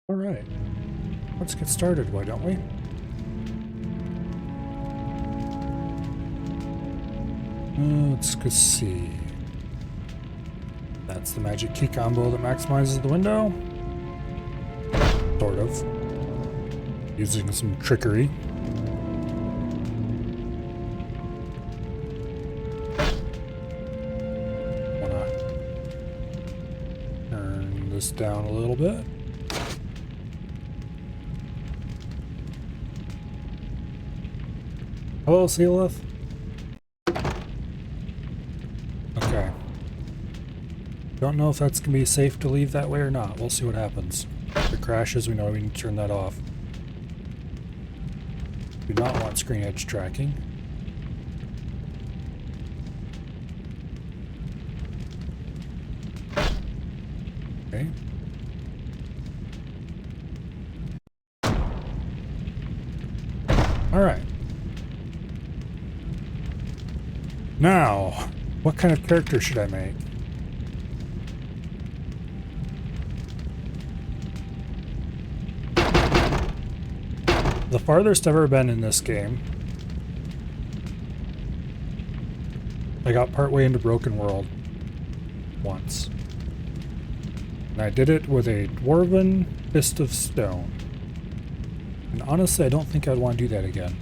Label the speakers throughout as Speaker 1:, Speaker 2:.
Speaker 1: All right, let's get started, why don't we? Let's go see. That's the magic key combo that maximizes the window. Sort of. Using some trickery. Wanna turn this down a little bit. Hello, Sealith. Okay. Don't know if that's going to be safe to leave that way or not. We'll see what happens. If it crashes, we know we need to turn that off. Do not want screen edge tracking. Okay. All right. Now, what kind of character should I make? The farthest I've ever been in this game, I got partway into Broken World once. And I did it with a Dwarven Fist of Stone. And honestly, I don't think I'd want to do that again.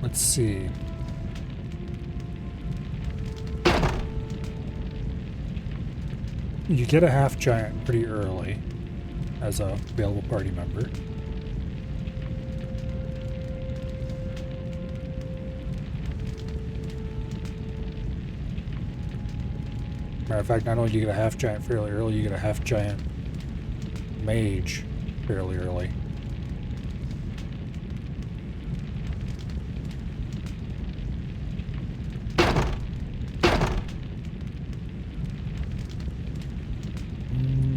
Speaker 1: Let's see. You get a half giant pretty early as a available party member. Matter of fact, not only do you get a half giant fairly early, you get a half giant mage fairly early.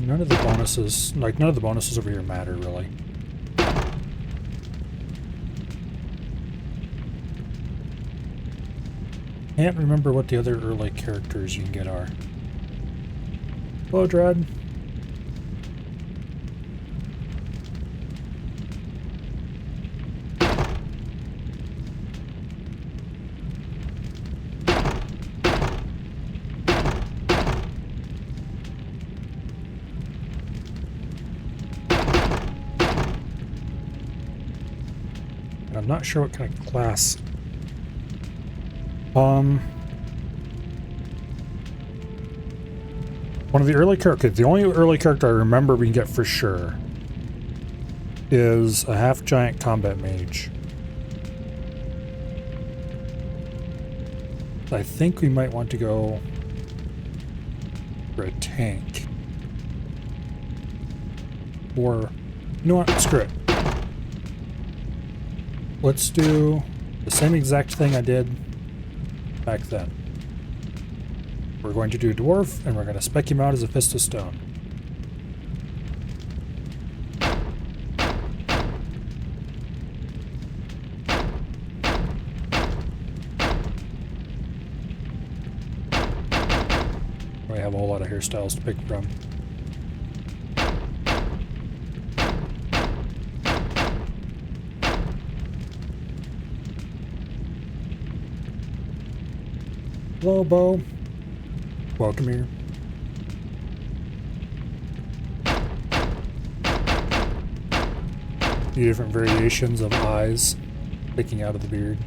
Speaker 1: None of the bonuses, none of the bonuses over here matter, really. Can't remember what the other early characters you can get are. Hello, Dread. I'm not sure what kind of class. One of the early characters, the only early character I remember we can get for sure is a half giant combat mage. I think we might want to go for a tank. Or, you know what, screw it. Let's do the same exact thing I did back then. We're going to do Dwarf, and we're going to spec him out as a Fist of Stone. I have a whole lot of hairstyles to pick from. Hello, Bo. Welcome here. The different variations of eyes sticking out of the beard.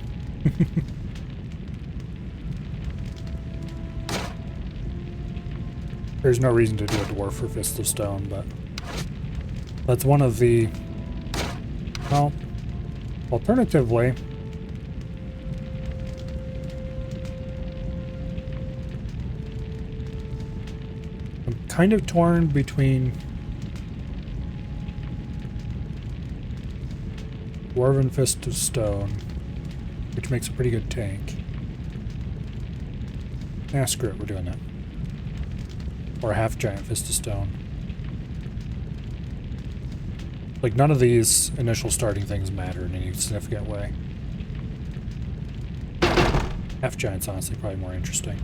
Speaker 1: There's no reason to do a dwarf for Fist of Stone, but that's one of the... Well, alternatively... kind of torn between Dwarven Fist of Stone, which makes a pretty good tank. Ah, screw it, we're doing that. Or a half giant Fist of Stone. Like, none of these initial starting things matter in any significant way. Half Giant's honestly probably more interesting.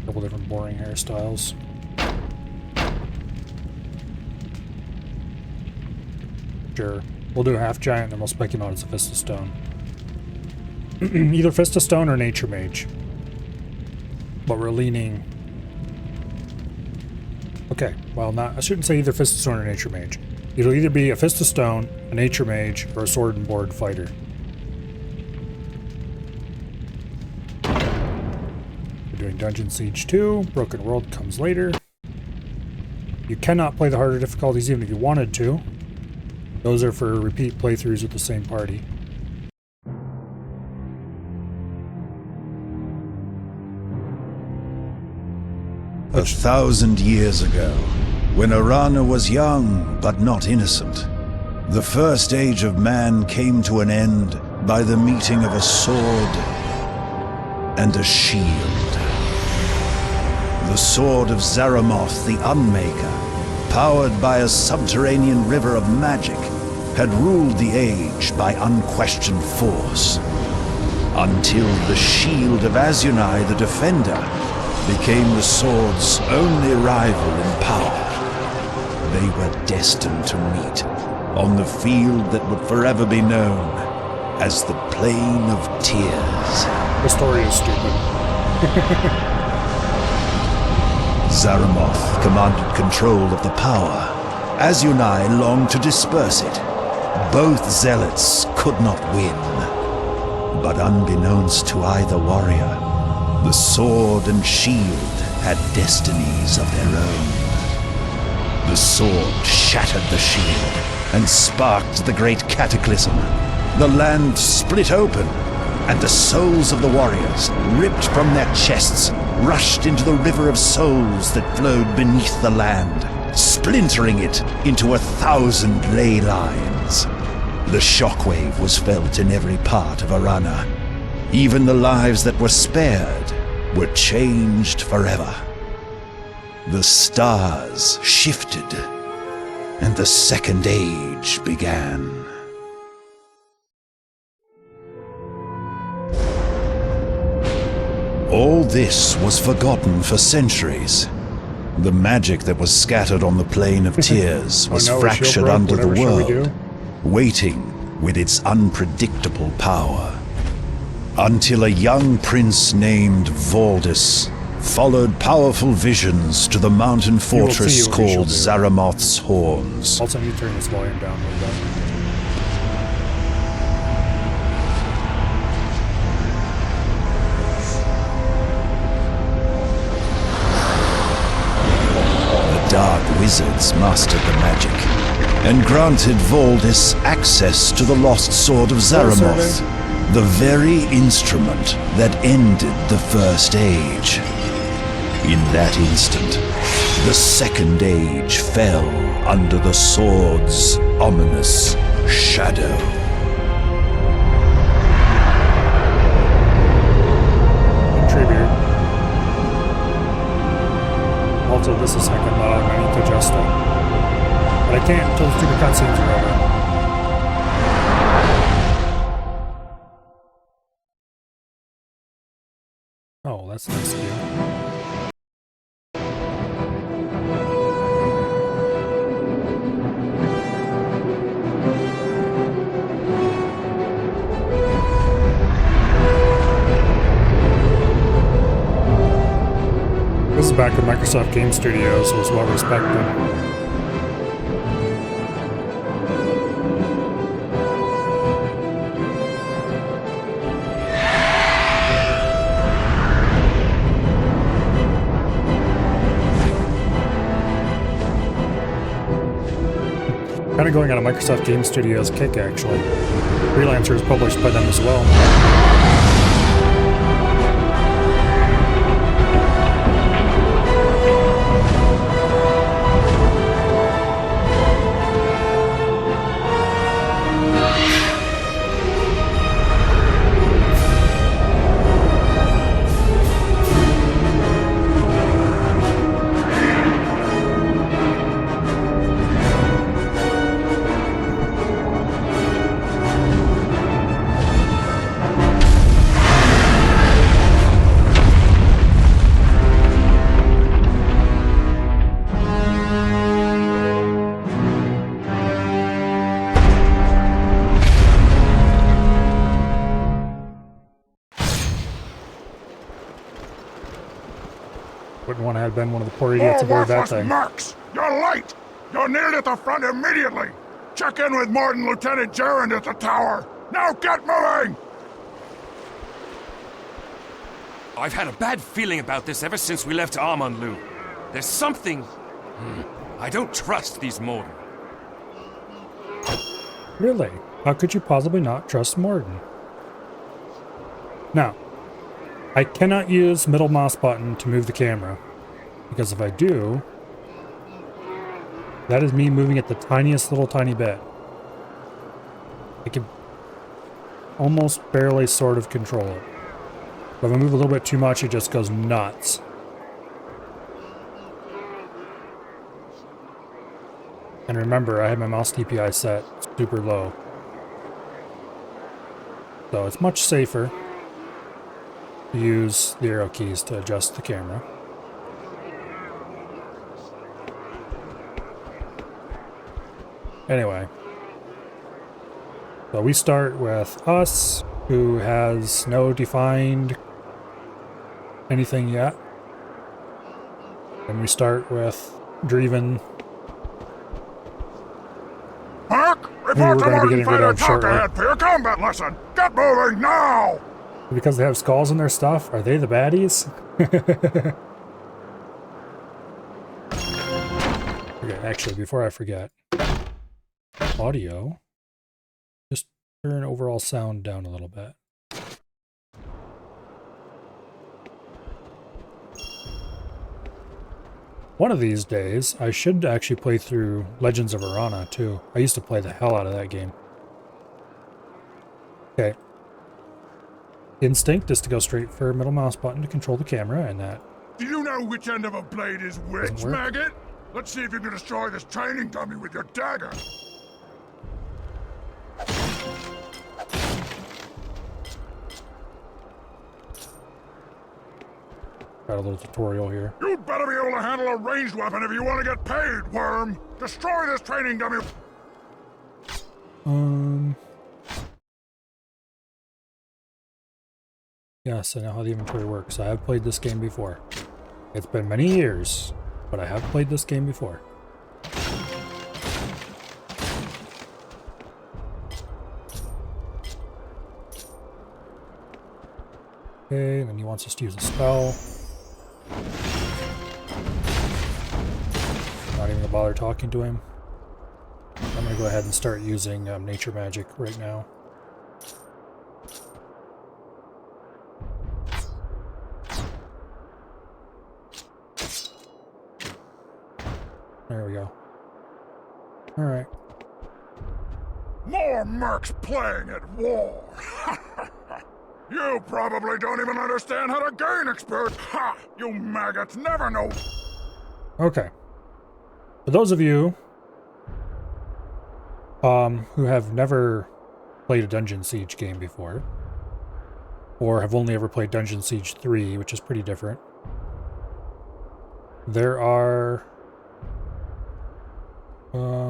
Speaker 1: Couple different boring hairstyles. Sure. We'll do Half Giant and then we'll spec him out as a Fist of Stone. Either Fist of Stone or Nature Mage. But we're leaning... Okay, well, I shouldn't say either Fist of Stone or Nature Mage. It'll either be a Fist of Stone, a Nature Mage, or a Sword and Board fighter. We're doing Dungeon Siege 2. Broken World comes later. You cannot play the harder difficulties even if you wanted to. Those are for repeat playthroughs with the same party.
Speaker 2: A 1,000 years ago, when Arana was young but not innocent, the first age of man came to an end by the meeting of a sword and a shield. The sword of Zaramoth the Unmaker, powered by a subterranean river of magic, had ruled the age by unquestioned force, until the shield of Azunai the Defender became the sword's only rival in power. They were destined to meet on the field that would forever be known as the Plain of Tears.
Speaker 1: The story is stupid.
Speaker 2: Zaramoth commanded control of the power. Azunai longed to disperse it. Both zealots could not win. But unbeknownst to either warrior, the sword and shield had destinies of their own. The sword shattered the shield and sparked the great cataclysm. The land split open, and the souls of the warriors, ripped from their chests, rushed into the river of souls that flowed beneath the land, splintering it into 1,000 ley lines. The shockwave was felt in every part of Arana. Even the lives that were spared were changed forever. The stars shifted, and the Second Age began. All this was forgotten for centuries. The magic that was scattered on the Plain of Tears was fractured under the world, waiting with its unpredictable power. Until a young prince named Valdis followed powerful visions to the mountain fortress called Zaramoth's Horns.
Speaker 1: Also, I need to turn this volume down a little bit.
Speaker 2: Dark wizards mastered the magic and granted Valdis access to the lost sword of Zaramoth, the very instrument that ended the First Age. In that instant, the Second Age fell under the sword's ominous shadow.
Speaker 1: Treebeard. Also, this is heckin' loud and I need to adjust it. But I can't until the stupid cutscenes are over. Oh, that's nice of you. This is back when Microsoft Game Studios was well respected. Kind of going on a Microsoft Game Studios kick, actually. Freelancer is published by them as well. one had been one of the poor idiots aboard that thing.
Speaker 3: Mercs! You're late! You're nearly at the front immediately! Check in with Morden Lieutenant Gerrand at the tower! Now get moving!
Speaker 4: I've had a bad feeling about this ever since we left Armonlu. There's something... I don't trust these Morden.
Speaker 1: Really? How could you possibly not trust Morden? Now, I cannot use middle mouse button to move the camera, because if I do, that is me moving it the tiniest little tiny bit. I can almost barely sort of control it. But if I move a little bit too much, it just goes nuts. And remember, I have my mouse DPI set super low. So it's much safer to use the arrow keys to adjust the camera. Anyway. So we start with us, who has no defined anything yet. And we start with Dreven.
Speaker 3: Mark,
Speaker 1: We're
Speaker 3: report to
Speaker 1: gonna be
Speaker 3: Morden
Speaker 1: getting rid
Speaker 3: Fighter
Speaker 1: of
Speaker 3: Talk
Speaker 1: shortly.
Speaker 3: ahead for your combat lesson! Get moving now!
Speaker 1: Because they have skulls in their stuff, are they the baddies? Okay, actually, before I forget, audio, just turn overall sound down a little bit. One of these days, I should actually play through Legends of Arana, too. I used to play the hell out of that game. Okay. Instinct is to go straight for middle mouse button to control the camera, and that...
Speaker 3: Do you know which end of a blade is which,
Speaker 1: Doesn't work.
Speaker 3: maggot? Let's see if you can destroy this training dummy with your dagger.
Speaker 1: Got a little tutorial here.
Speaker 3: You'd better be able to handle a ranged weapon if you want to get paid, worm! Destroy this training dummy!
Speaker 1: Yes, I know how the inventory works. I have played this game before. It's been many years, but I have played this game before. Okay, and then he wants us to use a spell. Not even gonna bother talking to him. I'm gonna go ahead and start using nature magic right now. There we go. Alright.
Speaker 3: More mercs playing at war! You probably don't even understand how to gain experience! Ha! You maggots never know!
Speaker 1: Okay. For those of you who have never played a Dungeon Siege game before, or have only ever played Dungeon Siege 3, which is pretty different, there are...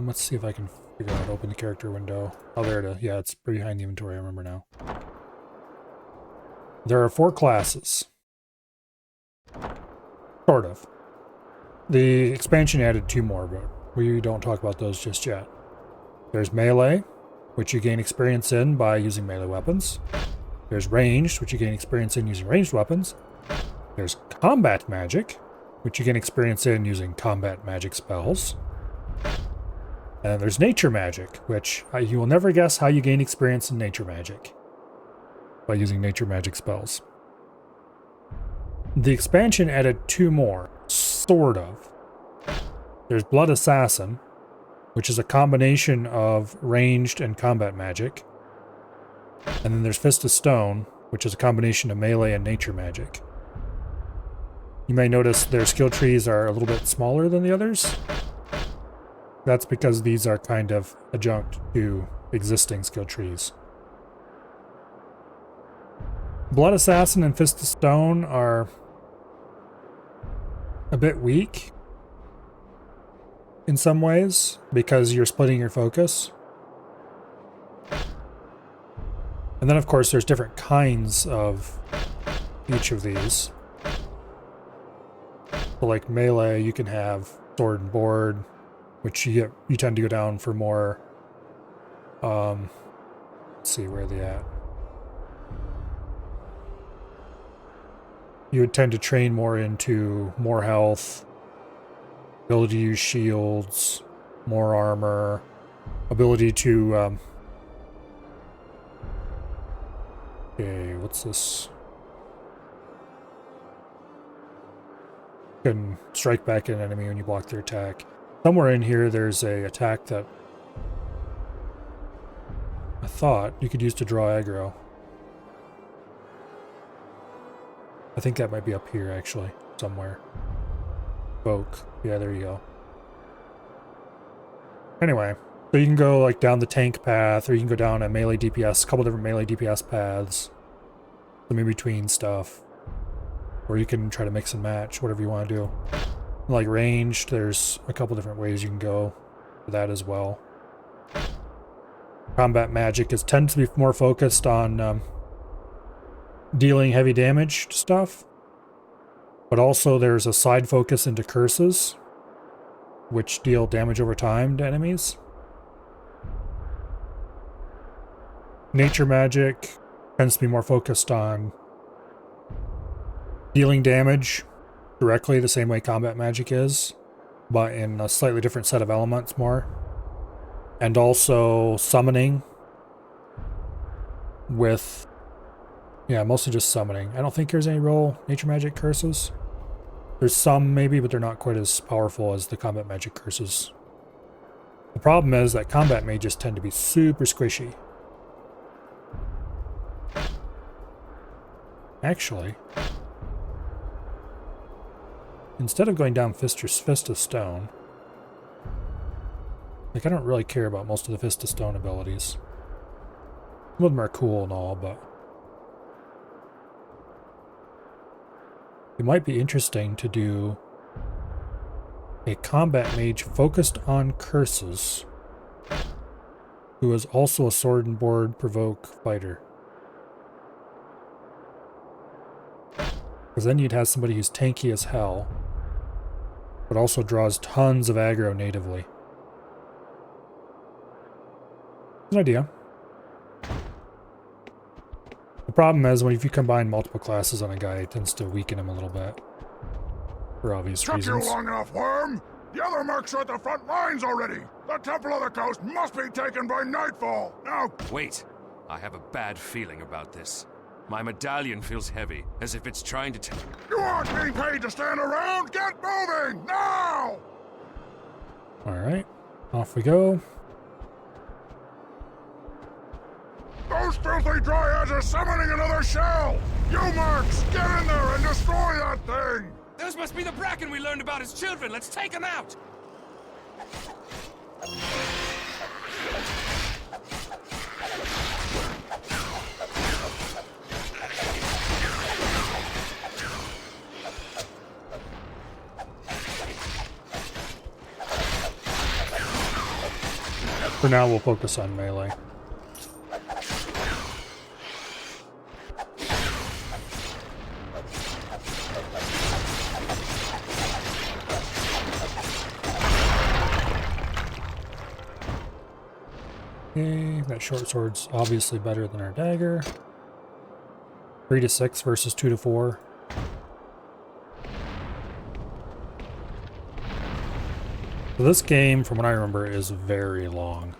Speaker 1: let's see if I can figure out, open the character window. Oh, there it is. Yeah, it's behind the inventory, I remember now. There are 4 classes. Sort of. The expansion added 2 more, but we don't talk about those just yet. There's melee, which you gain experience in by using melee weapons. There's ranged, which you gain experience in using ranged weapons. There's combat magic, which you gain experience in using combat magic spells. And there's nature magic, which you will never guess how you gain experience in nature magic. By using nature magic spells. The expansion added 2 more, sort of. There's Blood Assassin, which is a combination of ranged and combat magic. And then there's Fist of Stone, which is a combination of melee and nature magic. You may notice their skill trees are a little bit smaller than the others. That's because these are kind of adjunct to existing skill trees. Blood Assassin and Fist of Stone are a bit weak in some ways because you're splitting your focus. And then of course there's different kinds of each of these. So like melee, you can have sword and board, which you tend to go down for more. Let's see where are they at. You would tend to train more into more health, ability to use shields, more armor, ability to okay, what's this? You can strike back at an enemy when you block their attack. Somewhere in here there's a attack that I thought you could use to draw aggro. I think that might be up here actually, somewhere. Evoke. Yeah, there you go. Anyway, so you can go like down the tank path, or you can go down a melee DPS, a couple different melee DPS paths. Some in between stuff. Or you can try to mix and match, whatever you want to do. Like ranged, there's a couple different ways you can go for that as well. Combat magic tends to be more focused on dealing heavy damage to stuff. But also there's a side focus into curses, which deal damage over time to enemies. Nature magic tends to be more focused on dealing damage directly the same way combat magic is, but in a slightly different set of elements more. And also summoning with, yeah, mostly just summoning. I don't think there's any real nature magic curses. There's some maybe, but they're not quite as powerful as the combat magic curses. The problem is that combat mages tend to be super squishy. Actually, instead of going down Fist of Stone, like I don't really care about most of the Fist of Stone abilities. Some of them are cool and all, but it might be interesting to do a combat mage focused on curses who is also a sword and board provoke fighter. Because then you'd have somebody who's tanky as hell, but also draws tons of aggro natively. It's an idea. The problem is when if you combine multiple classes on a guy, it tends to weaken him a little bit. For obvious
Speaker 3: Took
Speaker 1: reasons.
Speaker 3: you long enough, Worm! The other mercs are at the front lines already! The Temple of the Coast must be taken by nightfall! Now...
Speaker 4: Wait. I have a bad feeling about this. My medallion feels heavy, as if it's trying to
Speaker 3: You aren't being paid to stand around! Get moving! Now!
Speaker 1: Alright, off we go.
Speaker 3: Those filthy dryads are summoning another shell! You mercs, get in there and destroy that thing!
Speaker 4: Those must be the Bracken we learned about as children. Let's take them out!
Speaker 1: For now, we'll focus on melee. Okay, that short sword's obviously better than our dagger. 3 to 6 versus 2 to 4. So this game, from what I remember, is very long.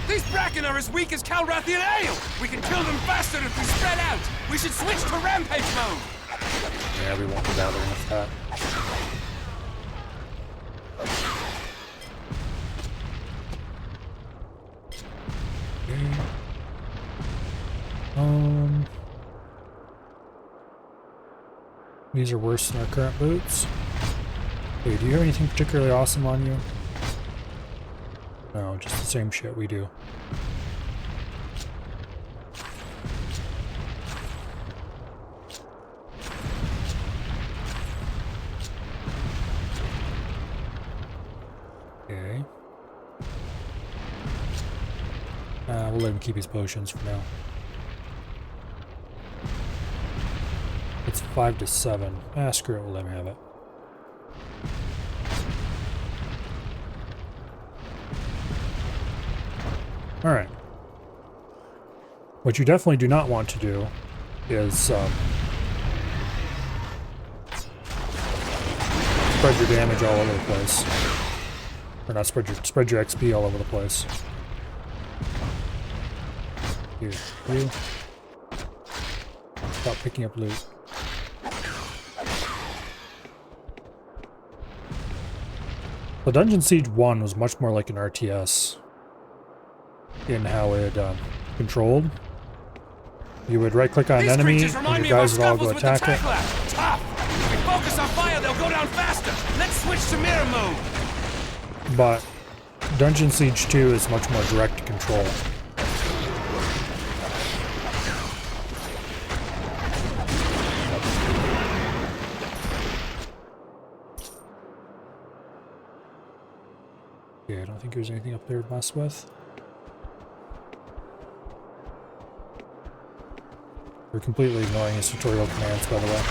Speaker 4: These Bracken are as weak as Calrathian ale! We can kill them faster if we spread out! We should switch to rampage mode!
Speaker 1: Yeah, we won't be battling with that. Okay. These are worse than our current boots. Hey, do you have anything particularly awesome on you? No, just the same shit we do. Okay. We'll let him keep his potions for now. It's 5 to 7. Ah, screw it, we'll let him have it. Alright. What you definitely do not want to do is spread your damage all over the place. Or not spread your XP all over the place. You. Stop picking up loot. The Dungeon Siege 1 was much more like an RTS in how it controlled. You would right-click on an enemy, and your guys would all go attack it.
Speaker 4: Tough! If we focus our fire, they'll go down faster! Let's switch to mirror mode!
Speaker 1: But Dungeon Siege 2 is much more direct control. Yeah, I don't think there's anything up there to mess with. We're completely ignoring his tutorial commands, by the way.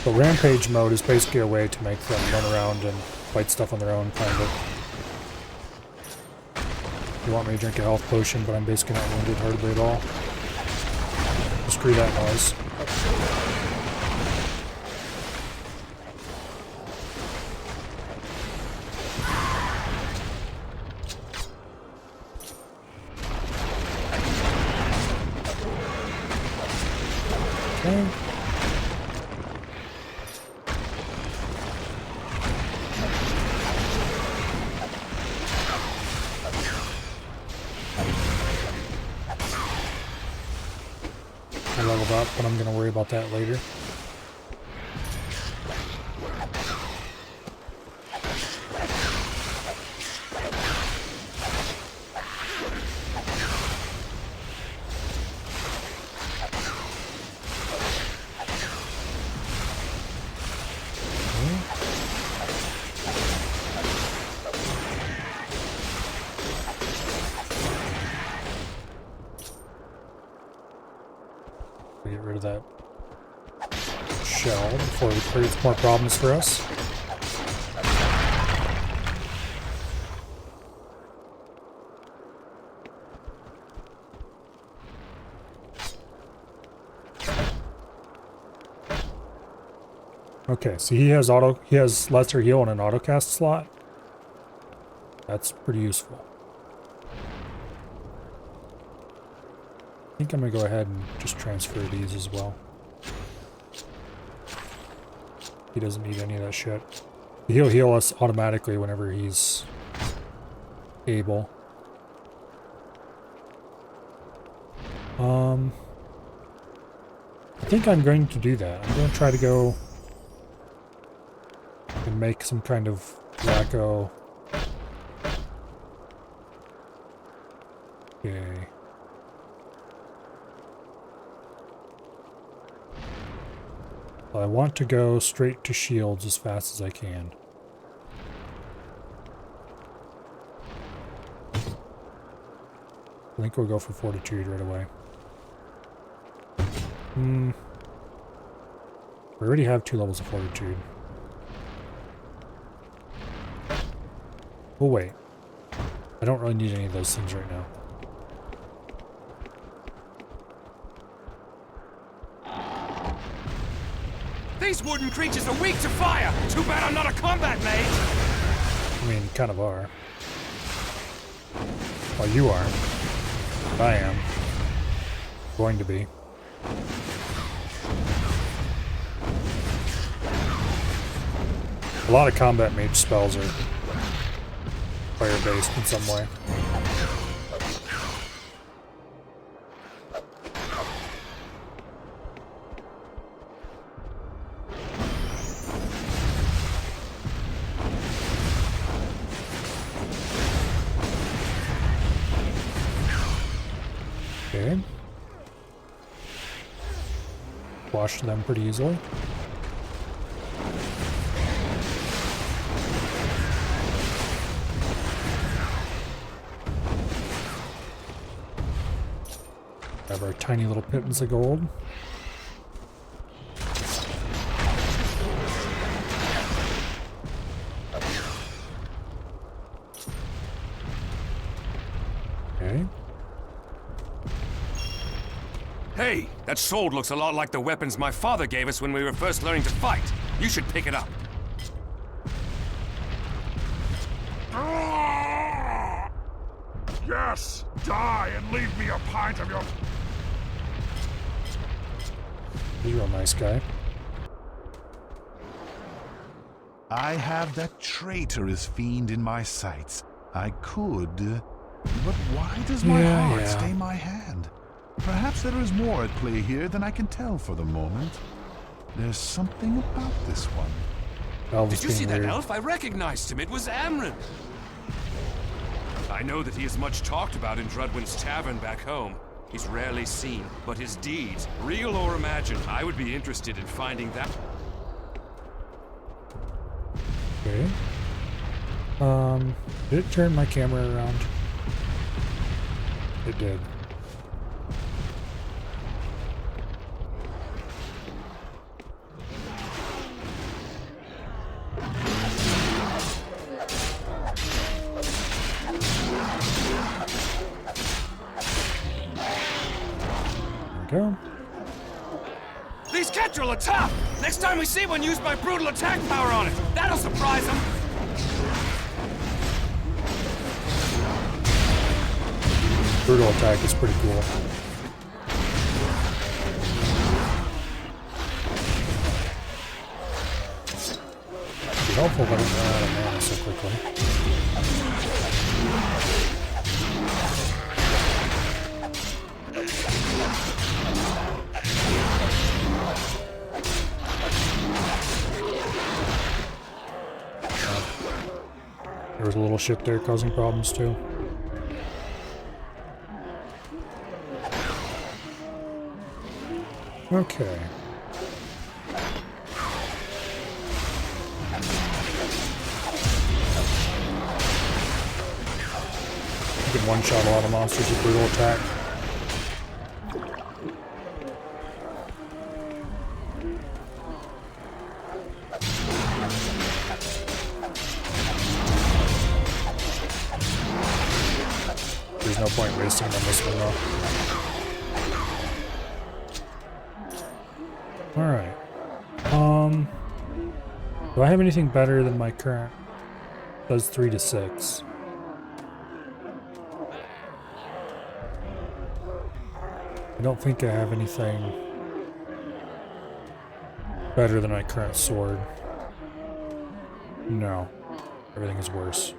Speaker 1: So rampage mode is basically a way to make them run around and fight stuff on their own, kind of. You want me to drink a health potion, but I'm basically not wounded hardly at all. Screw that noise. Okay. I leveled up, but I'm going to worry about that later. Get rid of that shell before it creates more problems for us. Okay, so he has lesser heal and an autocast slot. That's pretty useful. I think I'm gonna go ahead and just transfer these as well. He doesn't need any of that shit. He'll heal us automatically whenever he's able. I think I'm going to do that. I'm going to try to go and make some kind of wacko. Okay. I want to go straight to shields as fast as I can. I think we'll go for fortitude right away. We already have 2 levels of fortitude. We'll wait. I don't really need any of those things right now.
Speaker 4: These wooden creatures are weak to fire! Too bad I'm not a combat mage!
Speaker 1: I mean, kind of are. Well, you are. But I am. Going to be. A lot of combat mage spells are fire-based in some way. Okay. Wash them pretty easily. tiny little pittance of gold. Okay.
Speaker 4: Hey, that sword looks a lot like the weapons my father gave us when we were first learning to fight. You should pick it up.
Speaker 3: Yes! Die and leave me a pint of your...
Speaker 1: He's a real nice guy.
Speaker 5: I have that traitorous fiend in my sights. I could, but why does my heart stay my hand? Perhaps there is more at play here than I can tell for the moment. There's something about this one.
Speaker 1: Elvis
Speaker 4: Did you see
Speaker 1: being
Speaker 4: that
Speaker 1: weird.
Speaker 4: elf? I recognized him. It was Amryn. I know that he is much talked about in Drudwin's tavern back home. He's rarely seen, but his deeds, real or imagined, I would be interested in finding that.
Speaker 1: Okay. Did it turn my camera around? It did. There we go.
Speaker 4: These Ketrel are tough! Next time we see one, use my brutal attack power on it. That'll surprise them.
Speaker 1: Brutal attack is pretty cool. It'd be helpful if I didn't run out of mana so quickly. There was a little ship there causing problems too. Okay. You can one-shot a lot of monsters with brutal attack. There's no point wasting on this one though. Alright. Do I have anything better than my current? Does 3 to 6. I don't think I have anything better than my current sword. No. Everything is worse.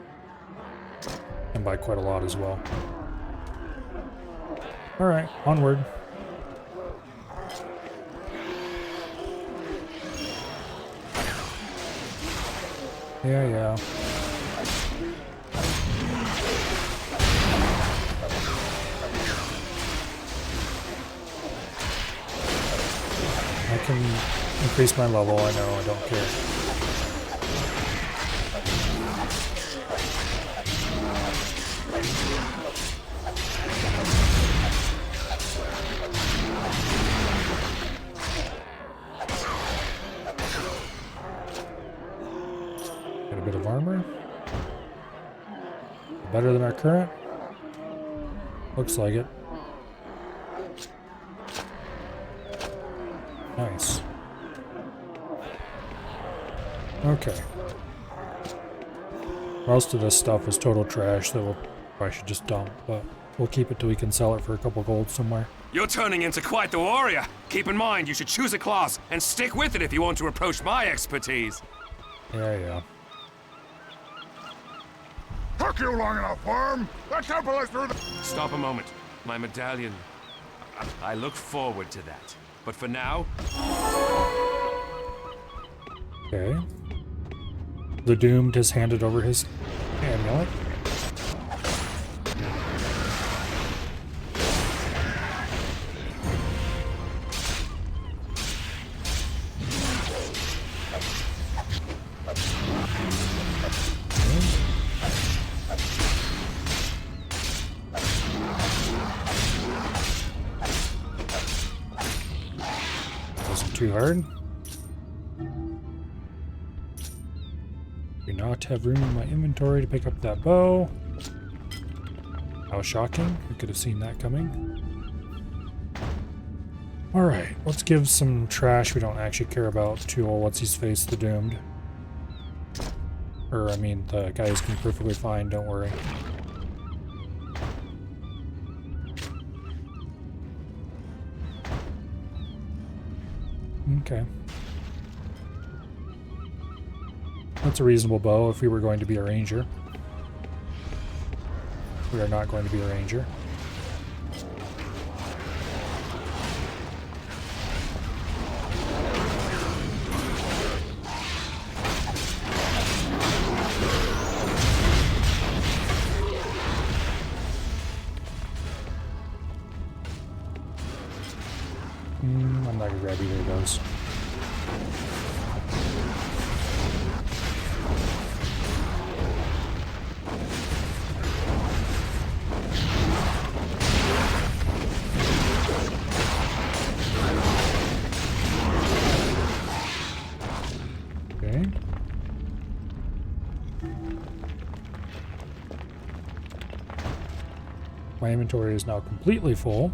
Speaker 1: And by quite a lot as well. Alright, onward. Yeah. I can increase my level, I know, I don't care. Get a bit of armor. Better than our current? Looks like it. Nice. Okay. Most of this stuff is total trash that we'll probably should just dump, but we'll keep it till we can sell it for a couple gold somewhere.
Speaker 4: You're turning into quite the warrior. Keep in mind, you should choose a class and stick with it if you want to approach my expertise.
Speaker 1: Yeah.
Speaker 3: Took you long enough, worm! The temple is through the...
Speaker 4: Stop a moment. My medallion. I look forward to that. But for now,
Speaker 1: Okay. The Doomed has handed over his amulet. too hard. Do not have room in my inventory to pick up that bow. How shocking. Who could have seen that coming? Alright, let's give some trash we don't actually care about to what's-his-face, the Doomed. Or, I mean, the guy who's gonna be perfectly fine, don't worry. Okay. That's a reasonable bow if we were going to be a ranger. We are not going to be a ranger. I'm not gonna grab either of those. Okay. My inventory is now completely full.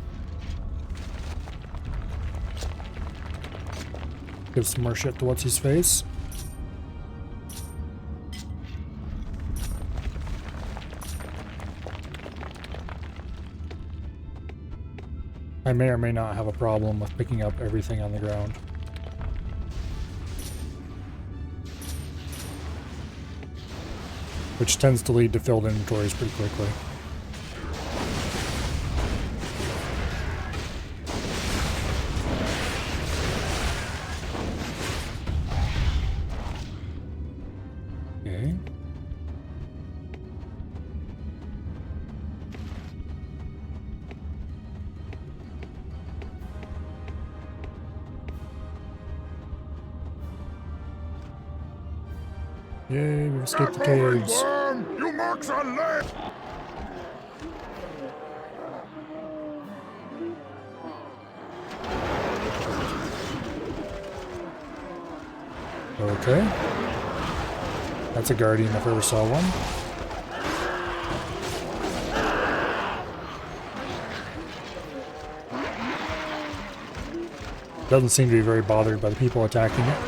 Speaker 1: Give some more shit to what's-his-face. I may or may not have a problem with picking up everything on the ground. Which tends to lead to filled inventories pretty quickly. Okay. Yay, we've escaped the caves.
Speaker 3: Worm, you marks are late!
Speaker 1: Okay. That's a guardian if I ever saw one. Doesn't seem to be very bothered by the people attacking it.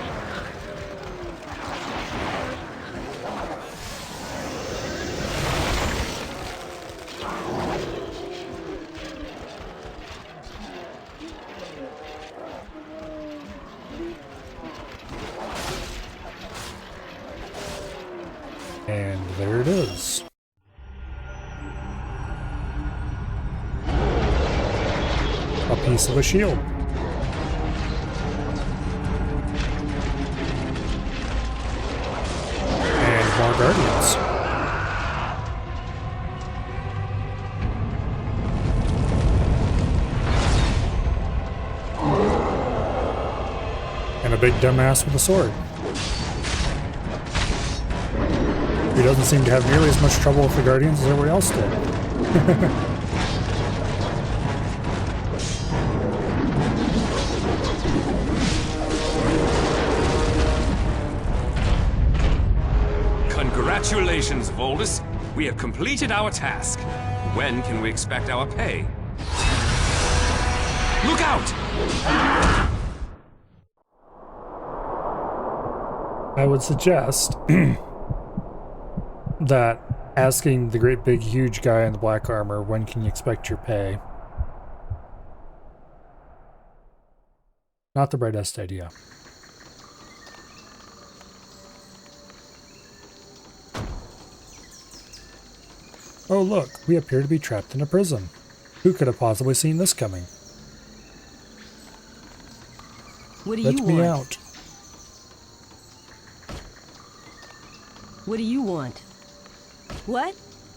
Speaker 1: And there it is. A piece of a shield. And more guardians. And a big dumbass with a sword. He doesn't seem to have nearly as much trouble with the Guardians as everybody else did.
Speaker 4: Congratulations, Voldus. We have completed our task. When can we expect our pay? Look out!
Speaker 1: I would suggest that asking the great big huge guy in the black armor, when can you expect your pay? Not the brightest idea. Oh look, we appear to be trapped in a prison. Who could have possibly seen this coming?
Speaker 6: What do you want?
Speaker 1: Let me out.
Speaker 6: What do you want? What?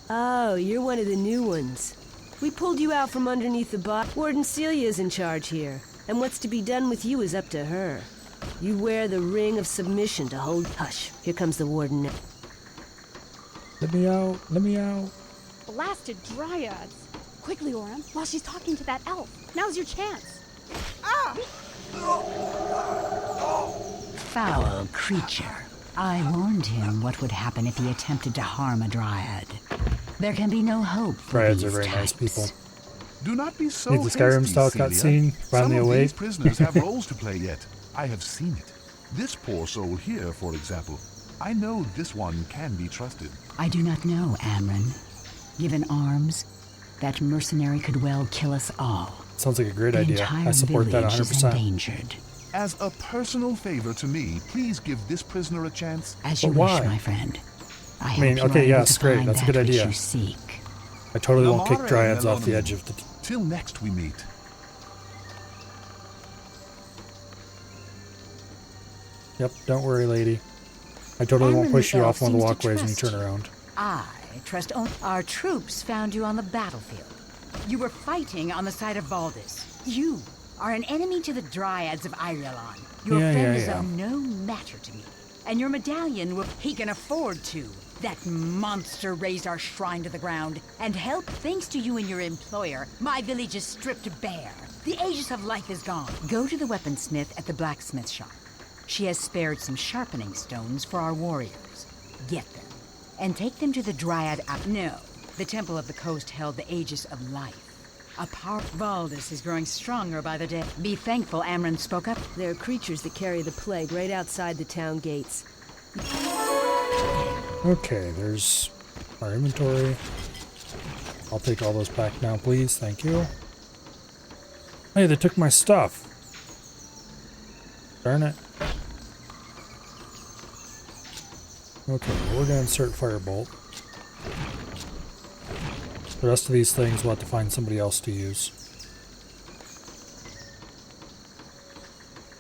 Speaker 6: Oh, you're one of the new ones. We pulled you out from underneath the bot. Warden Celia's in charge here, and what's to be done with you is up to her. You wear the ring of submission to hold... Hush, here comes the warden now.
Speaker 1: Let me out. Let me out.
Speaker 7: Blasted dryads! Quickly, Orem, while she's talking to that elf. Now's your chance. Ah!
Speaker 8: foul creature. I warned him what would happen if he attempted to harm a dryad. There can be no hope for
Speaker 1: Dryads are
Speaker 8: these
Speaker 1: very nice
Speaker 8: types.
Speaker 1: people.
Speaker 5: Do not be so
Speaker 1: Need the Skyrim
Speaker 5: hasty,
Speaker 1: style
Speaker 5: Celia.
Speaker 1: cutscene, finally
Speaker 5: Some of
Speaker 1: awake.
Speaker 5: these prisoners have roles to play yet. I have seen it. This poor soul here, for example. I know this one can be trusted.
Speaker 8: I do not know, Amron. Given arms, that mercenary could well kill us all.
Speaker 1: Sounds like a great
Speaker 8: The
Speaker 1: idea.
Speaker 8: entire
Speaker 1: I support that
Speaker 8: village is
Speaker 1: 100%.
Speaker 8: endangered.
Speaker 5: As a personal favor to me, please give this prisoner a chance.
Speaker 8: As you
Speaker 1: But
Speaker 8: wish,
Speaker 1: why?
Speaker 8: my friend. I
Speaker 1: mean,
Speaker 8: hope you
Speaker 1: okay,
Speaker 8: are able
Speaker 1: yes,
Speaker 8: to
Speaker 1: great.
Speaker 8: find
Speaker 1: That's a
Speaker 8: that
Speaker 1: good
Speaker 8: which
Speaker 1: idea.
Speaker 8: you seek.
Speaker 1: I totally won't kick
Speaker 5: Namare
Speaker 1: dryads off the
Speaker 5: Meloni.
Speaker 1: edge of the...
Speaker 5: Till next we meet.
Speaker 1: Yep, don't worry, lady. I totally won't
Speaker 9: Amron
Speaker 1: push
Speaker 9: the
Speaker 1: you
Speaker 9: elf
Speaker 1: off one of the
Speaker 9: seems to
Speaker 1: walkways when you
Speaker 9: trust
Speaker 1: turn
Speaker 9: you.
Speaker 1: around.
Speaker 9: I trust only our troops found you on the battlefield. You were fighting on the side of Valdis. You are an enemy to the Dryads of Irilon. Your
Speaker 1: Yeah,
Speaker 9: friend
Speaker 1: yeah,
Speaker 9: is
Speaker 1: yeah.
Speaker 9: of no matter to me. And your medallion will he can afford to. That monster raised our shrine to the ground and helped. Thanks to you and your employer, my village is stripped bare. The Aegis of life is gone. Go to the weaponsmith at the blacksmith shop. She has spared some sharpening stones for our warriors. Get them. And take them to the Dryad No, the Temple of the Coast held the Aegis of life. A power Valdis is growing stronger by the day. Be thankful Amron spoke up.
Speaker 6: There are creatures that carry the plague right outside the town gates.
Speaker 1: Okay, there's our inventory. I'll take all those back now, please. Thank you. Hey, they took my stuff. Darn it. Okay, well, we're gonna insert Firebolt. The rest of these things we'll have to find somebody else to use.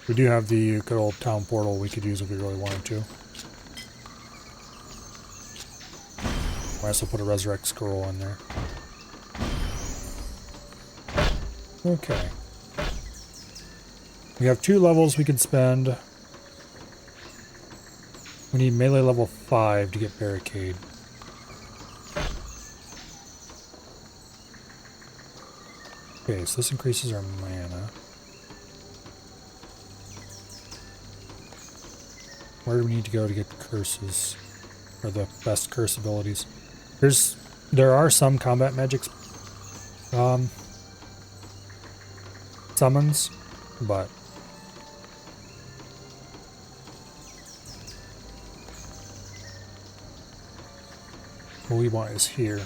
Speaker 1: We do have the good old town portal we could use if we really wanted to. Might also put a resurrect scroll in there. Okay. We have 2 levels we can spend. We need melee level 5 to get barricade. Okay, so this increases our mana. Where do we need to go to get curses? Or the best curse abilities? There are some combat magic summons, but what we want is here.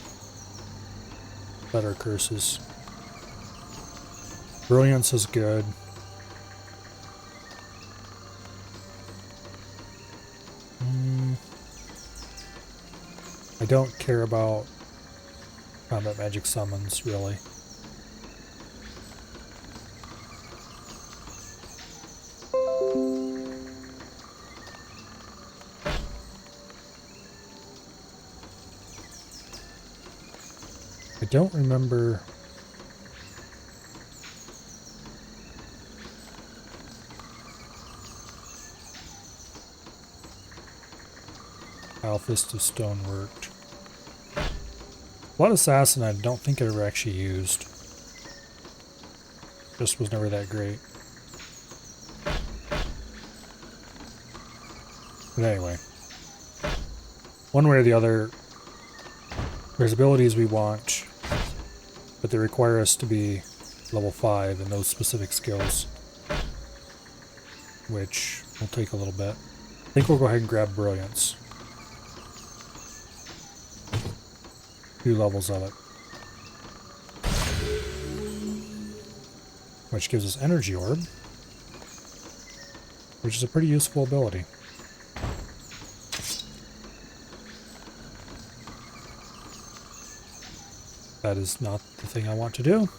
Speaker 1: Better curses. Brilliance is good. I don't care about combat magic summons, really. I don't remember... how Fist of Stone worked. Blood Assassin I don't think I ever actually used. Just was never that great. But anyway. One way or the other, there's abilities we want, but they require us to be level 5 in those specific skills. Which will take a little bit. I think we'll go ahead and grab Brilliance. 2 levels of it. Which gives us Energy Orb, which is a pretty useful ability. That is not the thing I want to do.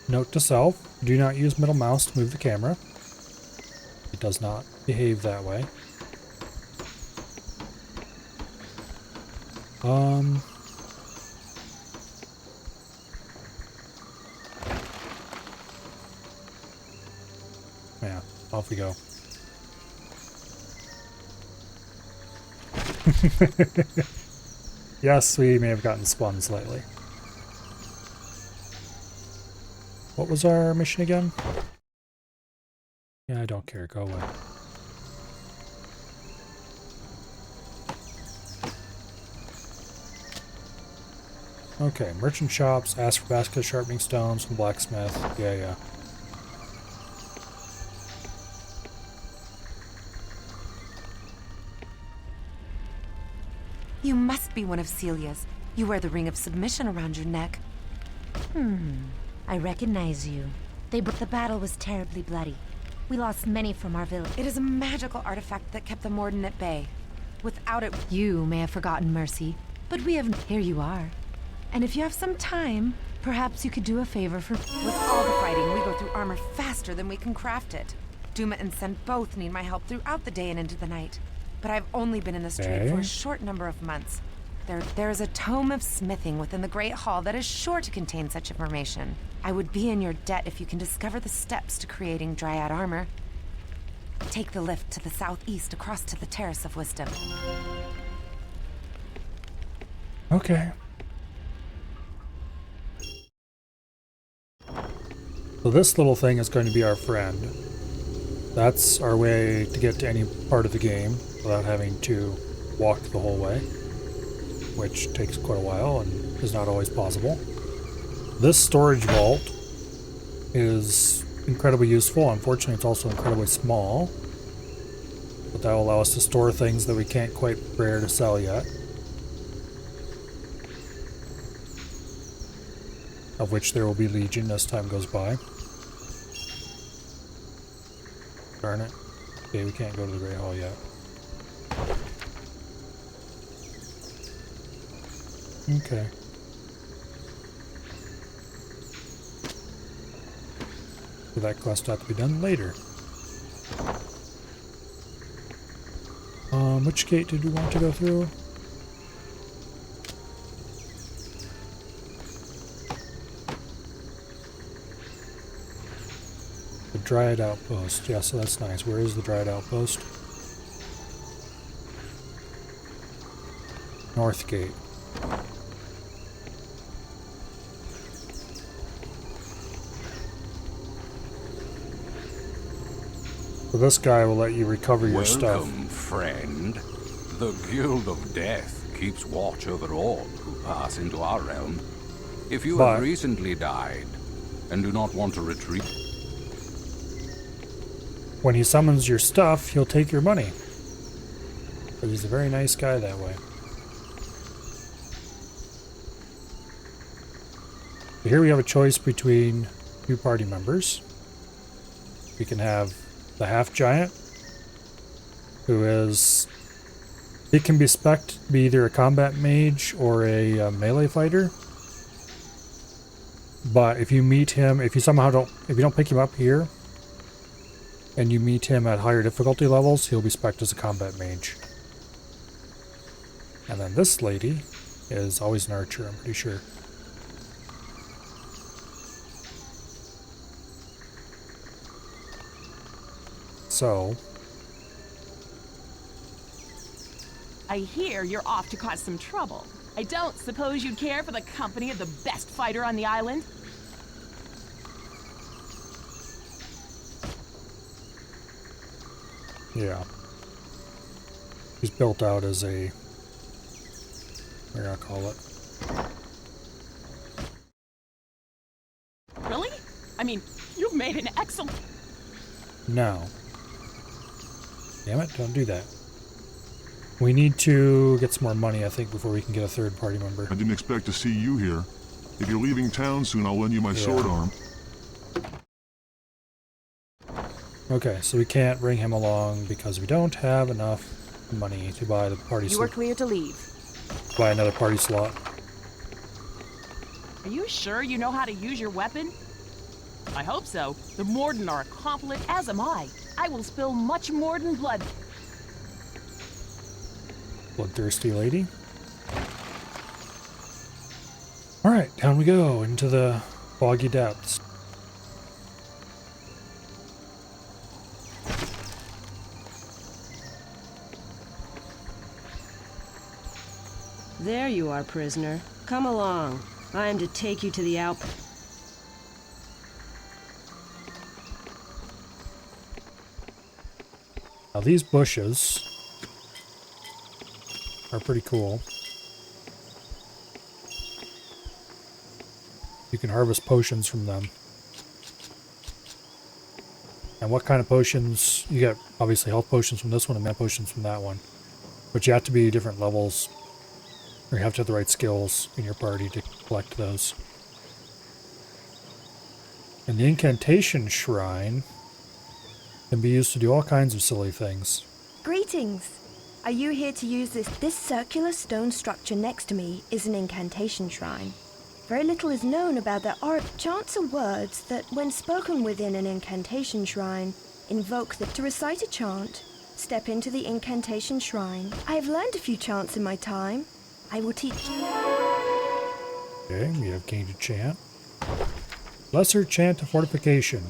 Speaker 1: Note to self, do not use middle mouse to move the camera. It does not behave that way. Yeah, off we go. Yes, we may have gotten spun slightly. What was our mission again? Yeah, I don't care. Go away. Okay, merchant shops, ask for basket sharpening stones from blacksmith. Yeah.
Speaker 10: You must be one of Celia's. You wear the ring of submission around your neck.
Speaker 11: I recognize you. The battle was terribly bloody. We lost many from our village.
Speaker 10: It is a magical artifact that kept the Morden at bay. Without it,
Speaker 11: You may have forgotten Mercy, but we have... Here you are.
Speaker 10: and if you have some time,
Speaker 11: Perhaps you could do a favor for...
Speaker 10: with all the fighting, we go through armor faster than we can craft it. Duma and Sen both need my help throughout the day and into the night. But I've only been in this trade for a short number of months. There is a tome of smithing within the Great Hall that is sure to contain such information. I would be in your debt if you can discover the steps to creating Dryad armor. Take the lift to the southeast across to the Terrace of Wisdom.
Speaker 1: Okay. So this little thing is going to be our friend. That's our way to get to any part of the game without having to walk the whole way, which takes quite a while and is not always possible. This storage vault is incredibly useful. Unfortunately, it's also incredibly small, but that will allow us to store things that we can't quite prepare to sell yet, of which there will be legion as time goes by. Darn it. Okay, we can't go to the Great Hall yet. Okay. So that quest ought to be done later. Which gate did we want to go through? The Dryad Outpost. Yeah, so that's nice. Where is the Dryad Outpost? North Gate. So this guy will let you recover your stuff.
Speaker 12: Welcome, friend. The Guild of Death keeps watch over all who pass into our realm. If you have recently died and do not want to retreat,
Speaker 1: when he summons your stuff, he'll take your money. But he's a very nice guy that way. So here we have a choice between two party members. We can have the half giant, who is... He can be spec'd to be either a combat mage or a melee fighter. But if you meet him, if you don't pick him up here, and you meet him at higher difficulty levels, he'll be spec'd as a combat mage. And then this lady is always an archer, I'm pretty sure. So...
Speaker 13: I hear you're off to cause some trouble. I don't suppose you'd care for the company of the best fighter on the island?
Speaker 1: Yeah. He's built out as a... What are you gonna call it?
Speaker 13: Really? I mean, you've made an excellent...
Speaker 1: No. Damn it, don't do that. We need to get some more money, I think, before we can get a third party member.
Speaker 3: I didn't expect to see you here. If you're leaving town soon, I'll lend you my sword arm.
Speaker 1: Okay, so we can't bring him along because we don't have enough money to buy the party
Speaker 13: You are clear to leave.
Speaker 1: Buy another party slot.
Speaker 13: Are you sure you know how to use your weapon? I hope so. The Morden are accomplished, as am I. I will spill much Morden blood.
Speaker 1: Bloodthirsty lady. Alright, down we go into the boggy depths.
Speaker 6: There you are, prisoner. Come along. I am to take you to the
Speaker 1: Now these bushes are pretty cool. You can harvest potions from them. And what kind of potions? You get obviously health potions from this one and mana potions from that one. But you have to be different levels, or you have to have the right skills in your party to collect those. And the incantation shrine can be used to do all kinds of silly things.
Speaker 14: Greetings! Are you here to use this? This circular stone structure next to me is an incantation shrine. Very little is known about their origin. Chants are words that, when spoken within an incantation shrine, invoke to recite a chant, step into the incantation shrine. I have learned a few chants in my time. I will teach you.
Speaker 1: Okay, we have gained a chant. Lesser Chant of Fortification.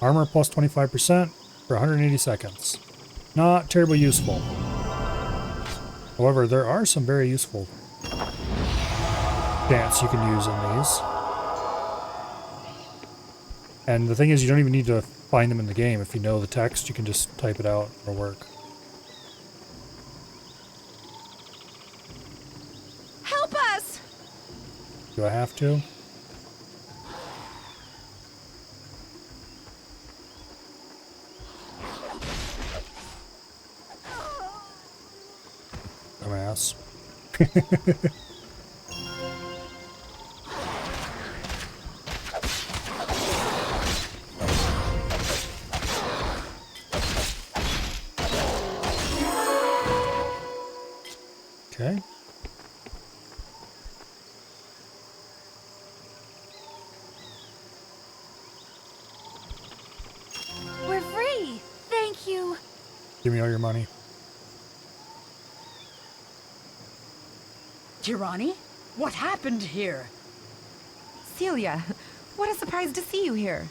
Speaker 1: Armor plus 25% for 180 seconds. Not terribly useful. However, there are some very useful chants you can use in these. And the thing is, you don't even need to find them in the game. If you know the text, you can just type it out. It'll work.
Speaker 10: Help us!
Speaker 1: Do I have to? Dumbass. Okay.
Speaker 11: We're free! Thank you!
Speaker 1: Give me all your money.
Speaker 9: Tirani? What happened here?
Speaker 10: Celia, what a surprise to see you here.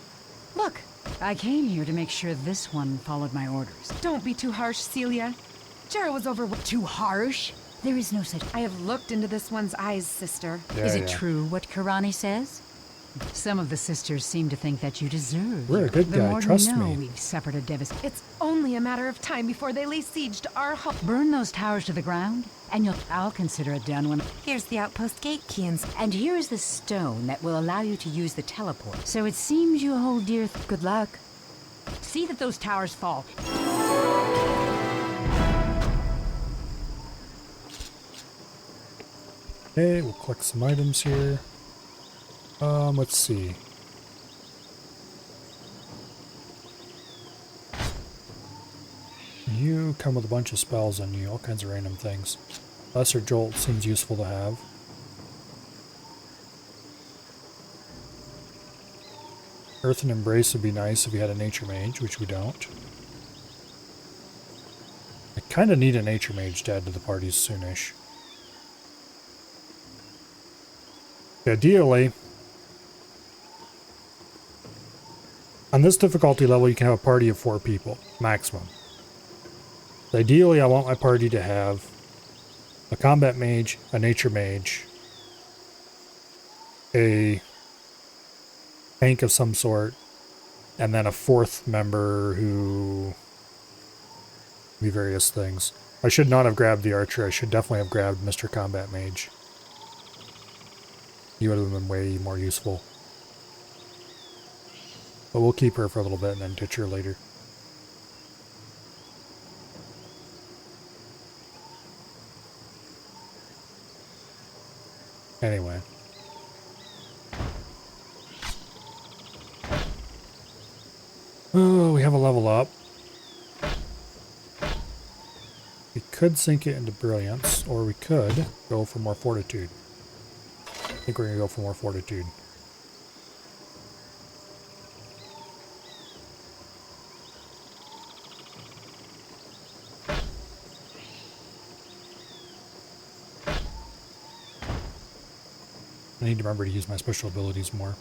Speaker 10: Look.
Speaker 8: I came here to make sure this one followed my orders.
Speaker 10: Don't be too harsh, Celia. Jera was over with.
Speaker 8: Too harsh? There is no such...
Speaker 10: I have looked into this one's eyes, sister.
Speaker 8: Is it true what Kirani says? Some of the sisters seem to think that you deserve.
Speaker 1: We're a good
Speaker 8: the
Speaker 1: guy,
Speaker 8: more
Speaker 1: trust
Speaker 8: you know,
Speaker 1: me.
Speaker 8: We've suffered a devastation.
Speaker 10: It's only a matter of time before they lay siege to our home.
Speaker 8: Burn those towers to the ground, and I'll consider it done when...
Speaker 10: Here's the outpost gate key,
Speaker 8: and here is the stone that will allow you to use the teleport. So it seems you hold dear... Good luck. See that those towers fall.
Speaker 1: Okay, we'll collect some items here. Let's see. You come with a bunch of spells on you, all kinds of random things. Lesser Jolt seems useful to have. Earthen Embrace would be nice if you had a Nature Mage, which we don't. I kind of need a Nature Mage to add to the party soonish. Ideally, on this difficulty level, you can have a party of 4 people, maximum. Ideally, I want my party to have a combat mage, a nature mage, a tank of some sort, and then a 4th member who be various things. I should not have grabbed the archer. I should definitely have grabbed Mr. Combat Mage. He would have been way more useful. But we'll keep her for a little bit and then ditch her later. Anyway. Oh, we have a level up. We could sink it into Brilliance, or we could go for more Fortitude. I think we're going to go for more Fortitude. I need to remember to use my special abilities more.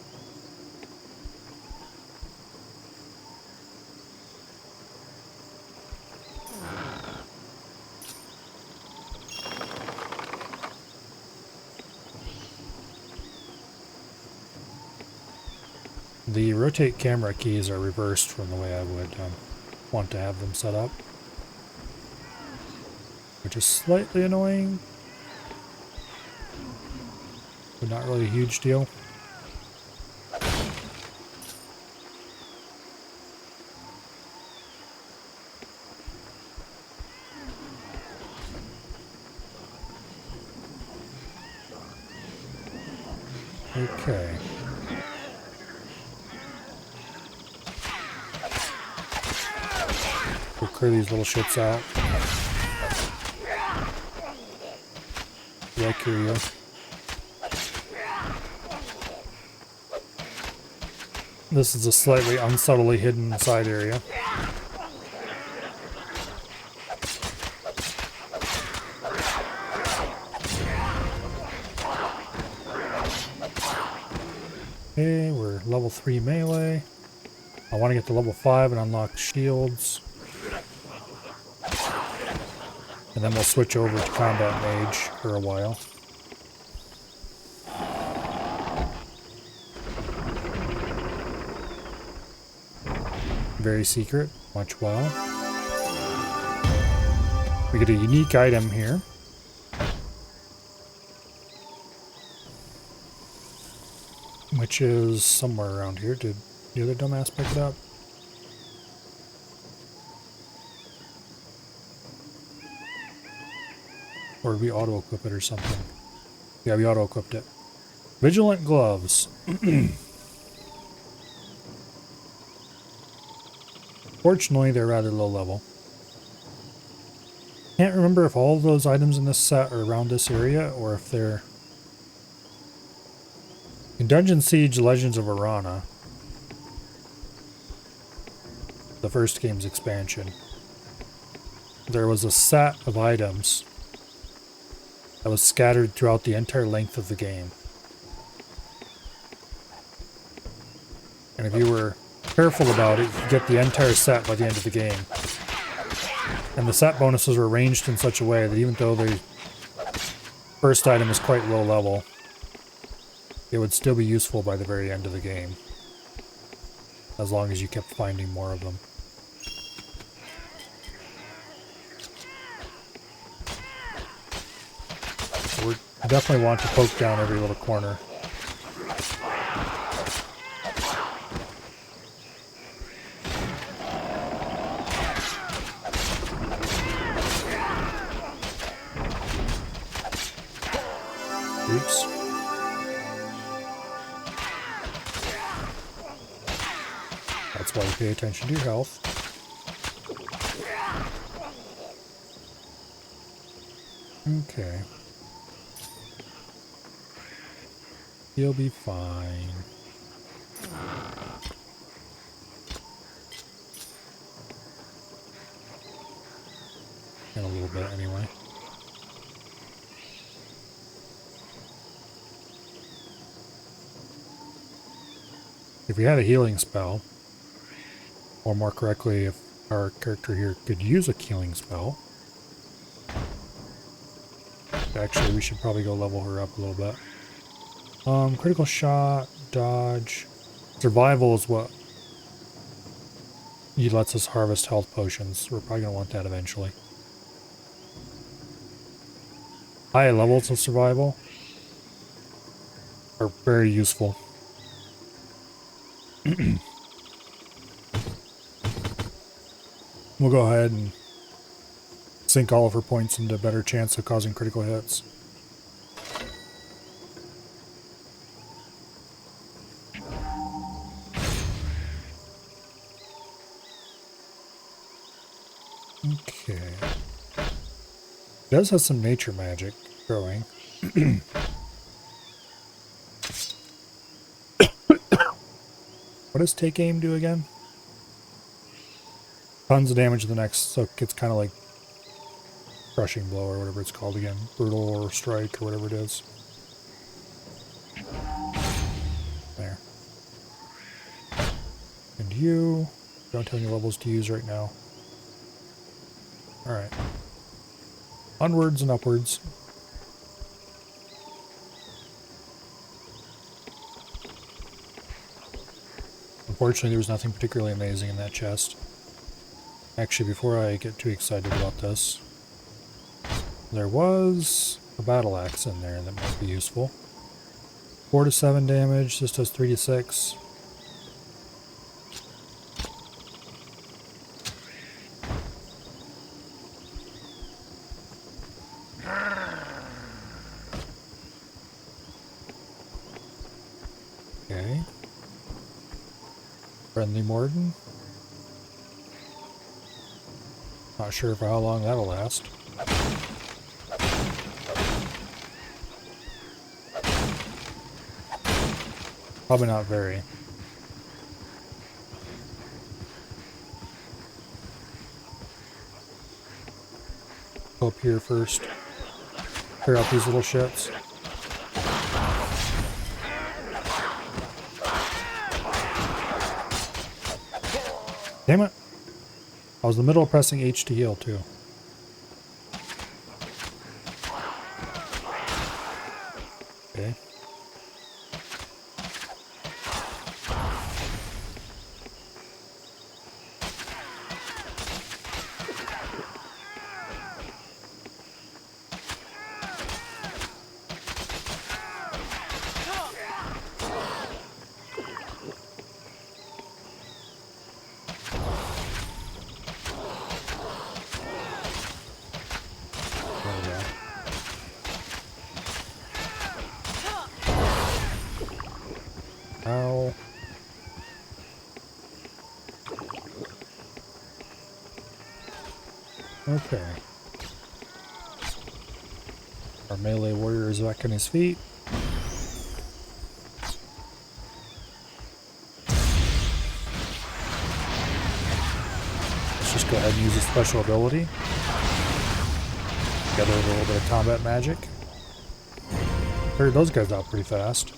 Speaker 1: The rotate camera keys are reversed from the way I would want to have them set up. Which is slightly annoying. But not really a huge deal. Okay. We'll clear these little shits out. Yeah, curio. This is a slightly unsubtly hidden side area. Okay, we're level 3 melee. I want to get to level 5 and unlock shields. And then we'll switch over to combat mage for a while. Very secret, much well. We get a unique item here. Which is somewhere around here. Did the other dumbass pick it up? Or did we auto-equip it or something? Yeah, we auto-equipped it. Vigilant gloves. Fortunately, they're rather low level. Can't remember if all of those items in this set are around this area, or if they're... In Dungeon Siege Legends of Arana, the first game's expansion, there was a set of items that was scattered throughout the entire length of the game. And if you were careful about it, you could get the entire set by the end of the game. And the set bonuses were arranged in such a way that even though the first item is quite low level, it would still be useful by the very end of the game. As long as you kept finding more of them. So we definitely want to poke down every little corner. Oops. That's why you pay attention to your health. Okay. You'll be fine. In a little bit, anyway. If we had a healing spell, or more correctly, if our character here could use a healing spell, actually we should probably go level her up a little bit. Critical shot, dodge, survival is what he lets us harvest health potions. We're probably going to want that eventually. High levels of survival are very useful. We'll go ahead and sink all of her points into a better chance of causing critical hits. Okay. It does have some nature magic growing. What does take aim do again? Tons of damage to the next, so it's kind of like crushing blow or whatever it's called again. Brutal or strike or whatever it is. There. And you, don't tell me levels to use right now. Alright. Onwards and upwards. Unfortunately, there was nothing particularly amazing in that chest. Actually, before I get too excited about this, there was a battle axe in there that might be useful. 4 to 7 damage. This does 3 to 6. Okay. Friendly Morden. Not sure for how long that'll last. Probably not very. Go up here first. Clear out these little shits. Damn it! I was in the middle of pressing H to heal too. Okay. Ow. Okay. Our melee warrior is back on his feet. Let's just go ahead and use his special ability. Together with a little bit of combat magic. Cleared those guys out pretty fast.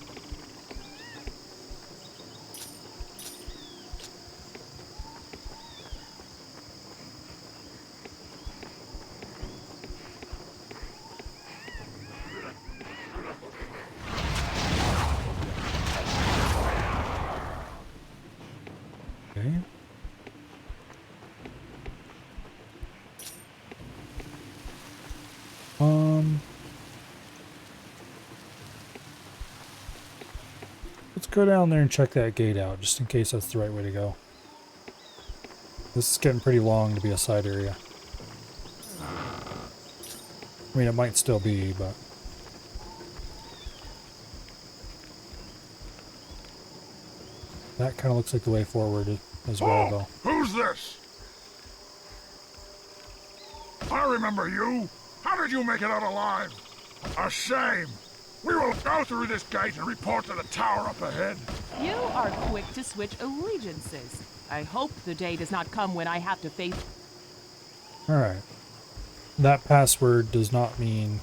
Speaker 1: Okay. Let's go down there and check that gate out, just in case that's the right way to go. This is getting pretty long to be a side area. I mean, it might still be, but... that kind of looks like the way forward as well, though.
Speaker 3: Who's this? I remember you. How did you make it out alive? A shame. We will go through this gate and report to the tower up ahead.
Speaker 13: You are quick to switch allegiances. I hope the day does not come when I have to face...
Speaker 1: Alright. That password does not mean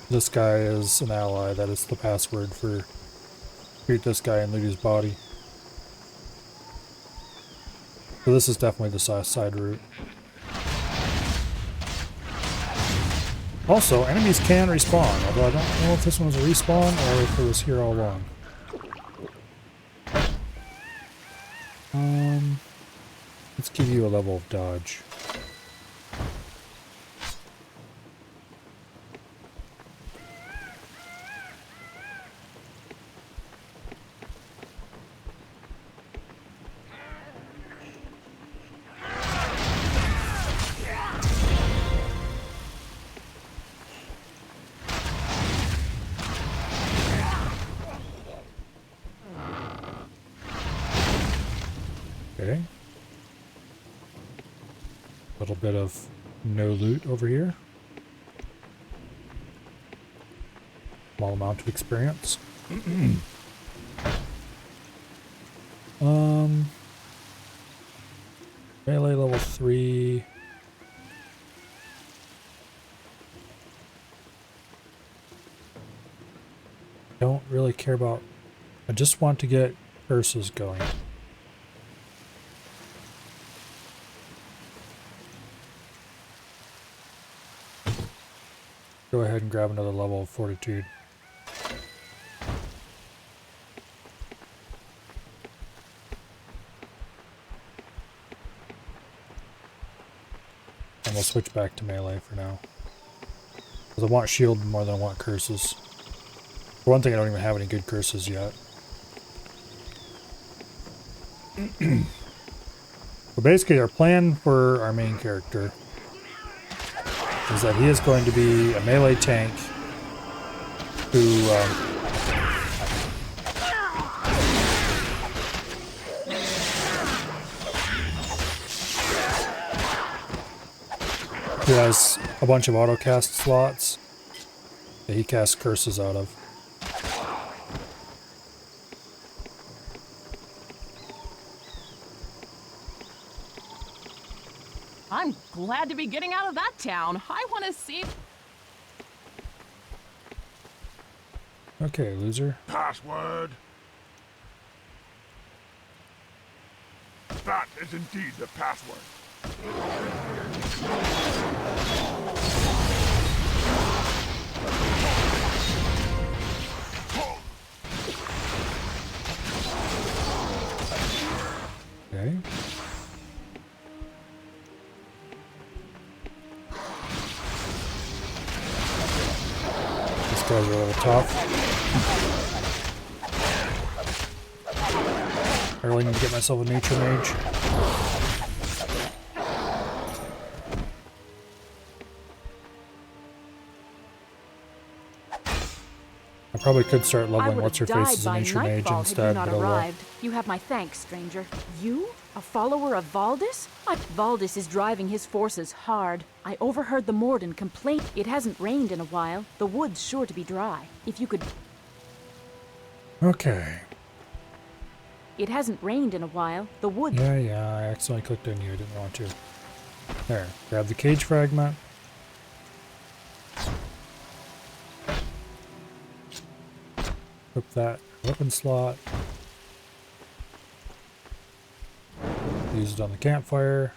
Speaker 1: this guy is an ally. That is the password for shoot this guy and loot his body. So this is definitely the side route. Also, enemies can respawn, although I don't know if this one was a respawn or if it was here all along. Let's give you a level of dodge. Okay. A little bit of no loot over here. Small amount of experience. Melee level 3. Don't really care about... I just want to get curses going. Go ahead and grab another level of fortitude. we'll switch back to melee for now. Because I want shield more than I want curses. For one thing, I don't even have any good curses yet. So basically, our plan for our main character is that he is going to be a melee tank who has a bunch of auto cast slots that he casts curses out of.
Speaker 13: I'm glad to be getting out of that town. I want to see...
Speaker 1: Okay, loser.
Speaker 3: Password. That is indeed the password.
Speaker 1: Okay. These guys are a little tough. I really need to get myself a nature mage. I probably could start leveling what's-her-face as a nature mage instead, but oh well.
Speaker 7: You have my thanks, stranger. You? A follower of Valdis? Valdis is driving his forces hard. I overheard the Morden complain. It hasn't rained in a while. The wood's sure to be dry. If you could...
Speaker 1: Okay.
Speaker 7: It hasn't rained in a while. The wood...
Speaker 1: Yeah, I accidentally clicked on you. I didn't want to. There. Grab the cage fragment. Equip that weapon slot. Use it on the campfire.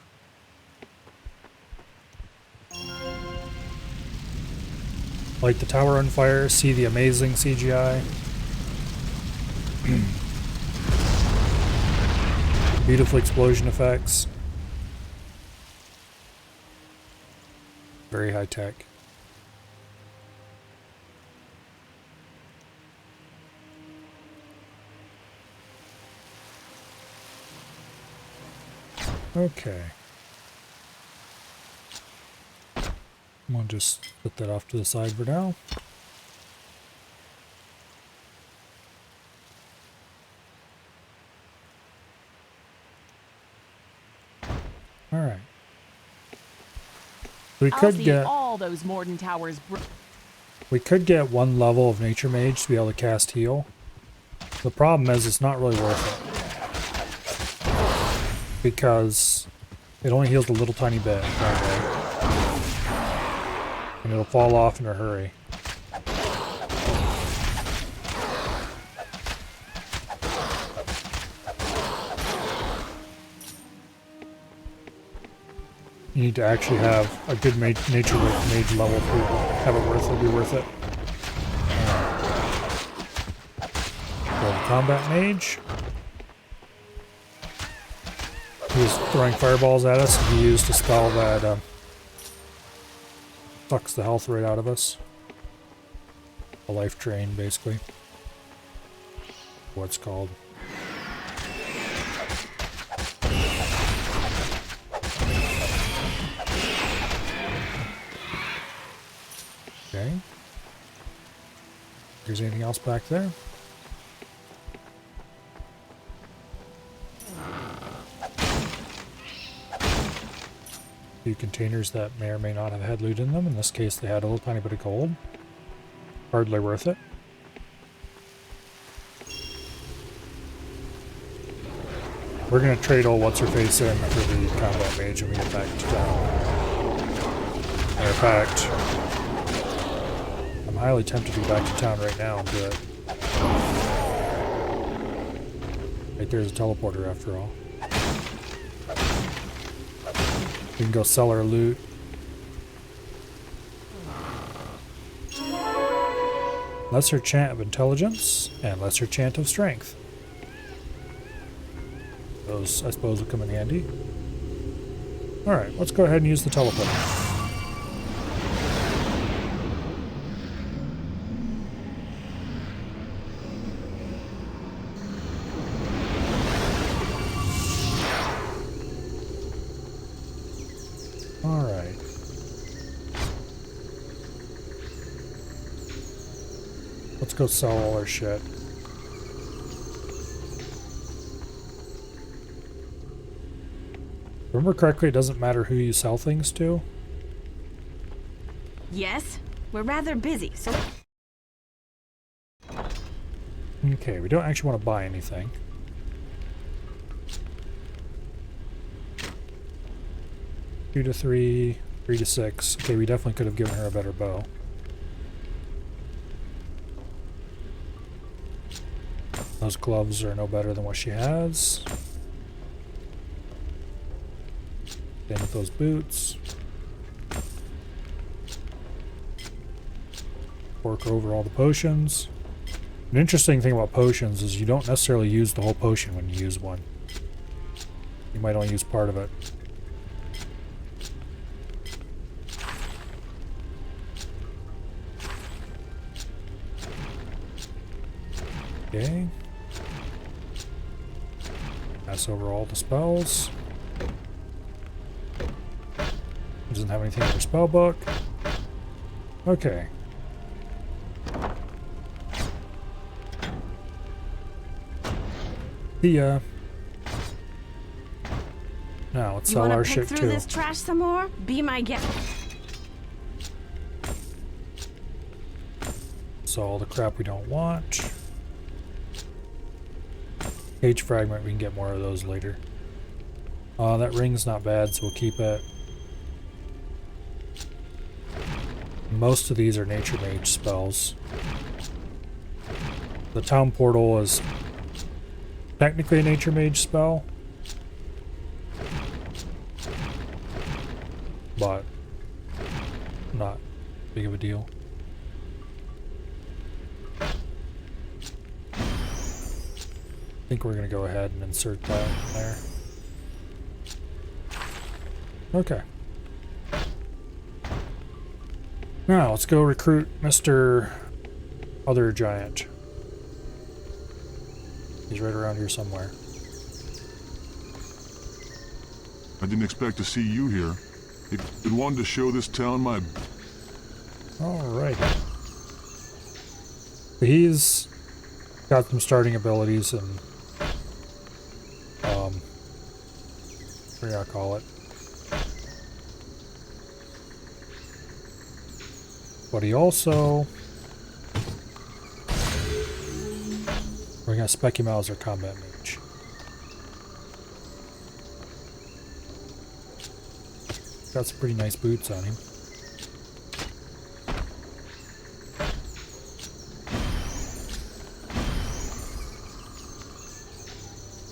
Speaker 1: Light the tower on fire. See the amazing CGI. Beautiful explosion effects. Very high tech. Okay. I'm gonna just put that off to the side for now. Alright. We could get
Speaker 13: all those Morden towers.
Speaker 1: We could get one level of Nature Mage to be able to cast heal. The problem is it's not really worth it. Because it only heals a little tiny bit that way. And it'll fall off in a hurry. You need to actually have a good nature mage level to have it be worth it. Go to combat mage. He was throwing fireballs at us, and he used a spell that sucks the health right out of us. A life drain, basically. What's called. Okay. There's anything else back there? Few containers that may or may not have had loot in them. In this case, they had a little tiny bit of gold. Hardly worth it. We're gonna trade old what's-her-face in for the combat mage when we get back to town. Matter of fact, I'm highly tempted to be back to town right now and do it. Right there's a teleporter after all. We can go sell our loot. Lesser chant of intelligence and lesser chant of strength. Those, I suppose, will come in handy. Alright, let's go ahead and use the teleport. Alright. Let's go sell all our shit. Remember correctly, it doesn't matter who you sell things to?
Speaker 15: Yes, we're rather busy, so...
Speaker 1: Okay, we don't actually want to buy anything. Two to 3, 3 to 6. Okay, we definitely could have given her a better bow. Those gloves are no better than what she has. Same with those boots. Work over all the potions. An interesting thing about potions is you don't necessarily use the whole potion when you use one. You might only use part of it. Okay. Pass over all the spells. Doesn't have anything in her spell book. Okay. See ya. Now let's sell our shit too.
Speaker 15: You wanna pick through this trash some more? Be my guest.
Speaker 1: Sell all the crap we don't want. Cage fragment, we can get more of those later. That ring's not bad, so we'll keep it. Most of these are nature mage spells. The town portal is technically a nature mage spell, but not big of a deal. I think we're going to go ahead and insert that in there. Okay. Now, let's go recruit Mr. Other Giant. He's right around here somewhere.
Speaker 3: I didn't expect to see you here. It wanted to show this town my...
Speaker 1: Alright. He's got some starting abilities and... what do I call it? But he also... we're gonna spec him out as our combat mage. Got some pretty nice boots on him.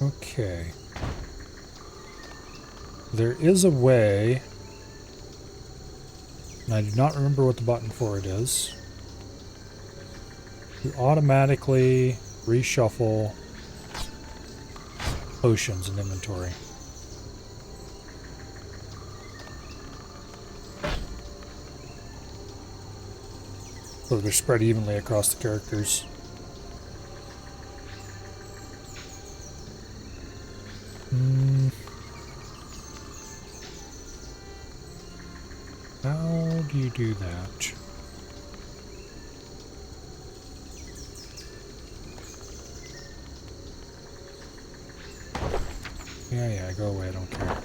Speaker 1: Okay. There is a way, and I do not remember what the button for it is, to automatically reshuffle potions in inventory. So they're spread evenly across the characters. How do you do that? Yeah, go away, I don't care.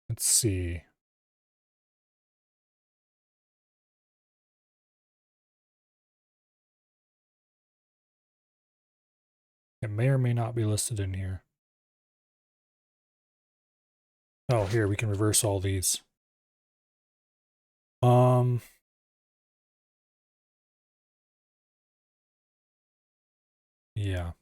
Speaker 1: Let's see. It may or may not be listed in here. Oh, here, we can reverse all these. Yeah.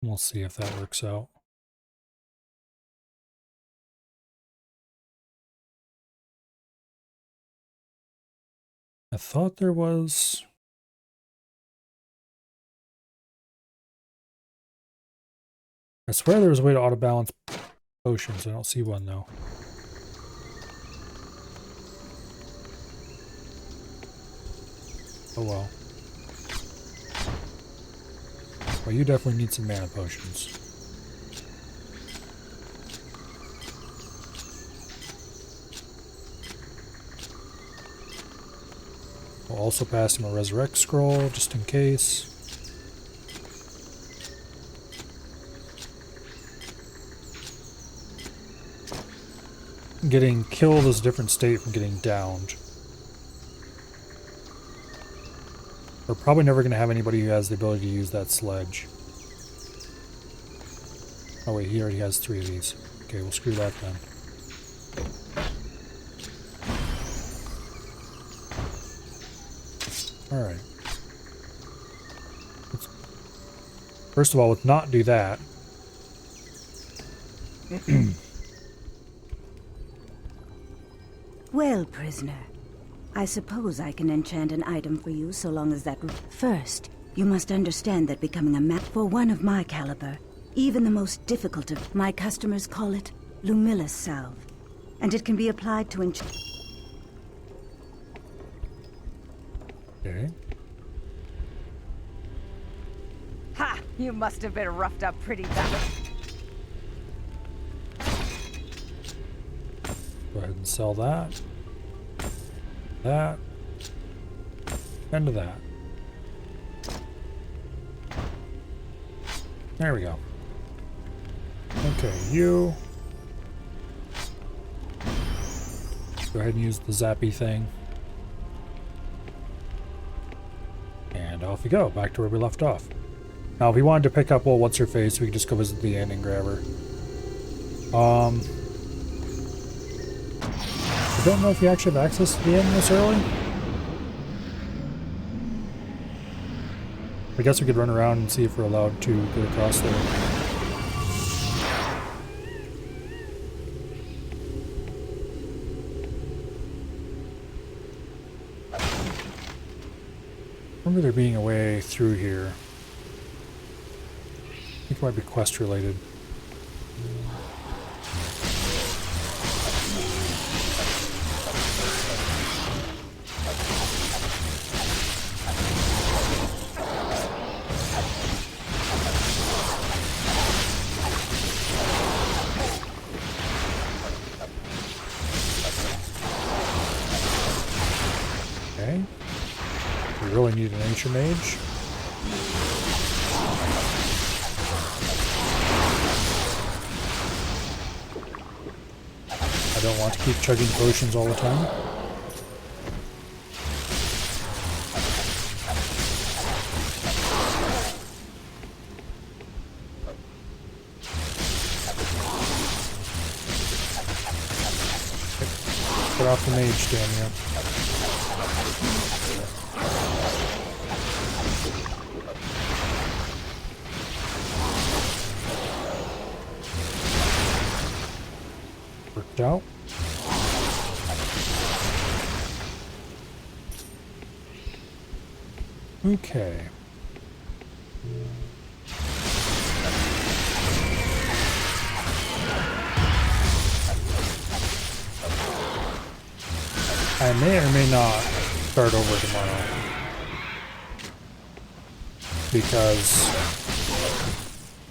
Speaker 1: We'll see if that works out. I thought there was... I swear there was a way to auto-balance potions. I don't see one, though. Oh well. Well, you definitely need some mana potions. We'll also pass him a Resurrect Scroll, just in case. Getting killed is a different state from getting downed. We're probably never going to have anybody who has the ability to use that sledge. Oh wait, he already has 3 of these. Okay, we'll screw that then. Alright. First of all, let's not do that.
Speaker 16: Well, prisoner, I suppose I can enchant an item for you so long as that... First, you must understand that becoming a map for one of my caliber, even the most difficult of... My customers call it Lumilla's Salve, and it can be applied to enchant...
Speaker 1: Okay.
Speaker 17: Ha! You must have been roughed up pretty bad.
Speaker 1: Go ahead and sell that. That. And that. There we go. Okay, you. Go ahead and use the zappy thing. And off we go, back to where we left off. Now, if we wanted to pick up, well, what's her face, we could just go visit the inn and grab her. I don't know if you actually have access to the inn this early. I guess we could run around and see if we're allowed to get across there. I remember there being a way through here. I think it might be quest related. Okay. We really need an Ancient Mage. I don't want to keep chugging potions all the time. Get off the mage, damn you. Worked out. Okay. I may or may not start over tomorrow. Because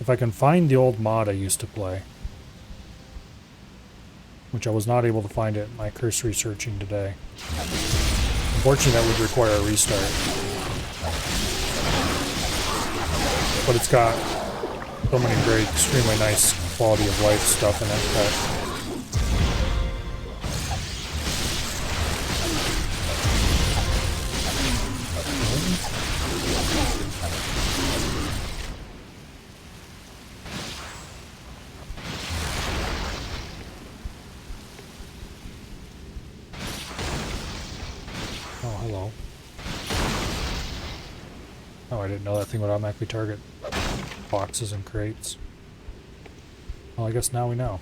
Speaker 1: if I can find the old mod I used to play, which I was not able to find it in my cursory searching today. Unfortunately, that would require a restart. But it's got so many great, extremely nice quality of life stuff in it that oh, hello. Oh, I didn't know that thing would automatically target boxes and crates. Well, I guess now we know.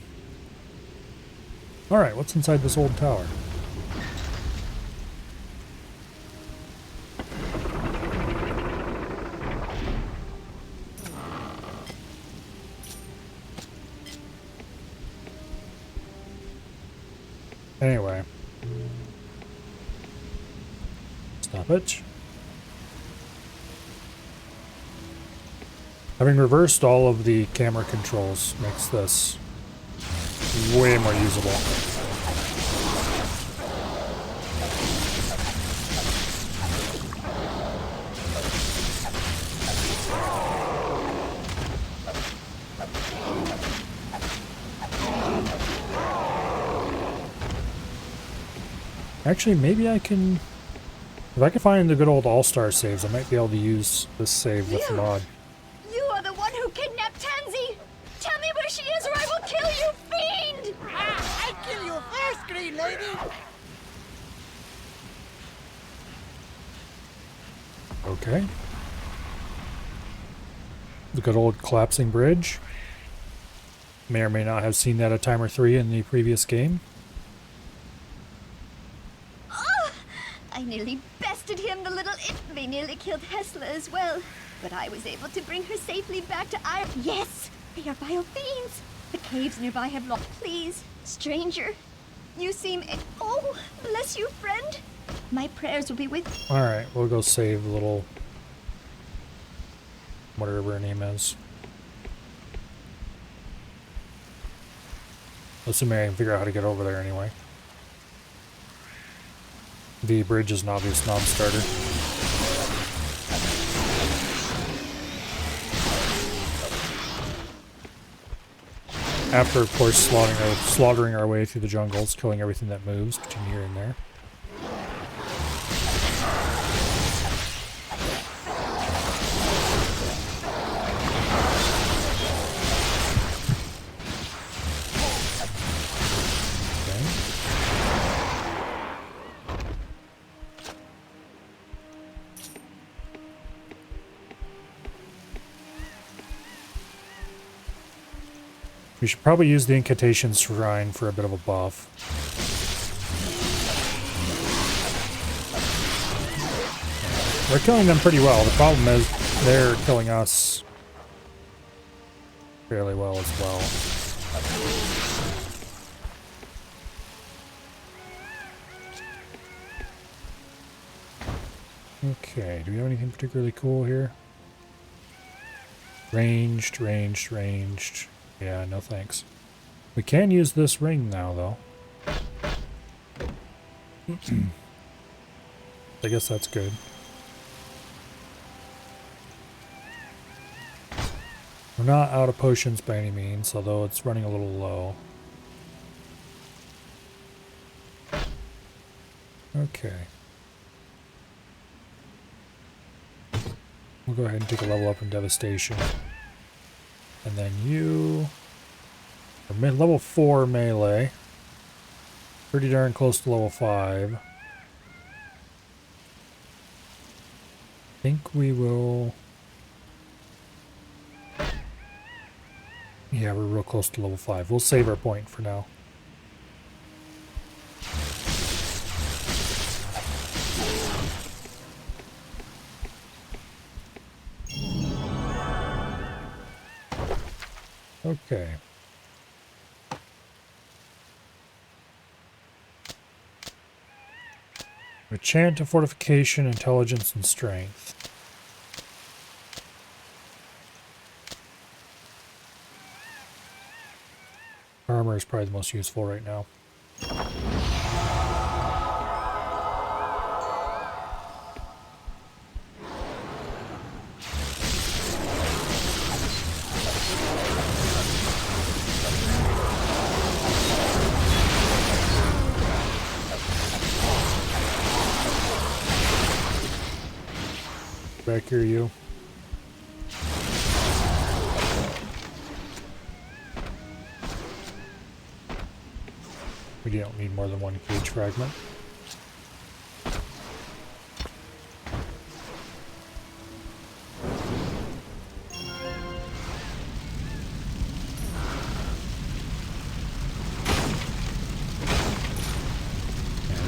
Speaker 1: Alright, what's inside this old tower? Anyway. Stop it. Having reversed all of the camera controls makes this way more usable. Actually, maybe I can... If I can find the good old all-star saves, I might be able to use this save with the mod.
Speaker 18: You are the one who kidnapped Tansy! Tell me where she is or I will kill you, fiend!
Speaker 19: I'd kill you first, Green Lady!
Speaker 1: Okay. The good old collapsing bridge. May or may not have seen that a time or 3 in the previous game.
Speaker 18: I nearly bested him, the little it. They nearly killed Hesla as well. But I was able to bring her safely back to Ireland. Yes, they are vile fiends. The caves nearby have lost. Please, stranger, you seem... Oh, bless you, friend. My prayers will be with you.
Speaker 1: Alright, we'll go save the little... whatever her name is. Assuming I can figure out how to get over there anyway. The bridge is an obvious non-starter. After, of course, slaughtering our way through the jungles, killing everything that moves between here and there. We should probably use the Incantation Shrine for a bit of a buff. We're killing them pretty well. The problem is they're killing us fairly well as well. Okay, do we have anything particularly cool here? Ranged, ranged, ranged. Yeah, no thanks. We can use this ring now, though. I guess that's good. We're not out of potions by any means, although it's running a little low. Okay. We'll go ahead and take a level up in Devastation. And then you are level 4 melee. Pretty darn close to level 5. I think we will... Yeah, we're real close to level 5. We'll save our point for now. Okay. Enchant to Fortification, Intelligence, and Strength. Armor is probably the most useful right now. Back here, you. We don't need more than one cage fragment.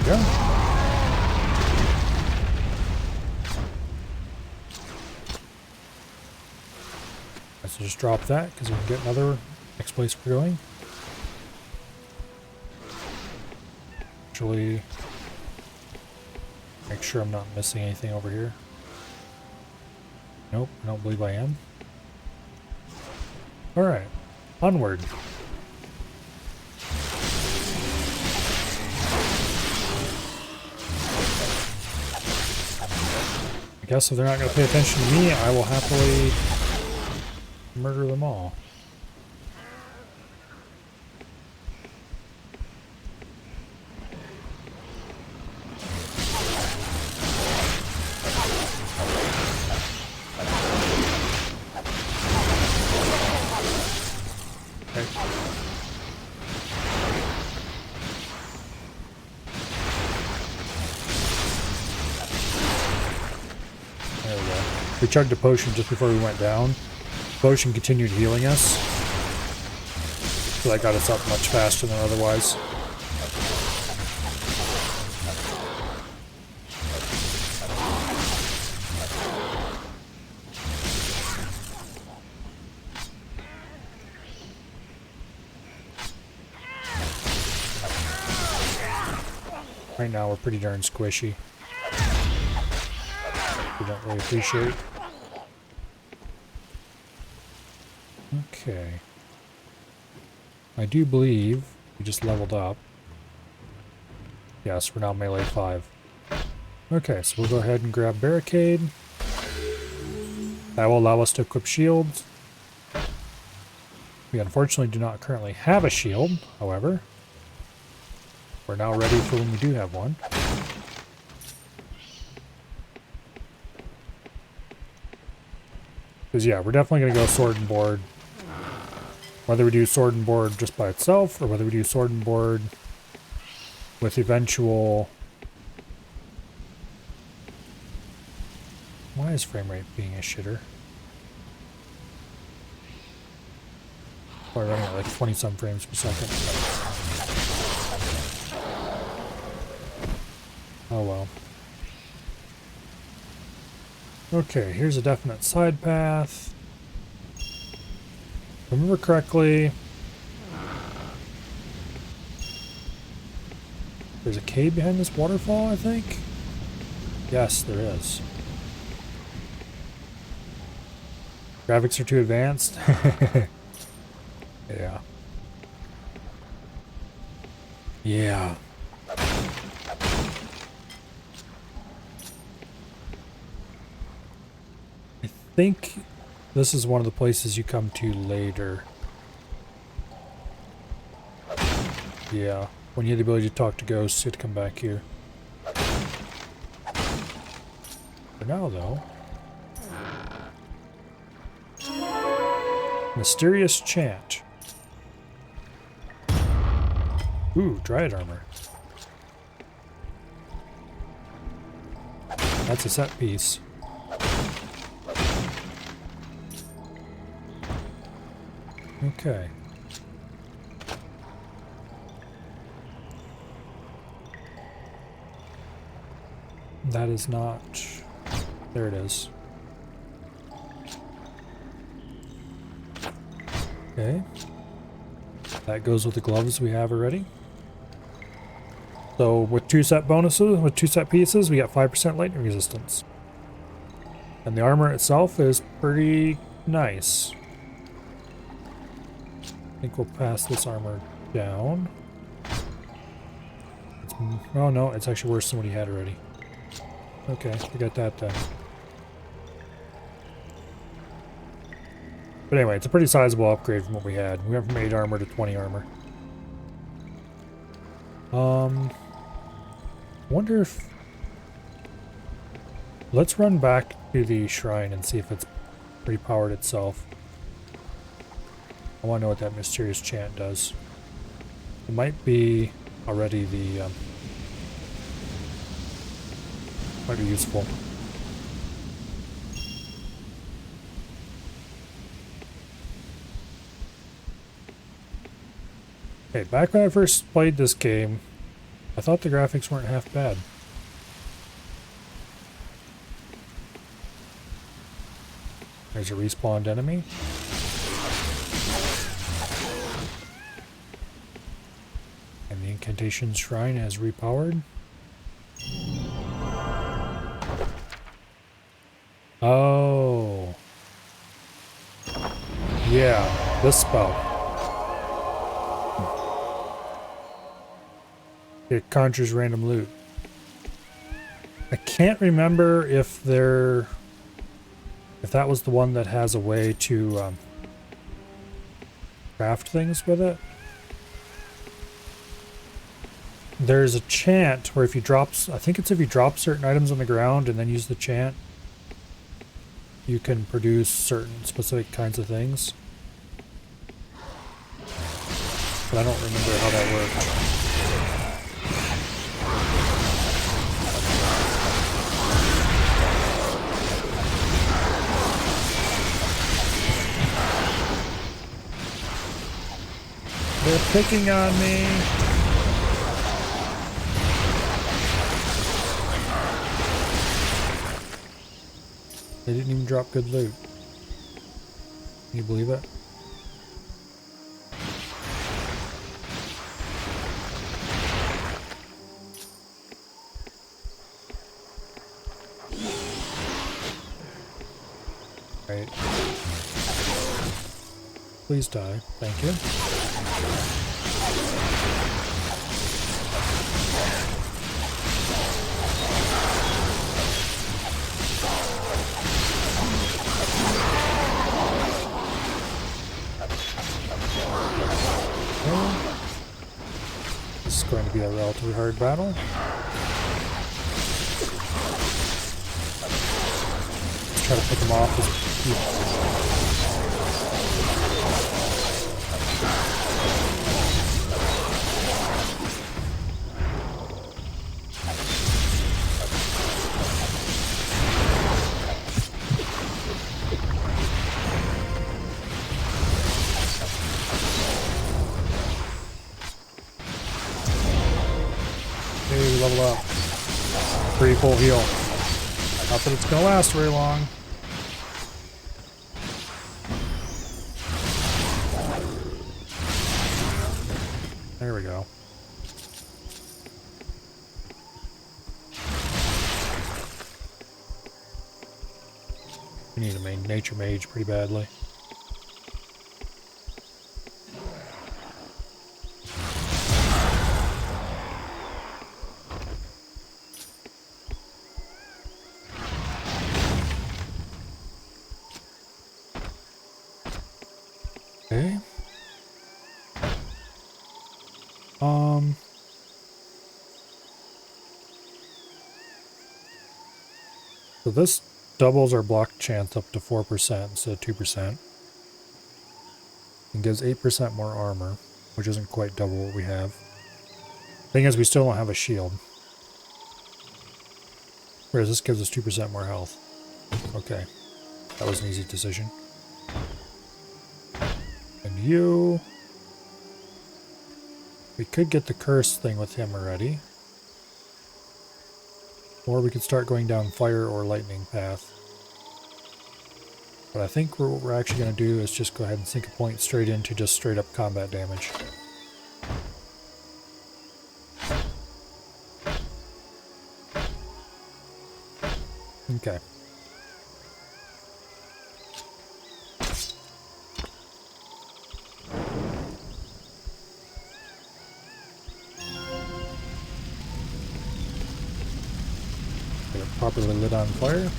Speaker 1: we go. Let's just drop that because we can get another next place we're going. Actually, make sure I'm not missing anything over here. Nope, I don't believe I am. Alright, onward. I guess if they're not going to pay attention to me, I will happily murder them all. We chugged a potion just before we went down. The potion continued healing us. So that got us up much faster than otherwise. Right now we're pretty darn squishy. We don't really appreciate. Okay. I do believe we just leveled up. Yes, we're now melee 5. Okay, so we'll go ahead and grab barricade. That will allow us to equip shields. We unfortunately do not currently have a shield, however. We're now ready for when we do have one. Because yeah, we're definitely going to go sword and board. Whether we do sword and board just by itself, or whether we do sword and board with eventual... Why is frame rate being a shitter? Probably running at like 20-some frames per second. Oh well. Okay, here's a definite side path. If I remember correctly, there's a cave behind this waterfall, I think? Yes, there is. Graphics are too advanced. Yeah. Yeah. I think this is one of the places you come to later. Yeah. When you have the ability to talk to ghosts, you have to come back here. For now, though. Mysterious chant. Ooh, Dryad armor. That's a set piece. Okay. That is not... There it is. Okay. That goes with the gloves we have already. So with two set bonuses, with two set pieces, we got 5% lightning resistance. And the armor itself is pretty nice. I think we'll pass this armor down. Oh no, it's actually worse than what he had already. Okay, we got that then. But anyway, it's a pretty sizable upgrade from what we had. We went from 8 armor to 20 armor. Wonder if... Let's run back to the shrine and see if it's repowered itself. I want to know what that mysterious chant does. It might be already the... might be useful. Okay, back when I first played this game, I thought the graphics weren't half bad. There's a respawned enemy. And the incantation shrine has repowered. Oh. Yeah, this spell. It conjures random loot. I can't remember if that was the one that has a way to craft things with it. There's a chant where if you drop, I think it's if you drop certain items on the ground and then use the chant, you can produce certain specific kinds of things. But I don't remember how that worked. They're picking on me. They didn't even drop good loot. Can you believe it? Right. Please die. Thank you. This is going to be a relatively hard battle. Let's try to pick them off as level up. Pretty full heal. Not that it's gonna last very long. There we go. We need a main nature mage pretty badly. Okay. So this doubles our block chance up to 4% instead of 2%. And gives 8% more armor, which isn't quite double what we have. Thing is, we still don't have a shield. Whereas this gives us 2% more health. Okay. That was an easy decision. And you... We could get the curse thing with him already. Or we could start going down fire or lightning path. But I think what we're actually going to do is just go ahead and sink a point straight into just straight up combat damage. Okay. Get it properly lit on fire.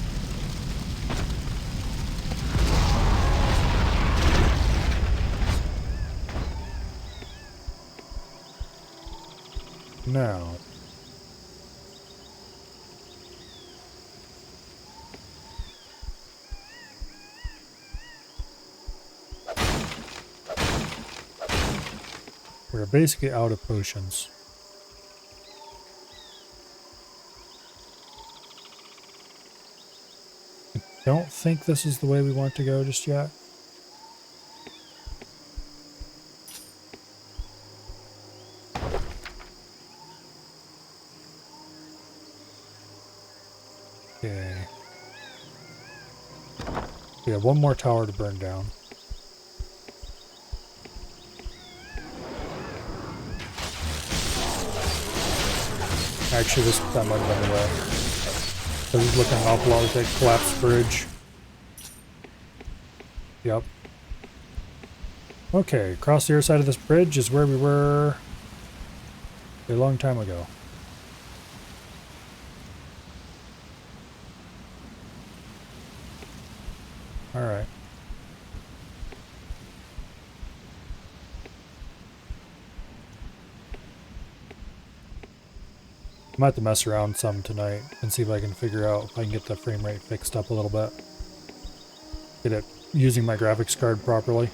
Speaker 1: Now, we're basically out of potions. I don't think this is the way we want to go just yet. Okay. We have one more tower to burn down. Actually, that might have been the way. This is looking an awful lot like that collapsed bridge. Yep. Okay, across the other side of this bridge is where we were a long time ago. Alright. I might have to mess around some tonight and see if I can figure out if I can get the frame rate fixed up a little bit. Get it using my graphics card properly.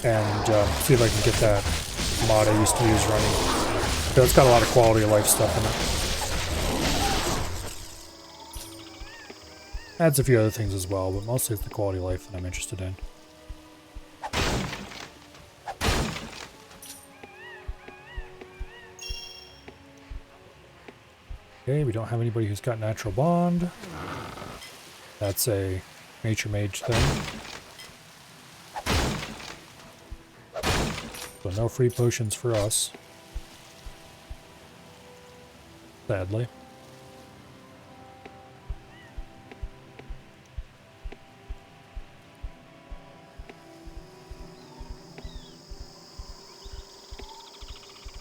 Speaker 1: And see if I can get that mod I used to use running. So it's got a lot of quality of life stuff in it. Adds a few other things as well, but mostly it's the quality of life that I'm interested in. Okay, we don't have anybody who's got natural bond. That's a nature mage thing. So no free potions for us. Sadly.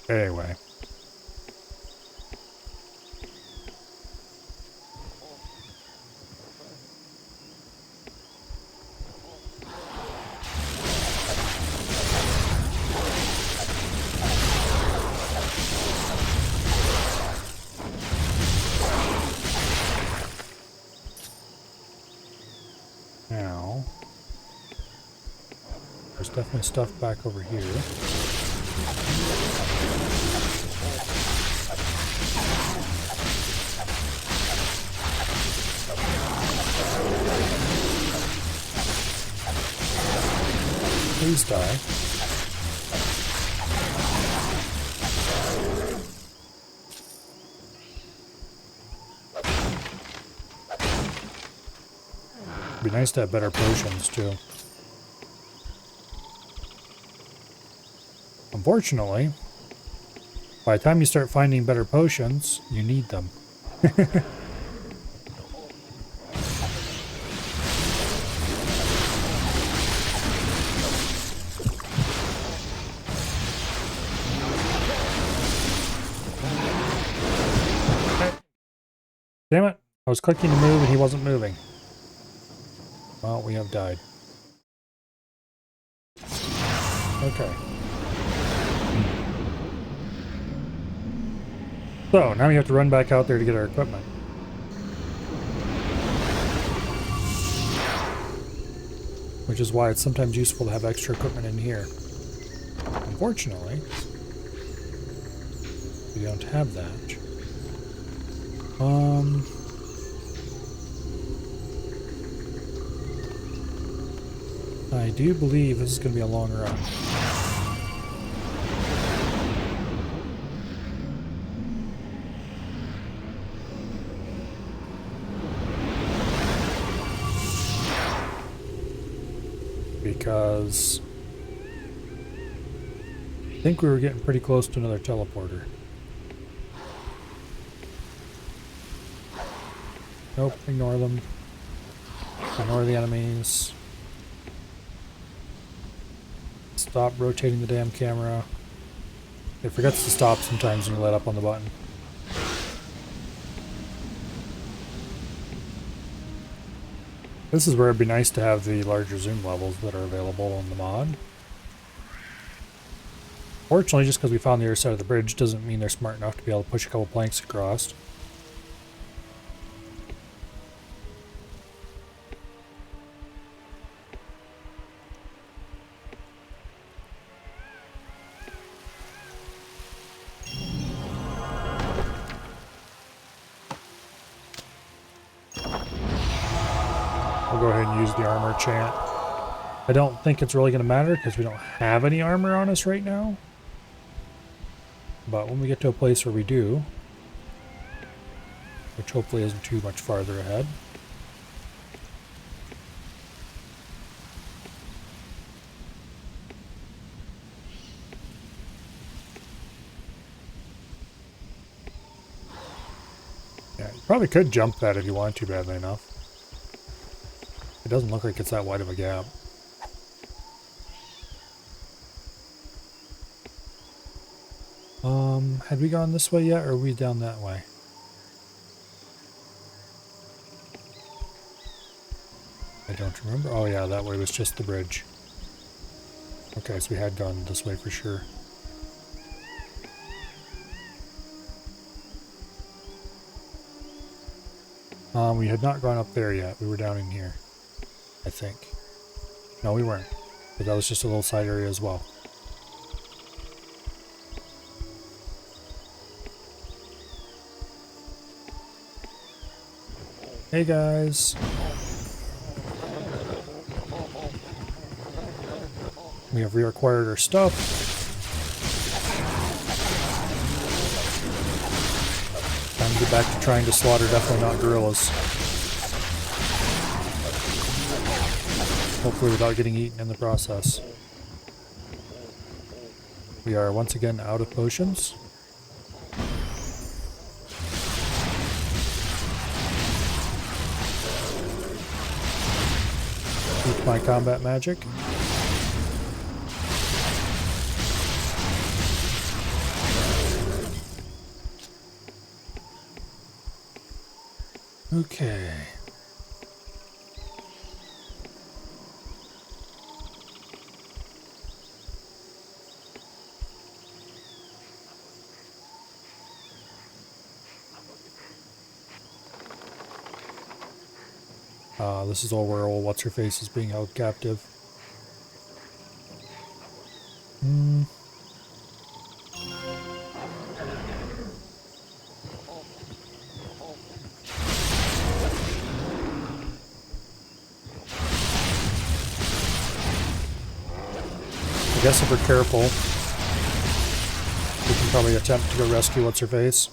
Speaker 1: Anyway. Now, there's definitely stuff back over here. Please die. It'd be nice to have better potions too. Unfortunately, by the time you start finding better potions, you need them. Damn it! I was clicking to move and he wasn't moving. Well, we have died. Okay. So, now we have to run back out there to get our equipment. Which is why it's sometimes useful to have extra equipment in here. Unfortunately, we don't have that. I do believe this is going to be a long run. Because I think we were getting pretty close to another teleporter. Nope, ignore them. Ignore the enemies. Stop rotating the damn camera. It forgets to stop sometimes when you let up on the button. This is where it'd be nice to have the larger zoom levels that are available on the mod. Fortunately, just because we found the other side of the bridge doesn't mean they're smart enough to be able to push a couple planks across. We'll go ahead and use the armor chant. I don't think it's really going to matter because we don't have any armor on us right now. But when we get to a place where we do, which hopefully isn't too much farther ahead, yeah, you probably could jump that if you want to badly enough. It doesn't look like it's that wide of a gap. Had we gone this way yet, or are we down that way? I don't remember. Oh yeah, that way was just the bridge. Okay, so we had gone this way for sure. We had not gone up there yet. We were down in here, I think. No, we weren't. But that was just a little side area as well. Hey guys. We have reacquired our stuff. Time to get back to trying to slaughter definitely not gorillas. Hopefully without getting eaten in the process. We are once again out of potions. Keep my combat magic. Okay. This is all where old What's-Her-Face is being held captive. I guess if we're careful, we can probably attempt to go rescue What's-Her-Face.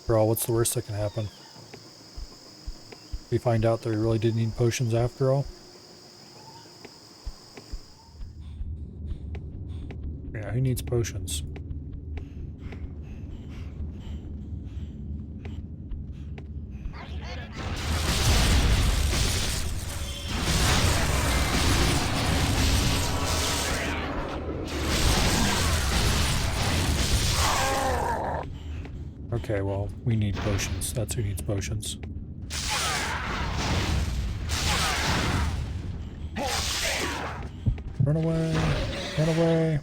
Speaker 1: After all, what's the worst that can happen? We find out that we really did need potions after all. Yeah, who needs potions? Okay, well, we need potions. That's who needs potions. Run away! Run away!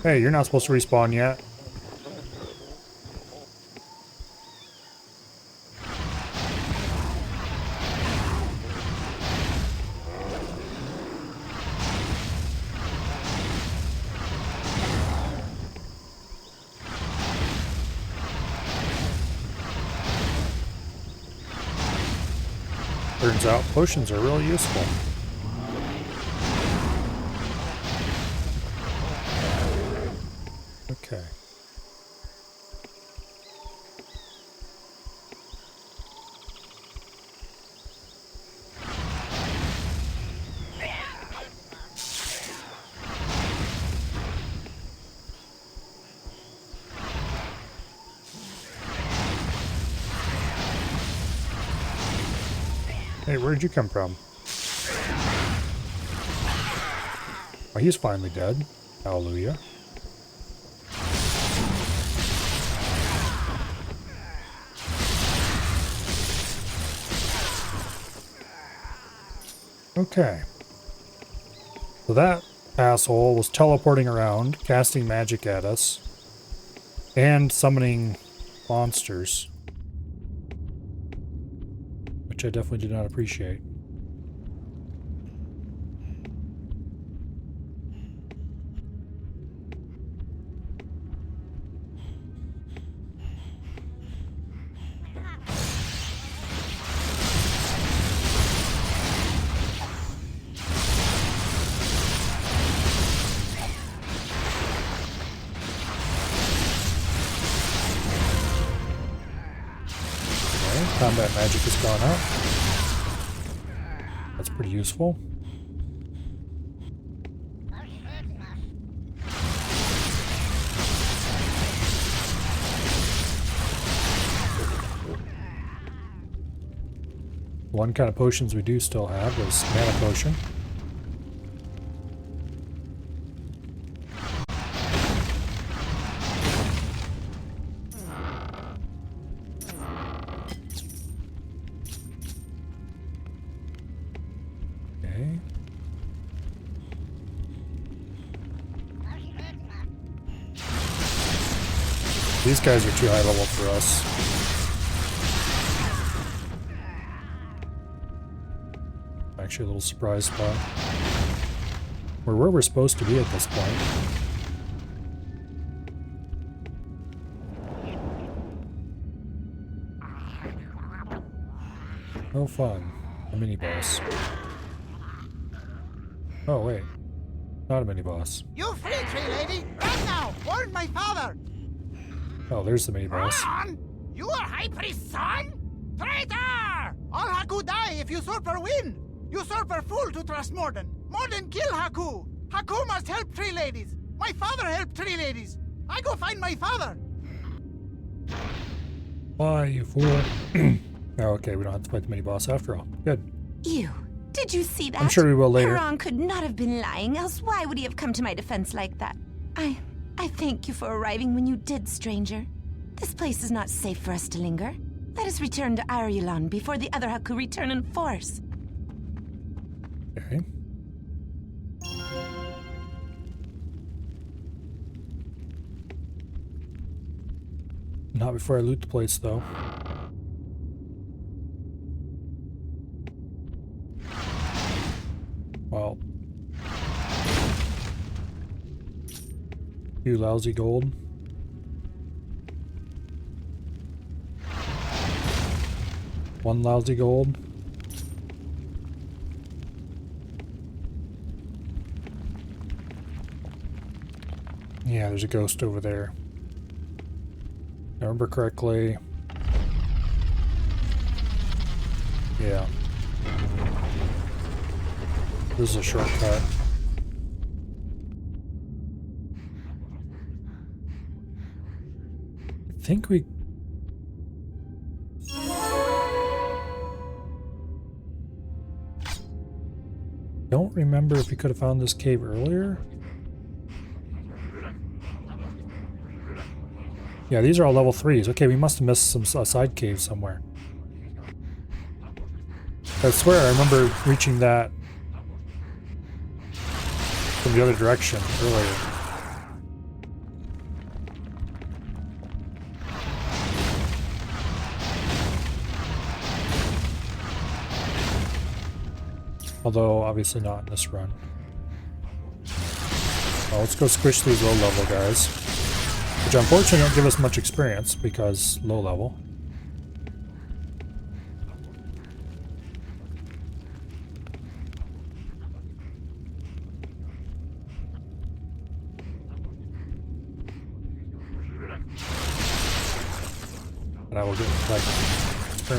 Speaker 1: Hey, you're not supposed to respawn yet. Turns out potions are really useful. Okay. Hey, where'd you come from? Oh, he's finally dead. Hallelujah. Okay. So that asshole was teleporting around, casting magic at us, and summoning monsters. Which I definitely did not appreciate. combat magic has gone up. That's pretty useful. One kind of potions we do still have is mana potion. Okay. These guys are too high level for us. Actually a little surprise spot. We're where we're supposed to be at this point. No fun. A mini boss. Oh wait. Not a mini boss.
Speaker 19: You free, tree lady! Right now! Warn my father!
Speaker 1: Oh, there's the mini boss.
Speaker 19: Run! You are High Priest's son? Traitor! All Haku die if usurper win! Usurper fool to trust Morden. Morden kill Haku. Haku must help tree ladies. My father helped tree ladies. I go find my father.
Speaker 1: Why, you fool? Oh, okay, we don't have to fight the mini boss after all. Good.
Speaker 10: Ew. Did you see that?
Speaker 1: I'm sure we will later.
Speaker 10: Haran could not have been lying, else why would he have come to my defense like that? I thank you for arriving when you did, stranger. This place is not safe for us to linger. Let us return to Irulan before the other Haku return in force.
Speaker 1: Okay. Not before I loot the place, though. Well. You lousy gold. One lousy gold. Yeah, there's a ghost over there. If I remember correctly. Yeah. This is a shortcut. I think we... Don't remember if we could have found this cave earlier. Yeah, these are all level 3s. Okay, we must have missed some side cave somewhere. I swear I remember reaching that from the other direction earlier. Although, obviously not in this run. Well, let's go squish these low-level guys. Which unfortunately don't give us much experience because low-level. And I will get, like,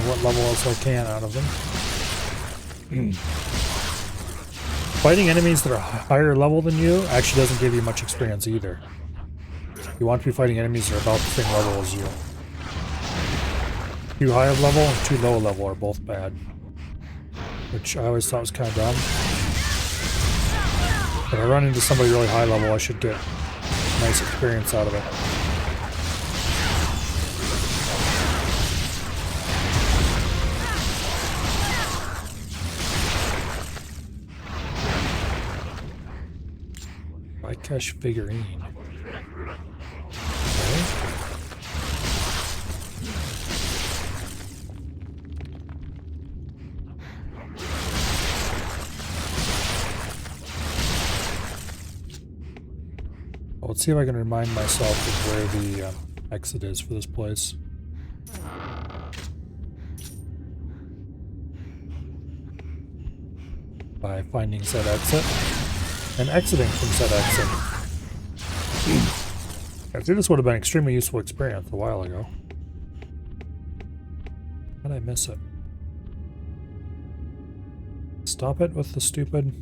Speaker 1: what level else I can out of them. Fighting enemies that are higher level than you actually doesn't give you much experience either. You want to be fighting enemies that are about the same level as you. Too high of level and too low level are both bad. Which I always thought was kind of dumb. If I run into somebody really high level, I should get nice experience out of it. Cash figurine. Okay. Well, let's see if I can remind myself of where the exit is for this place. By finding said exit. And exiting from said exit. I think this would have been extremely useful experience a while ago. How'd I miss it? Stop it with the stupid...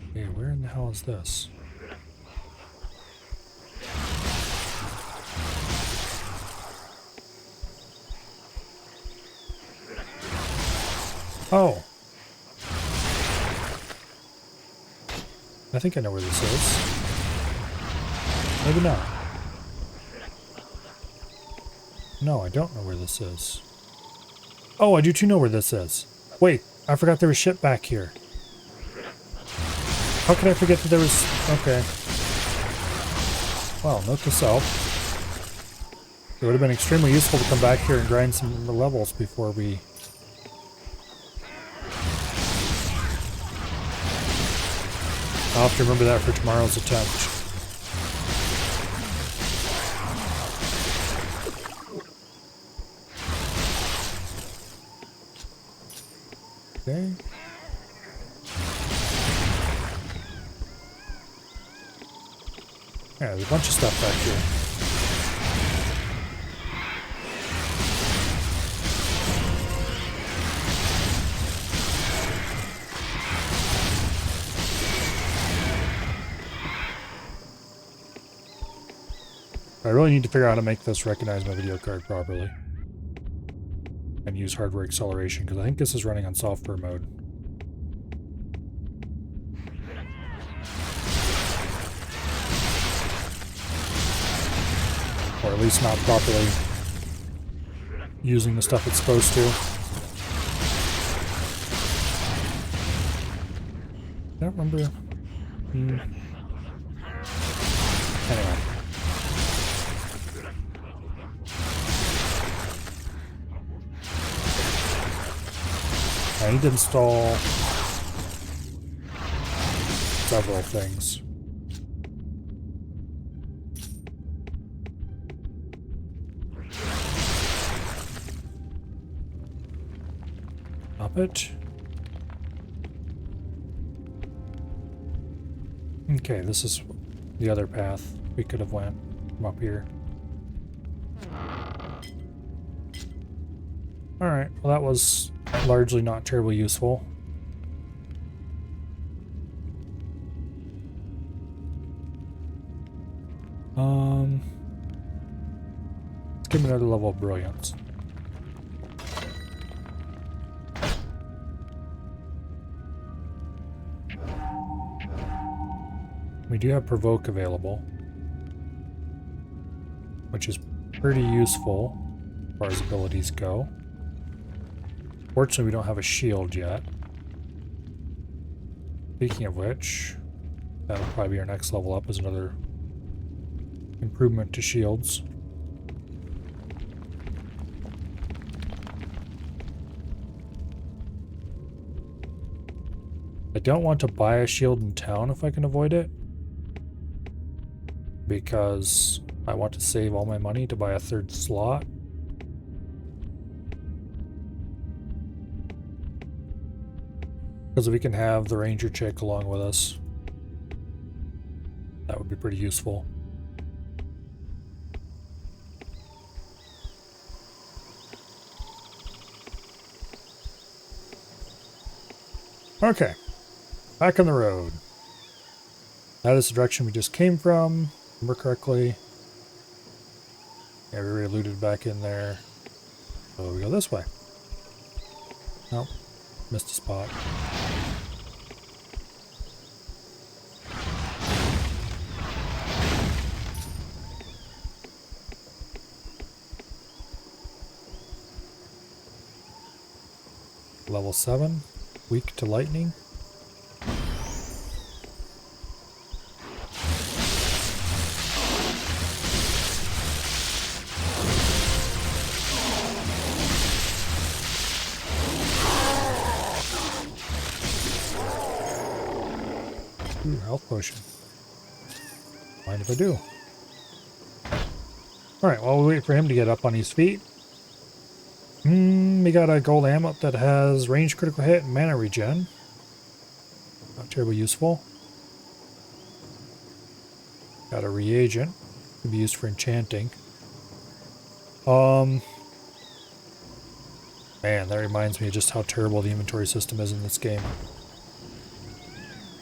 Speaker 1: Okay, where in the hell is this? Oh! I think I know where this is. Maybe not. No, I don't know where this is. Oh, I do too know where this is. Wait, I forgot there was shit back here. How could I forget that there was... Okay. Well, note to self. It would have been extremely useful to come back here and grind some levels before we... I'll have to remember that for tomorrow's attempt. Okay. Yeah, there's a bunch of stuff back here. I really need to figure out how to make this recognize my video card properly. And use hardware acceleration, because I think this is running on software mode. Or at least not properly using the stuff it's supposed to. I don't remember. Anyway. I need to install several things. Up it. Okay, this is the other path we could have went from up here. Alright, well that was largely not terribly useful. Let's give me another level of brilliance. We do have provoke available, which is pretty useful as far as abilities go. Fortunately, we don't have a shield yet. Speaking of which, that'll probably be our next level up, as another improvement to shields. I don't want to buy a shield in town if I can avoid it, because I want to save all my money to buy a third slot. Because if we can have the ranger chick along with us, that would be pretty useful. Okay, back on the road. That is the direction we just came from, remember correctly. Yeah, we already looted back in there. So we go this way. Nope. Missed a spot. Level 7, weak to lightning. Ooh, health potion. Mind if I do? Alright, while we wait for him to get up on his feet. We got a gold amulet that has range critical hit and mana regen. Not terribly useful. Got a reagent. Can be used for enchanting. Man, that reminds me of just how terrible the inventory system is in this game.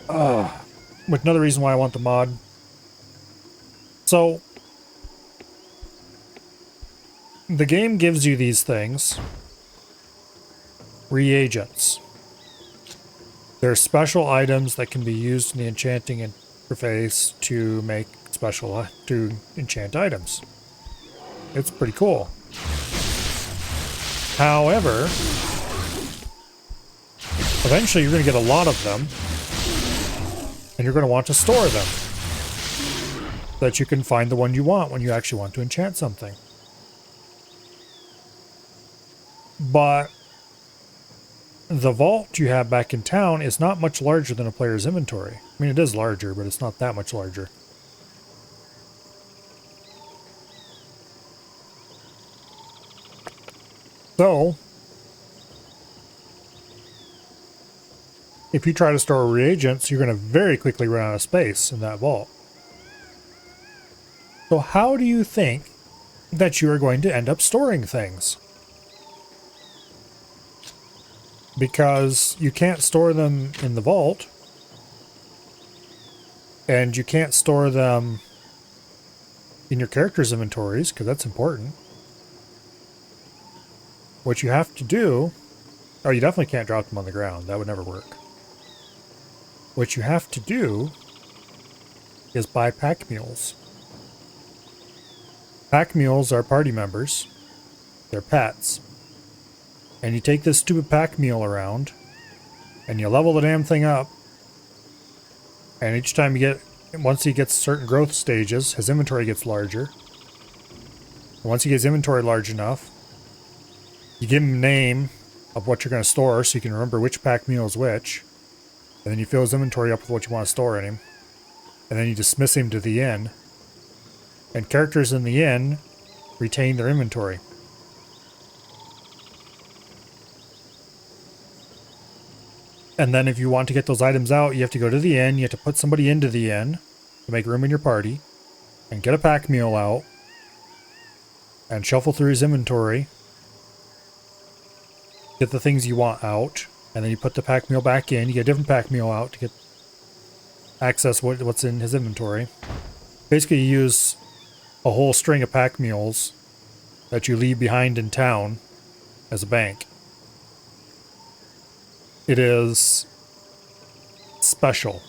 Speaker 1: With another reason why I want the mod. So, the game gives you these things. Reagents. They're special items that can be used in the enchanting interface to make to enchant items. It's pretty cool. However, eventually you're going to get a lot of them, and you're going to want to store them so that you can find the one you want when you actually want to enchant something. But the vault you have back in town is not much larger than a player's inventory. I mean, it is larger, but it's not that much larger. So, if you try to store reagents, you're going to very quickly run out of space in that vault. So how do you think that you are going to end up storing things? Because you can't store them in the vault, and you can't store them in your character's inventories, because that's important. What you have to do... Oh, you definitely can't drop them on the ground. That would never work. What you have to do is buy pack mules. Pack mules are party members. They're pets. And you take this stupid pack mule around, and you level the damn thing up. And each time you get... Once he gets certain growth stages, his inventory gets larger. And once he gets inventory large enough, you give him a name of what you're going to store so you can remember which pack mule is which. And then you fill his inventory up with what you want to store in him. And then you dismiss him to the inn. And characters in the inn retain their inventory. And then if you want to get those items out, you have to go to the inn. You have to put somebody into the inn to make room in your party. And get a pack mule out. And shuffle through his inventory. Get the things you want out, and then you put the pack mule back in. You get a different pack mule out to get access what's in his inventory. Basically, you use a whole string of pack mules that you leave behind in town as a bank. It is special.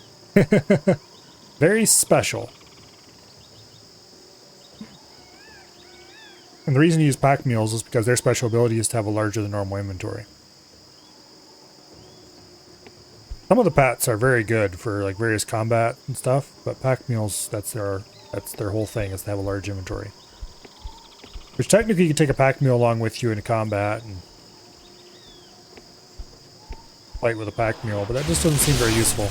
Speaker 1: Very special. And the reason you use pack mules is because their special ability is to have a larger than normal inventory. Some of the pets are very good for like various combat and stuff, but pack mules, that's their whole thing, is to have a large inventory. Which technically you can take a pack mule along with you into combat and fight with a pack mule, but that just doesn't seem very useful.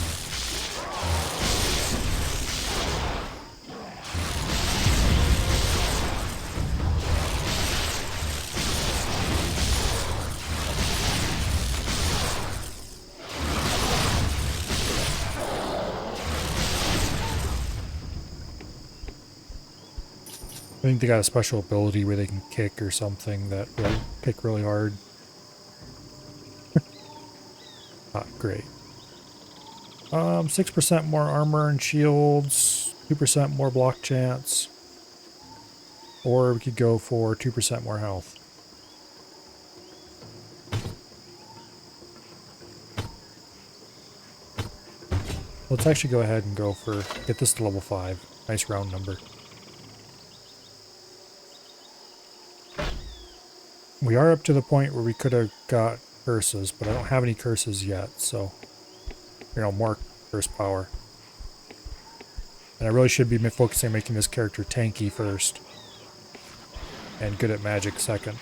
Speaker 1: I think they got a special ability where they can kick or something that will kick really hard. Not great. 6% more armor and shields, 2% more block chance, or we could go for 2% more health. Let's actually go ahead and go for, get this to level 5. Nice round number. We are up to the point where we could have got curses, but I don't have any curses yet, so, you know, more curse power. And I really should be focusing on making this character tanky first, and good at magic second.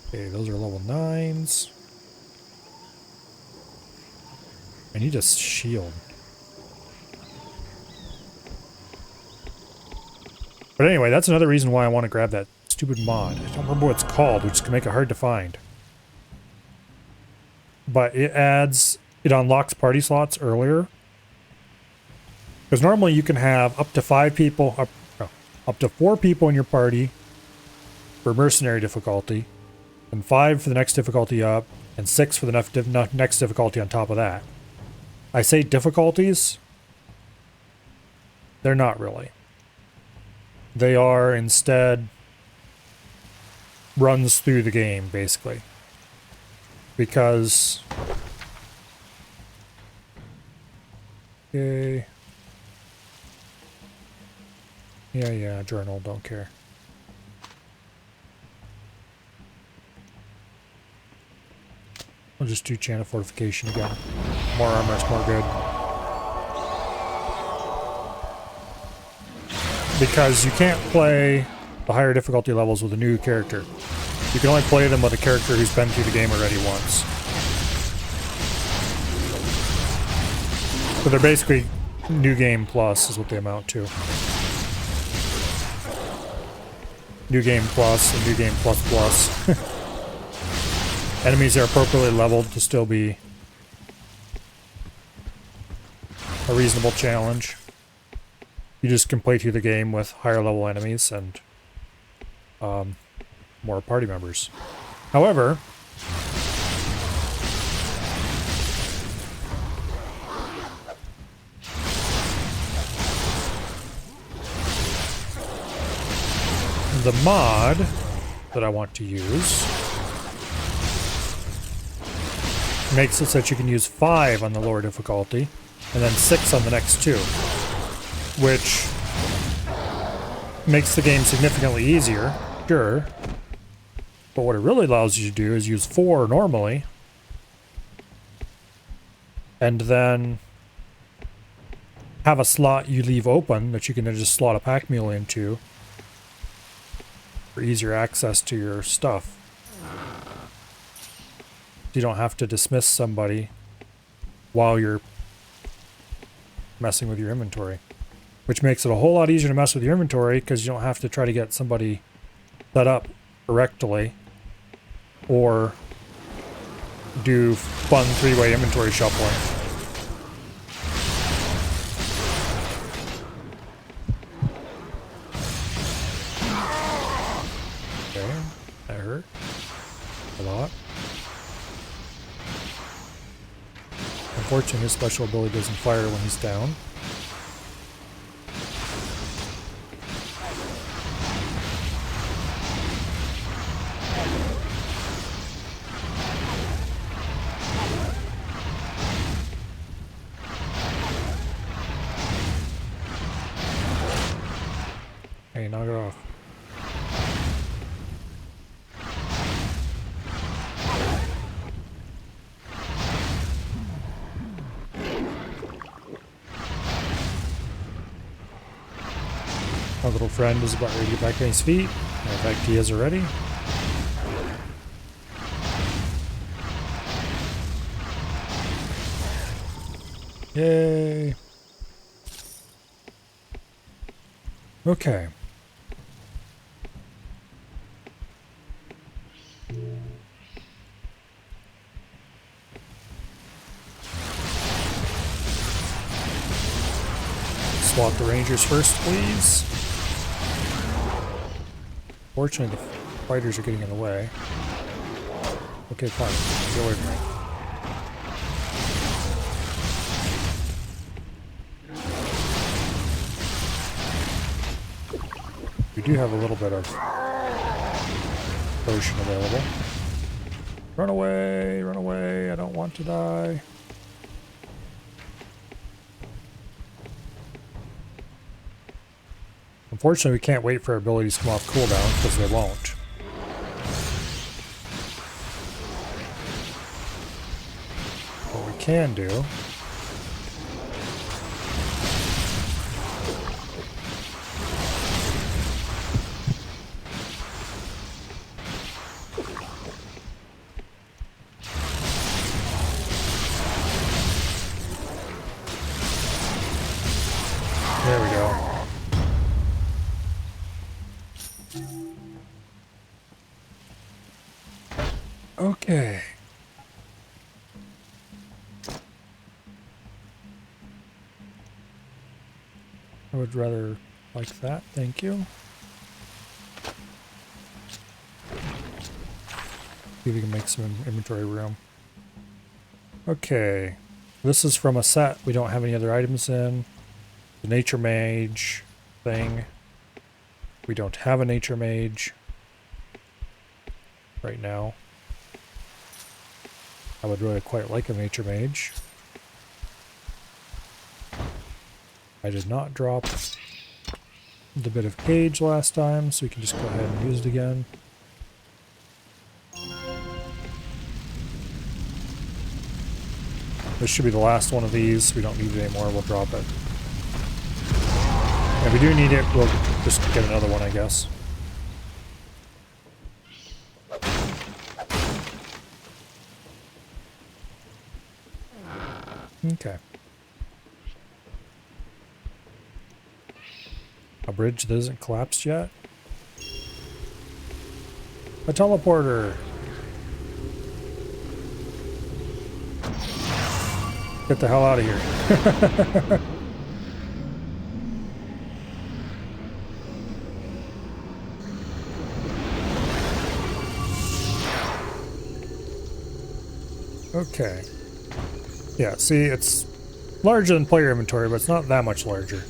Speaker 1: Okay, those are level 9s. I need a shield. But anyway, that's another reason why I want to grab that stupid mod. I don't remember what it's called, which can make it hard to find. but it unlocks party slots earlier. Because normally you can have up to 5 people, up to 4 people in your party for mercenary difficulty, and 5 for the next difficulty up, and 6 for the next difficulty on top of that. I say difficulties, they're not really. They are instead runs through the game, basically. Because... Okay. Yeah, journal, don't care. We'll just do channel fortification again. More armor is more good. Because you can't play the higher difficulty levels with a new character. You can only play them with a character who's been through the game already once. So they're basically New Game Plus is what they amount to. New Game Plus and New Game Plus Plus. Enemies are appropriately leveled to still be a reasonable challenge. You just can play through the game with higher level enemies and more party members. However, the mod that I want to use makes it so that you can use 5 on the lower difficulty and then 6 on the next 2, which makes the game significantly easier, sure, but what it really allows you to do is use 4 normally and then have a slot you leave open that you can then just slot a pack mule into for easier access to your stuff. You don't have to dismiss somebody while you're messing with your inventory, which makes it a whole lot easier to mess with your inventory because you don't have to try to get somebody set up correctly or do fun 3-way inventory shuffling. Okay, that hurt a lot. Unfortunately, his special ability doesn't fire when he's down. Hey, knock it off. Our little friend is about ready to get back on his feet. In fact, he is already. Yay. Okay. Swap the Rangers first, please. Fortunately, the fighters are getting in the way. Okay, fine. Get away from me. We do have a little bit of potion available. Run away, run away. I don't want to die. Unfortunately, we can't wait for our abilities to come off cooldown, because they won't. What we can do... There we go. Okay. I would rather like that, thank you. See if we can make some inventory room. Okay, this is from a set we don't have any other items in. The Nature Mage thing. We don't have a Nature Mage right now. I would really quite like a Nature Mage. I did not drop the bit of cage last time, so we can just go ahead and use it again. This should be the last one of these. We don't need it anymore. We'll drop it. If we do need it, we'll just get another one, I guess. Okay. A bridge that isn't collapsed yet. A teleporter. Get the hell out of here. Okay. Yeah, see, it's larger than player inventory, but it's not that much larger.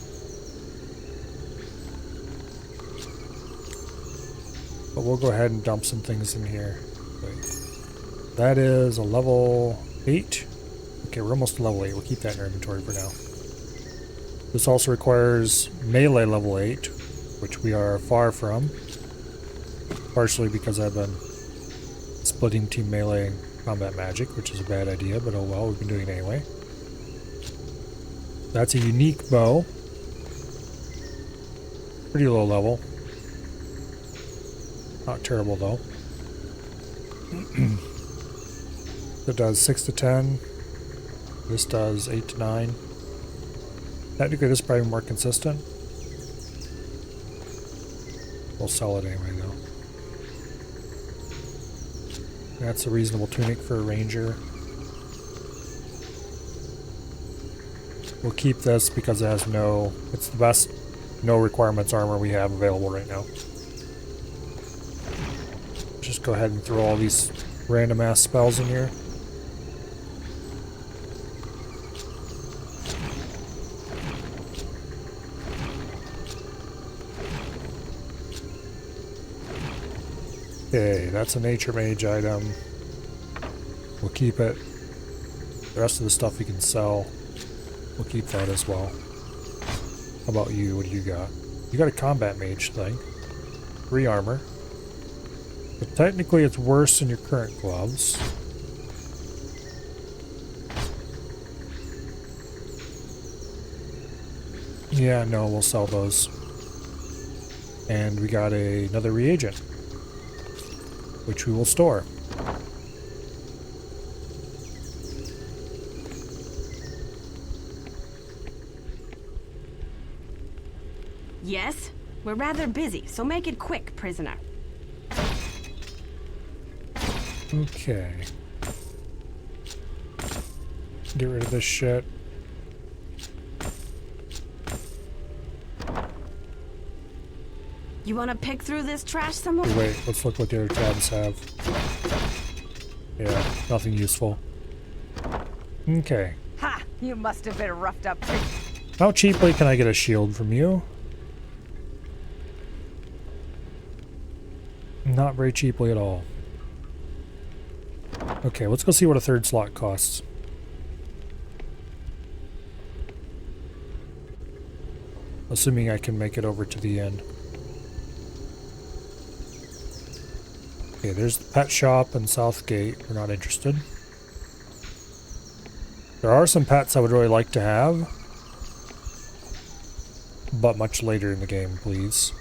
Speaker 1: But we'll go ahead and dump some things in here. Wait. That is a level 8. Okay, we're almost to level 8. We'll keep that in our inventory for now. This also requires melee level 8, which we are far from. Partially because I've been splitting team melee and combat magic, which is a bad idea, but oh well, we've been doing it anyway. That's a unique bow. Pretty low level. Not terrible though. It does 6 to 10. This does 8 to 9. Technically this is probably more consistent. We'll sell it anyway though. That's a reasonable tunic for a ranger. We'll keep this because it has it's the best no requirements armor we have available right now. Just go ahead and throw all these random ass spells in here. Okay, that's a Nature Mage item. We'll keep it. The rest of the stuff we can sell, we'll keep that as well. How about you? What do you got? You got a Combat Mage thing. 3 armor. But technically it's worse than your current gloves. Yeah, no, we'll sell those. And we got another reagent, which we will store.
Speaker 15: Yes? We're rather busy, so make it quick, prisoner.
Speaker 1: Okay. Get rid of this shit.
Speaker 15: You want to pick through this trash some more?
Speaker 1: Wait, let's look what the other tabs have. Yeah, nothing useful. Okay.
Speaker 17: Ha! You must have been roughed up.
Speaker 1: How cheaply can I get a shield from you? Not very cheaply at all. Okay, let's go see what a third slot costs. Assuming I can make it over to the end. Okay, there's the pet shop in Southgate. We're not interested. There are some pets I would really like to have, but much later in the game, please.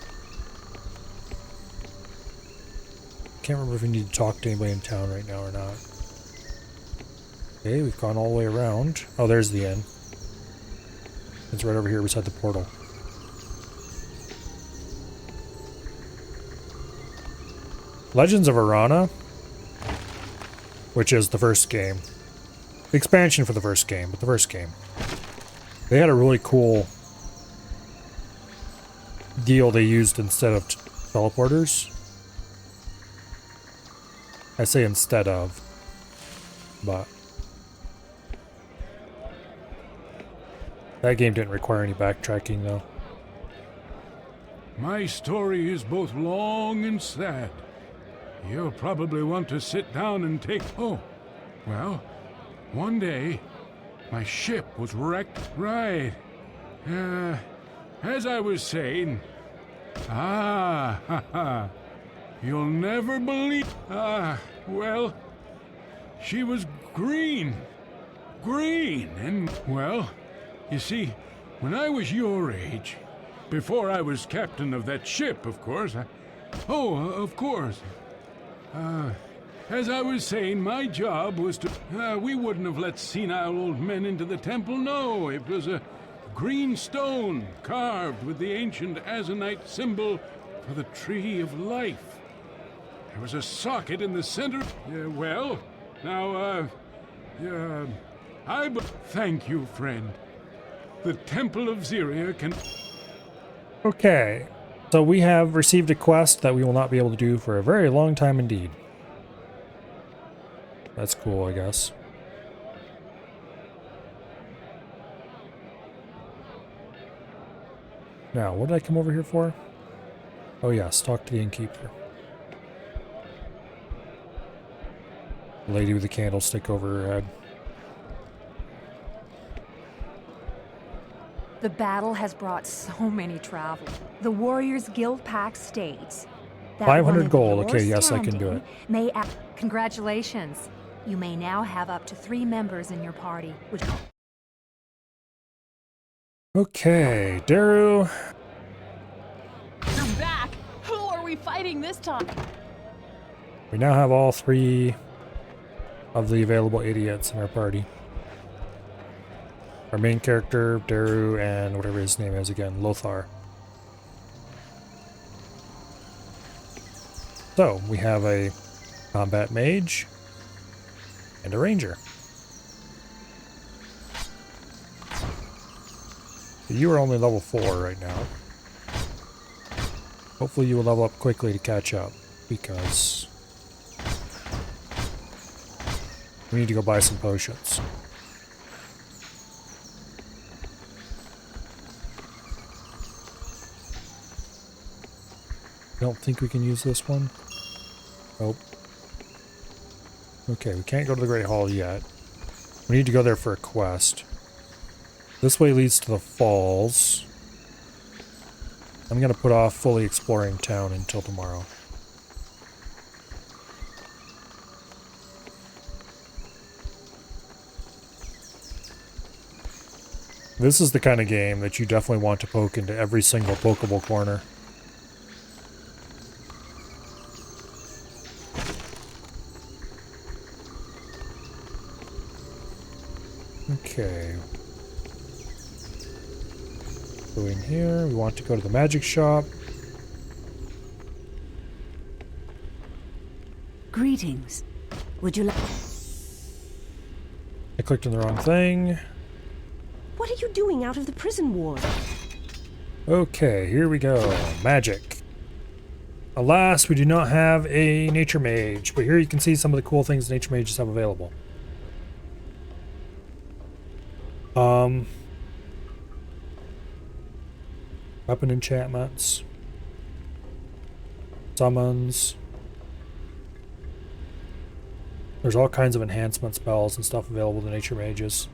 Speaker 1: Can't remember if we need to talk to anybody in town right now or not. Okay, we've gone all the way around. Oh, there's the inn. It's right over here beside the portal. Legends of Arana, which is the first game. The expansion for the first game, but the first game. They had a really cool deal they used instead of teleporters. I say instead of, but that game didn't require any backtracking though.
Speaker 20: My story is both long and sad. You'll probably want to sit down and take... Oh, well, one day, my ship was wrecked. Right. As I was saying... You'll never believe... well, she was green. Green, and, well, you see, when I was your age... Before I was captain of that ship, of course. Of course. As I was saying, my job was to... we wouldn't have let senile old men into the temple, no. It was a green stone carved with the ancient Azanite symbol for the Tree of Life. There was a socket in the center. Well, now, thank you, friend. The Temple of Zyria can...
Speaker 1: Okay, so we have received a quest that we will not be able to do for a very long time indeed. That's cool, I guess. Now, what did I come over here for? Oh yes, talk to the innkeeper. Lady with the candlestick over her head.
Speaker 21: The battle has brought so many travelers. The Warriors Guild Pact states that
Speaker 1: 500 gold. Okay, yes, I can do it.
Speaker 21: Congratulations. You may now have up to 3 members in your party.
Speaker 1: Okay, Daru.
Speaker 13: You're back. Who are we fighting this time?
Speaker 1: We now have all 3 of the available idiots in our party. Our main character, Daru, and whatever his name is again, Lothar. So, we have a combat mage and a ranger. You are only level 4 right now. Hopefully you will level up quickly to catch up, because we need to go buy some potions. I don't think we can use this one. Nope. Okay, we can't go to the Great Hall yet. We need to go there for a quest. This way leads to the falls. I'm gonna put off fully exploring town until tomorrow. This is the kind of game that you definitely want to poke into every single pokeable corner. Okay. Go in here. We want to go to the magic shop.
Speaker 16: Greetings. Would you like...
Speaker 1: I clicked on the wrong thing.
Speaker 6: What are you doing out of the prison ward?
Speaker 1: Okay, here we go. Magic. Alas, we do not have a nature mage, but here you can see some of the cool things nature mages have available. Weapon enchantments. Summons. There's all kinds of enhancement spells and stuff available to nature mages.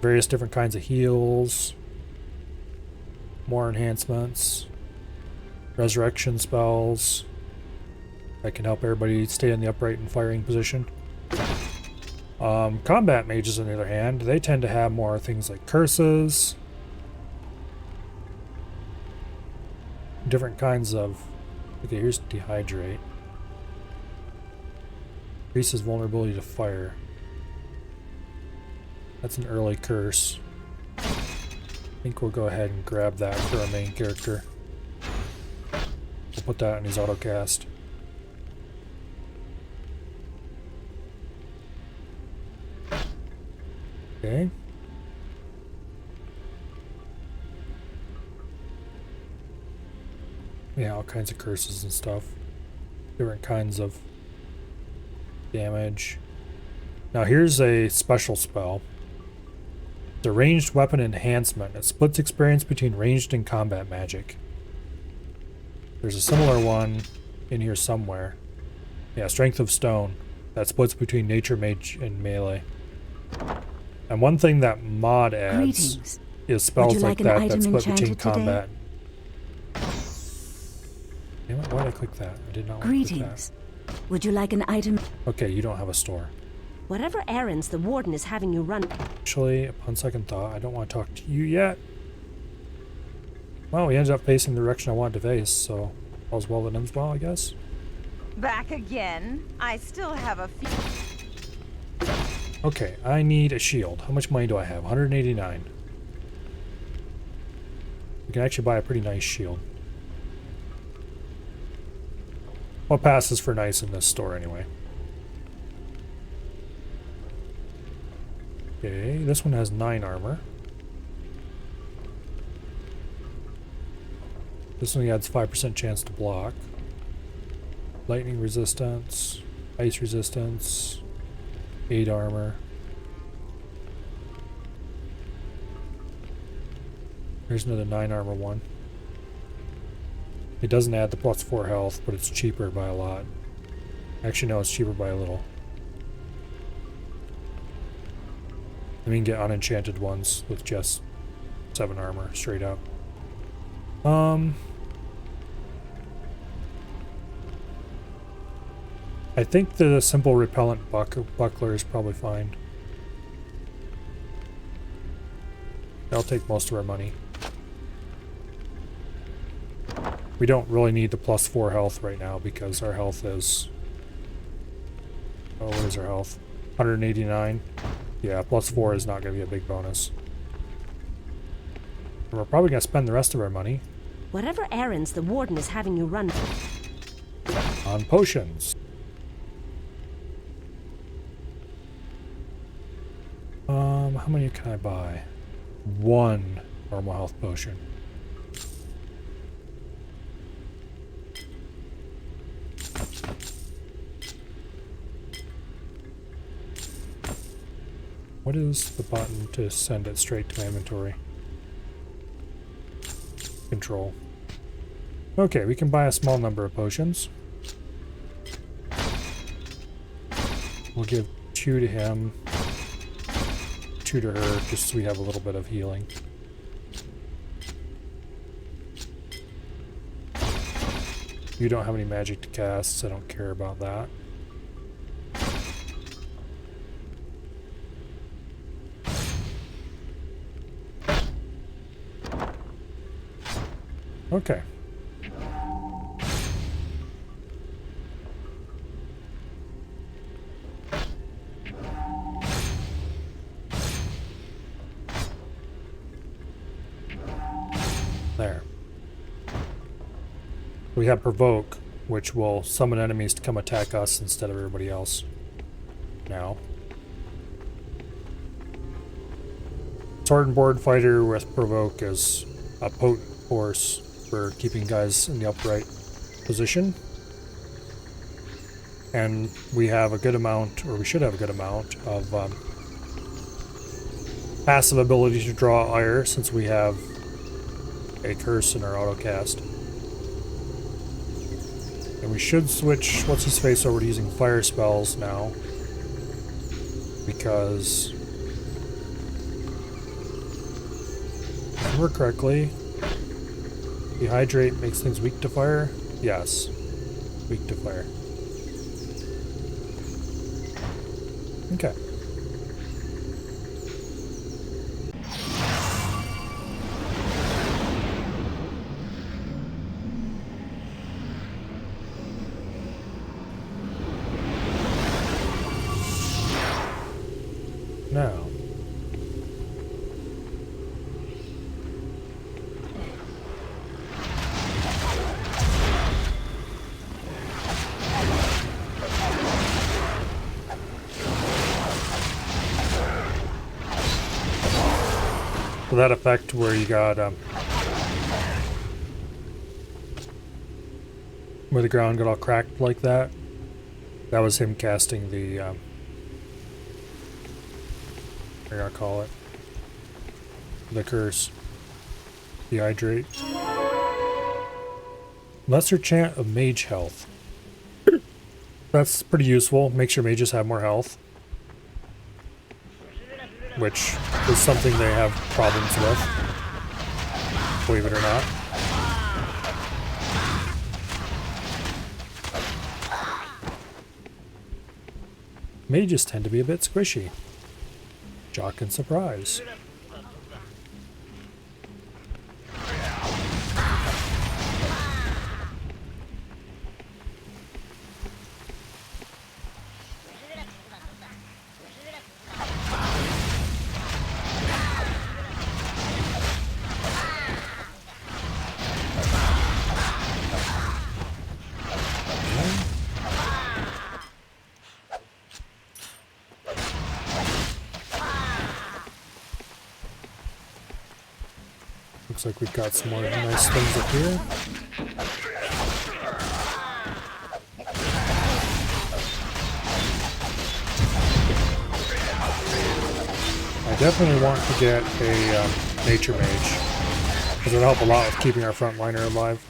Speaker 1: Various different kinds of heals. More enhancements. Resurrection spells. That can help everybody stay in the upright and firing position. Combat mages, on the other hand, they tend to have more things like curses. Different kinds of... Okay, here's dehydrate. Increases vulnerability to fire. That's an early curse. I think we'll go ahead and grab that for our main character. We'll put that in his autocast. Okay. Yeah, all kinds of curses and stuff. Different kinds of damage. Now here's a special spell. The ranged weapon enhancement. It splits experience between ranged and combat magic. There's a similar one in here somewhere. Yeah, Strength of Stone. That splits between nature mage and melee. And one thing that mod adds is spells like that that split between combat. Damn it, why did I click that? I did not want to click that.
Speaker 16: Would you like an item?
Speaker 1: Okay, you don't have a store.
Speaker 6: Whatever errands the warden is having you run.
Speaker 1: Actually, upon second thought, I don't want to talk to you yet. Well, we ended up facing the direction I wanted to face, so all's well that ends well, I guess.
Speaker 17: Back again? I still have a few.
Speaker 1: Okay, I need a shield. How much money do I have? 189. We can actually buy a pretty nice shield. What passes for nice in this store anyway? Okay, this one has 9 armor. This one adds 5% chance to block. Lightning resistance, ice resistance, 8 armor. Here's another 9 armor one. It doesn't add the +4 health, but it's cheaper by a lot. Actually, no, it's cheaper by a little. I mean, get unenchanted ones with just 7 armor straight up. I think the simple repellent buckler is probably fine. That'll take most of our money. We don't really need the +4 health right now because our health is... Oh, what is our health? 189. Yeah, +4 is not going to be a big bonus. And we're probably going to spend the rest of our money
Speaker 6: Whatever errands the warden is having you run
Speaker 1: on potions. How many can I buy? 1 normal health potion. What is the button to send it straight to my inventory? Control. Okay, we can buy a small number of potions. We'll give 2 to him, 2 to her, just so we have a little bit of healing. You don't have any magic to cast, so I don't care about that. Okay. There. We have Provoke, which will summon enemies to come attack us instead of everybody else. Now. Sword and board fighter with Provoke is a potent force for keeping guys in the upright position. And we have a good amount, or we should have a good amount, of passive ability to draw ire since we have a curse in our autocast. And we should switch what's-his-face over to using fire spells now. Because, if I remember correctly, Dehydrate makes things weak to fire? Yes. Weak to fire. Okay. Now. So that effect where you got where the ground got all cracked like that. That was him casting the, I gotta call it, the curse. Dehydrate. Lesser chant of mage health. That's pretty useful. Makes your mages have more health. Which is something they have problems with. Believe it or not. Mages tend to be a bit squishy. Shock and surprise. Looks like we've got some more nice things up here. I definitely want to get a nature mage, because it'll help a lot with keeping our frontliner alive.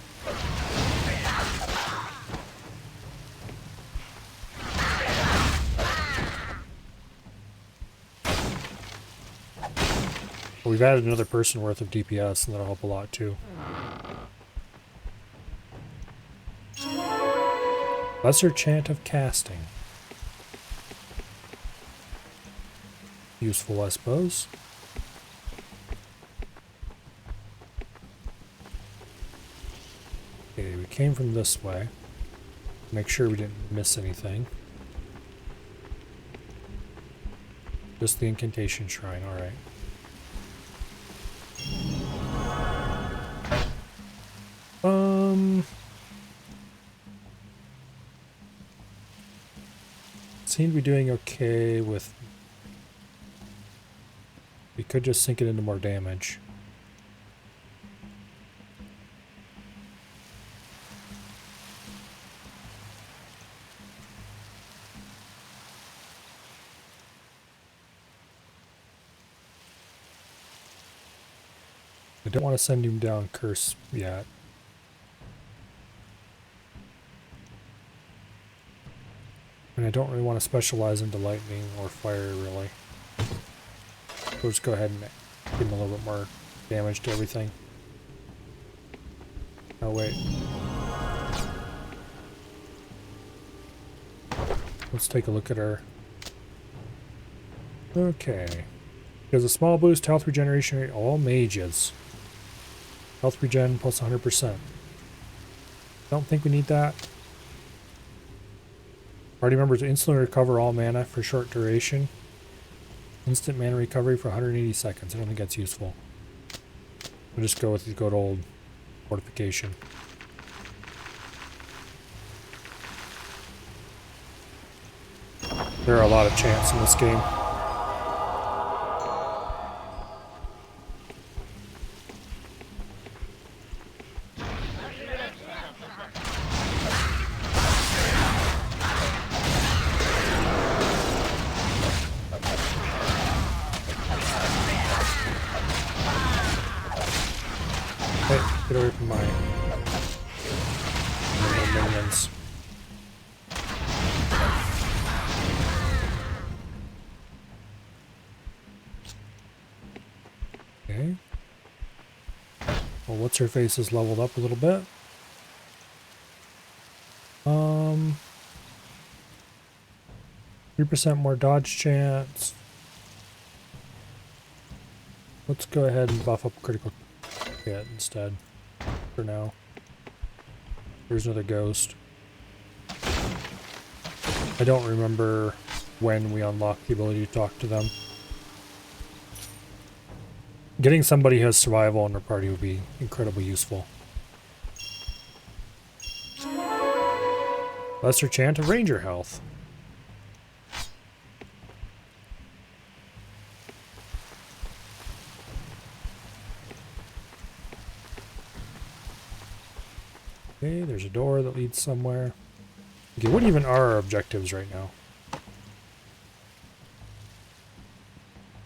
Speaker 1: We've added another person worth of DPS, and that'll help a lot too. Lesser chant of casting. Useful, I suppose. Okay, we came from this way. Make sure we didn't miss anything. Just the incantation shrine, alright. Seem to be doing okay with... We could just sink it into more damage. I don't want to send him down curse yet. And I don't really want to specialize into lightning or fire, really. We'll just go ahead and give him a little bit more damage to everything. Oh, wait. Let's take a look at our... Okay. There's a small boost health regeneration rate, all mages. Health regen plus 100%. Don't think we need that. Party members instantly recover all mana for short duration. Instant mana recovery for 180 seconds. I don't think that's useful. We'll just go with the good old fortification. There are a lot of chants in this game. Get away from my minions. Okay. Well, what's her face is leveled up a little bit. 3% more dodge chance. Let's go ahead and buff up critical hit instead. For now. There's another ghost. I don't remember when we unlock the ability to talk to them. Getting somebody who has survival in their party would be incredibly useful. Lesser chant of ranger health. Okay, there's a door that leads somewhere. Okay, what even are our objectives right now?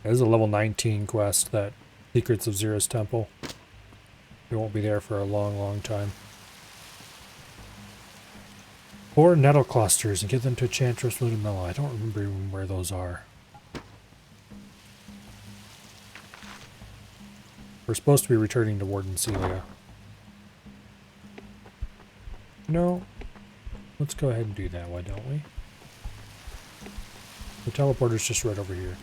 Speaker 1: This is a level 19 quest, that Secrets of Xera's Temple. We won't be there for a long, long time. 4 nettle clusters and get them to Enchantress Ludmilla. I don't remember even where those are. We're supposed to be returning to Warden Celia. No. Let's go ahead and do that, why don't we? The teleporter's just right over here.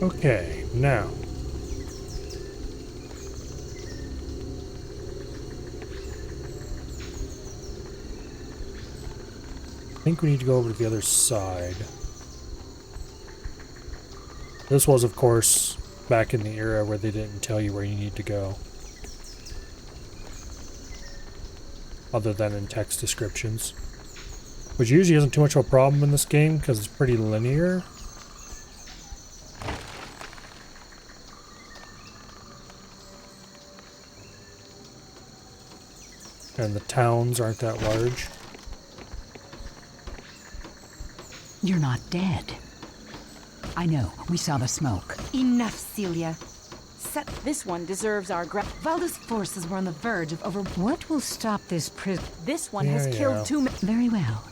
Speaker 1: Okay, now. I think we need to go over to the other side. This was, of course, back in the era where they didn't tell you where you need to go. Other than in text descriptions. Which usually isn't too much of a problem in this game, because it's pretty linear. And the towns aren't that large.
Speaker 8: You're not dead. I know, we saw the smoke.
Speaker 10: Enough, Celia.
Speaker 7: This one deserves our
Speaker 10: Valda's forces were on the verge of over...
Speaker 8: What will stop this prison?
Speaker 7: This one has killed too many...
Speaker 8: Very well.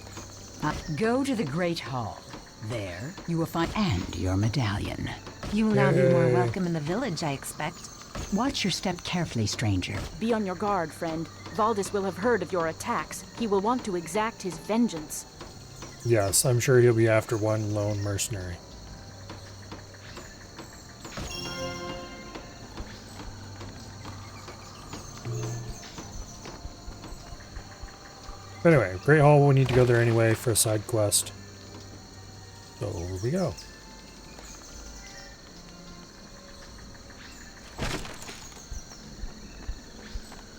Speaker 8: Go to the Great Hall. There, you will find... And your medallion.
Speaker 10: You will now be more welcome in the village, I expect.
Speaker 8: Watch your step carefully, stranger.
Speaker 7: Be on your guard, friend. Valdis will have heard of your attacks. He will want to exact his vengeance.
Speaker 1: Yes, I'm sure he'll be after one lone mercenary. But anyway, Great Hall, we need to go there anyway for a side quest. So here we go.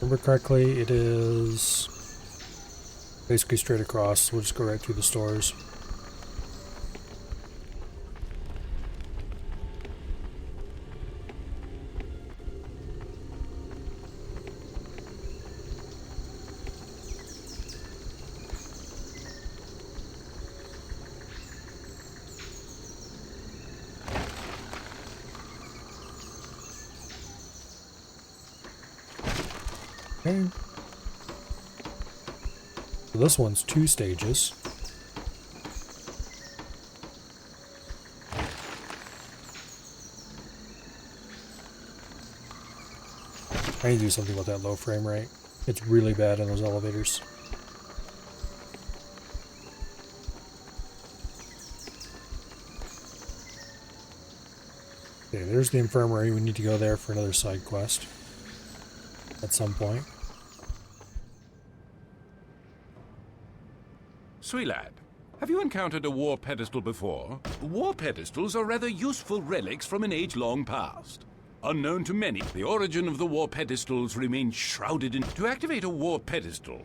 Speaker 1: Remember correctly, it is basically straight across. We'll just go right through the stores. Okay. So this one's 2 stages. I need to do something about that low frame rate. It's really bad in those elevators. Okay, there's the infirmary. We need to go there for another side quest at some point.
Speaker 2: Sweet lad, have you encountered a war pedestal before? War pedestals are rather useful relics from an age-long past. Unknown to many, the origin of the war pedestals remains shrouded in... To activate a war pedestal,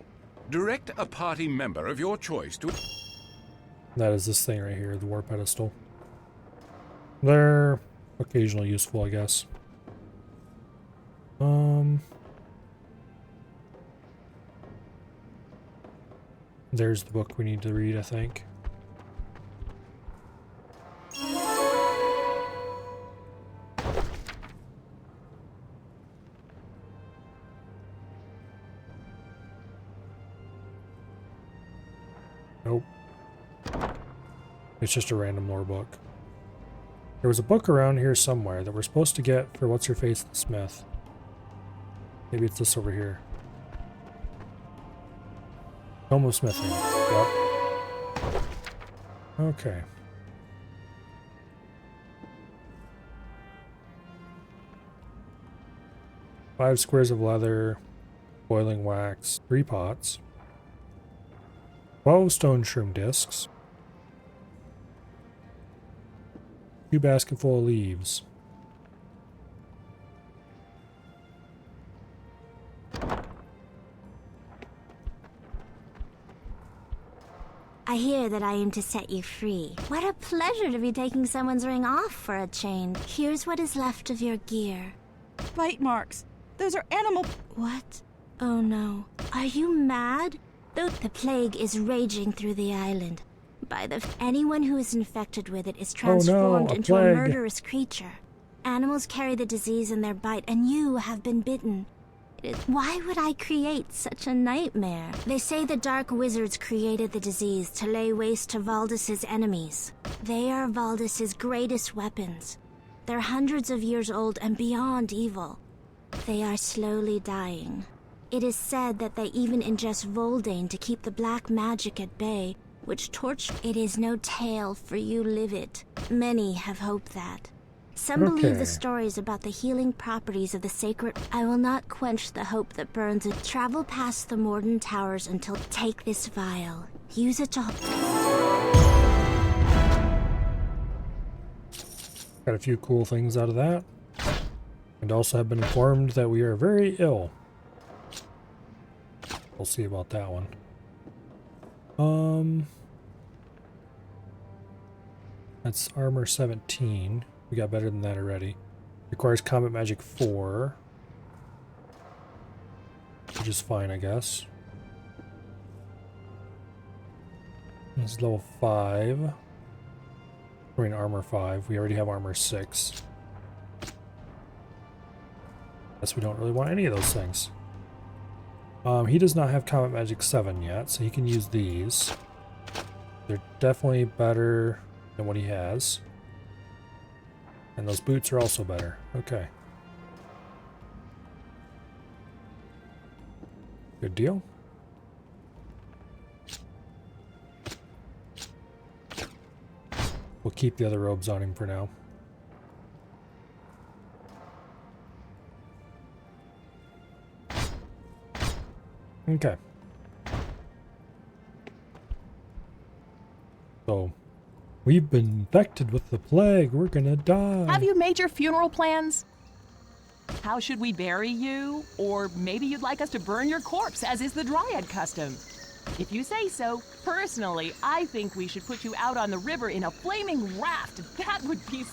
Speaker 2: direct a party member of your choice to...
Speaker 1: That is this thing right here, the war pedestal. They're occasionally useful, I guess. There's the book we need to read, I think. Nope. It's just a random lore book. There was a book around here somewhere that we're supposed to get for What's-Her-Face the Smith. Maybe it's this over here. Tome of Smithing. Yep. Okay. Five squares of leather, boiling wax, 3 pots, 12 stone shroom discs, 2 baskets full of leaves.
Speaker 18: I hear that I am to set you free. What a pleasure to be taking someone's ring off for a change. Here's what is left of your gear.
Speaker 4: Bite marks. Those are animal...
Speaker 18: What? Oh no. Are you mad? The plague is raging through the island. Anyone who is infected with it is transformed into a murderous creature. Animals carry the disease in their bite, and you have been bitten. Why would I create such a nightmare? They say the Dark Wizards created the disease to lay waste to Valdis's enemies. They are Valdis's greatest weapons. They're hundreds of years old and beyond evil. They are slowly dying. It is said that they even ingest Voldane to keep the black magic at bay, which It is no tale, for you live it. Many have hoped that. Some believe the stories about the healing properties of the sacred... I will not quench the hope that burns it. Travel past the Morden Towers until... Take this vial. Use it to...
Speaker 1: Got a few cool things out of that. And also have been informed that we are very ill. We'll see about that one. That's armor 17. We got better than that already. Requires combat magic 4. Which is fine, I guess. This is level 5. I mean armor 5. We already have armor 6. Guess we don't really want any of those things. He does not have combat magic 7 yet, so he can use these. They're definitely better than what he has. And those boots are also better. Okay. Good deal. We'll keep the other robes on him for now. Okay. So, we've been infected with the plague. We're gonna die.
Speaker 13: Have you made your funeral plans? How should we bury you? Or maybe you'd like us to burn your corpse, as is the Dryad custom. If you say so, personally, I think we should put you out on the river in a flaming raft. That would be...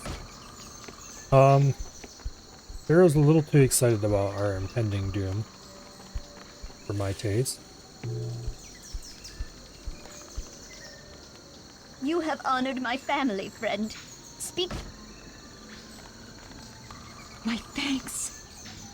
Speaker 1: Pharaoh's a little too excited about our impending doom. For my taste.
Speaker 18: You have honored my family, friend. Speak.
Speaker 22: My thanks.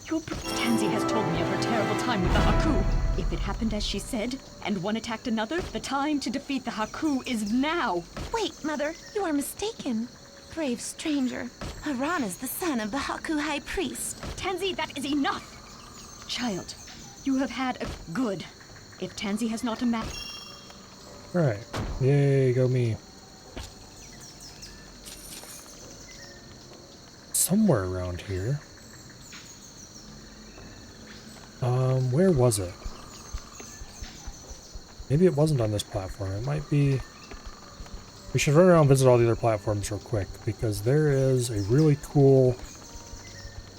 Speaker 22: Tansy has told me of her terrible time with the Haku. If it happened as she said, and one attacked another, the time to defeat the Haku is now.
Speaker 10: Wait, Mother, you are mistaken. Brave stranger, Haran is the son of the Haku High Priest.
Speaker 22: Tansy, that is enough! Child, you have had a good. If Tansy has not a map...
Speaker 1: Alright. Yay, go me. Somewhere around here. Where was it? Maybe it wasn't on this platform. It might be... We should run around and visit all the other platforms real quick, because there is a really cool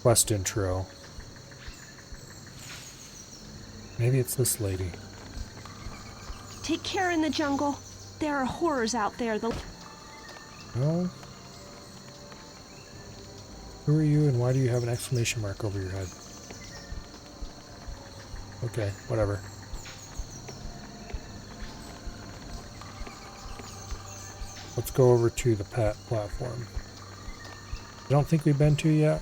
Speaker 1: quest intro. Maybe it's this lady.
Speaker 15: Take care in the jungle. There are horrors out there.
Speaker 1: No? Who are you and why do you have an exclamation mark over your head? Okay, whatever. Let's go over to the pet platform. I don't think we've been to yet.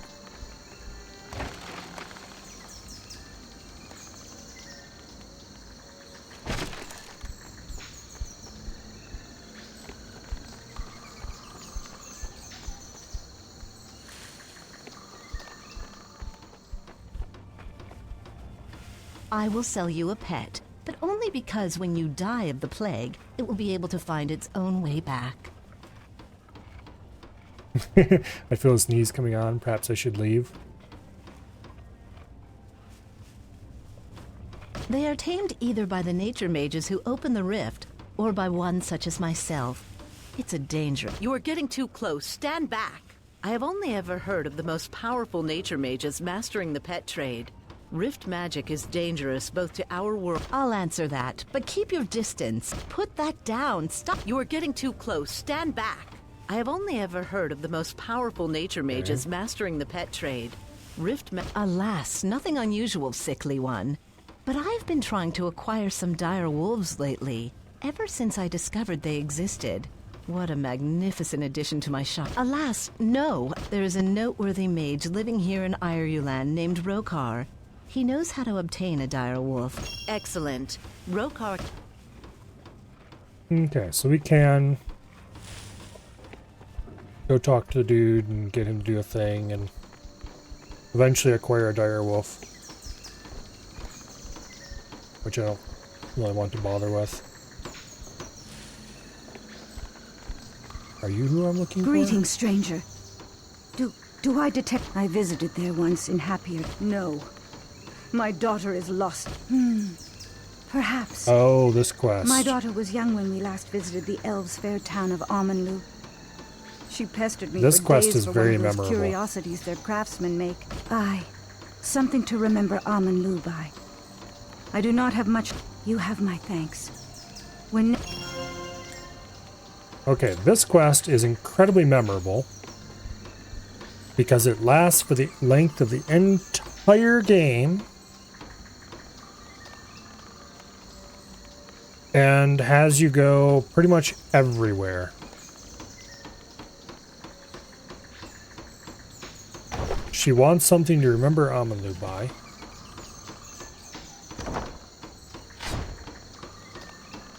Speaker 23: I will sell you a pet, but only because when you die of the plague, it will be able to find its own way back.
Speaker 1: I feel a sneeze coming on. Perhaps I should leave.
Speaker 23: They are tamed either by the nature mages who open the rift, or by one such as myself. It's a danger. You are getting too close. Stand back. I have only ever heard of the most powerful nature mages mastering the pet trade. Rift magic is dangerous both to our world. I'll answer that, but keep your distance. Put that down. Stop. You are getting too close. Stand back. I have only ever heard of the most powerful nature mages mastering the pet trade. Alas, nothing unusual, sickly one. But I've been trying to acquire some dire wolves lately, ever since I discovered they existed. What a magnificent addition to my shop. Alas, no. There is a noteworthy mage living here in Irulan named Rokar. He knows how to obtain a dire wolf. Excellent. Rokar...
Speaker 1: Okay, so we can go talk to the dude and get him to do a thing and eventually acquire a dire wolf. Which I don't really want to bother with. Are you who I'm looking for?
Speaker 16: Greetings, stranger. Do I detect... I visited there once in happier... No. My daughter is lost. Perhaps.
Speaker 1: Oh, this quest.
Speaker 16: My daughter was young when we last visited the elves' fair town of Amanlu. She pestered me
Speaker 1: This
Speaker 16: for
Speaker 1: quest
Speaker 16: days
Speaker 1: is
Speaker 16: for
Speaker 1: very
Speaker 16: one of those
Speaker 1: memorable.
Speaker 16: curiosities their craftsmen make. Aye. Something to remember Amanlu by. I do not have much... You have my thanks. When...
Speaker 1: Okay, this quest is incredibly memorable because it lasts for the length of the entire game and has you go pretty much everywhere. She wants something to remember Amanlu by.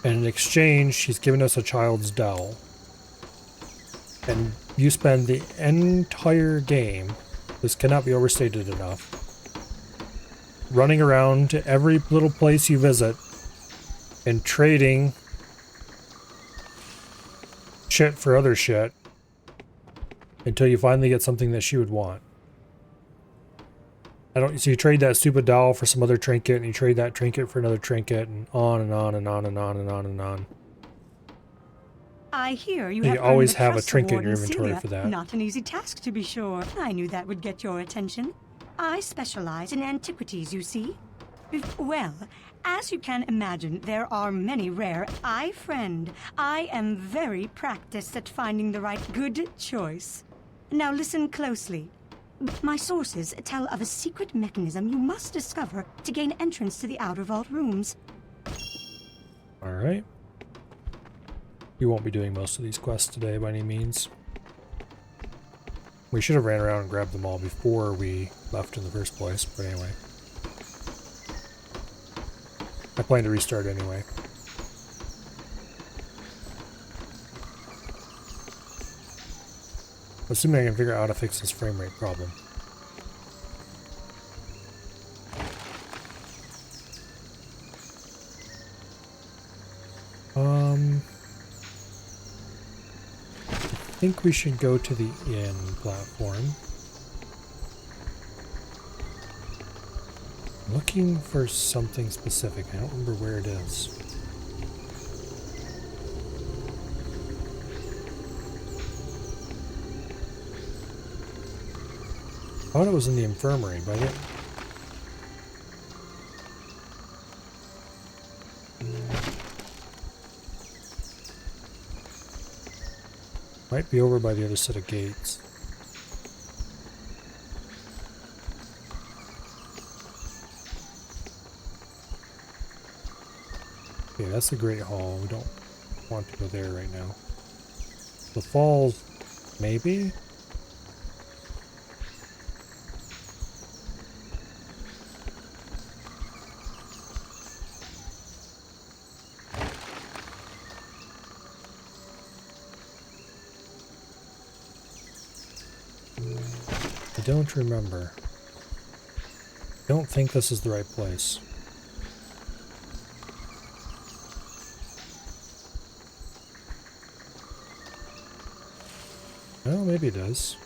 Speaker 1: And in exchange, she's given us a child's doll. And you spend the entire game, this cannot be overstated enough, running around to every little place you visit and trading shit for other shit until you finally get something that she would want. So you trade that stupid doll for some other trinket, and you trade that trinket for another trinket, and on and on and on and on and on and on.
Speaker 5: I hear you
Speaker 1: You
Speaker 5: have
Speaker 1: always
Speaker 5: earned the
Speaker 1: have a
Speaker 5: trust of
Speaker 1: trinket in your
Speaker 5: Warden
Speaker 1: inventory
Speaker 5: Celia.
Speaker 1: for that.
Speaker 5: Not an easy task, to be sure. I knew that would get your attention. I specialize in antiquities, you see. Well, as you can imagine, there are many rare. Friend, I am very practiced at finding the right good choice. Now listen closely. My sources tell of a secret mechanism you must discover to gain entrance to the Outer Vault rooms.
Speaker 1: Alright. We won't be doing most of these quests today by any means. We should have ran around and grabbed them all before we left in the first place, but anyway. I plan to restart anyway. Assuming I can figure out how to fix this frame rate problem. I think we should go to the inn platform. I'm looking for something specific. I don't remember where it is. I thought it was in the infirmary, but might be over by the other set of gates. Okay, that's the Great Hall. We don't want to go there right now. The falls, maybe? I don't remember. I don't think this is the right place. Well, maybe it is.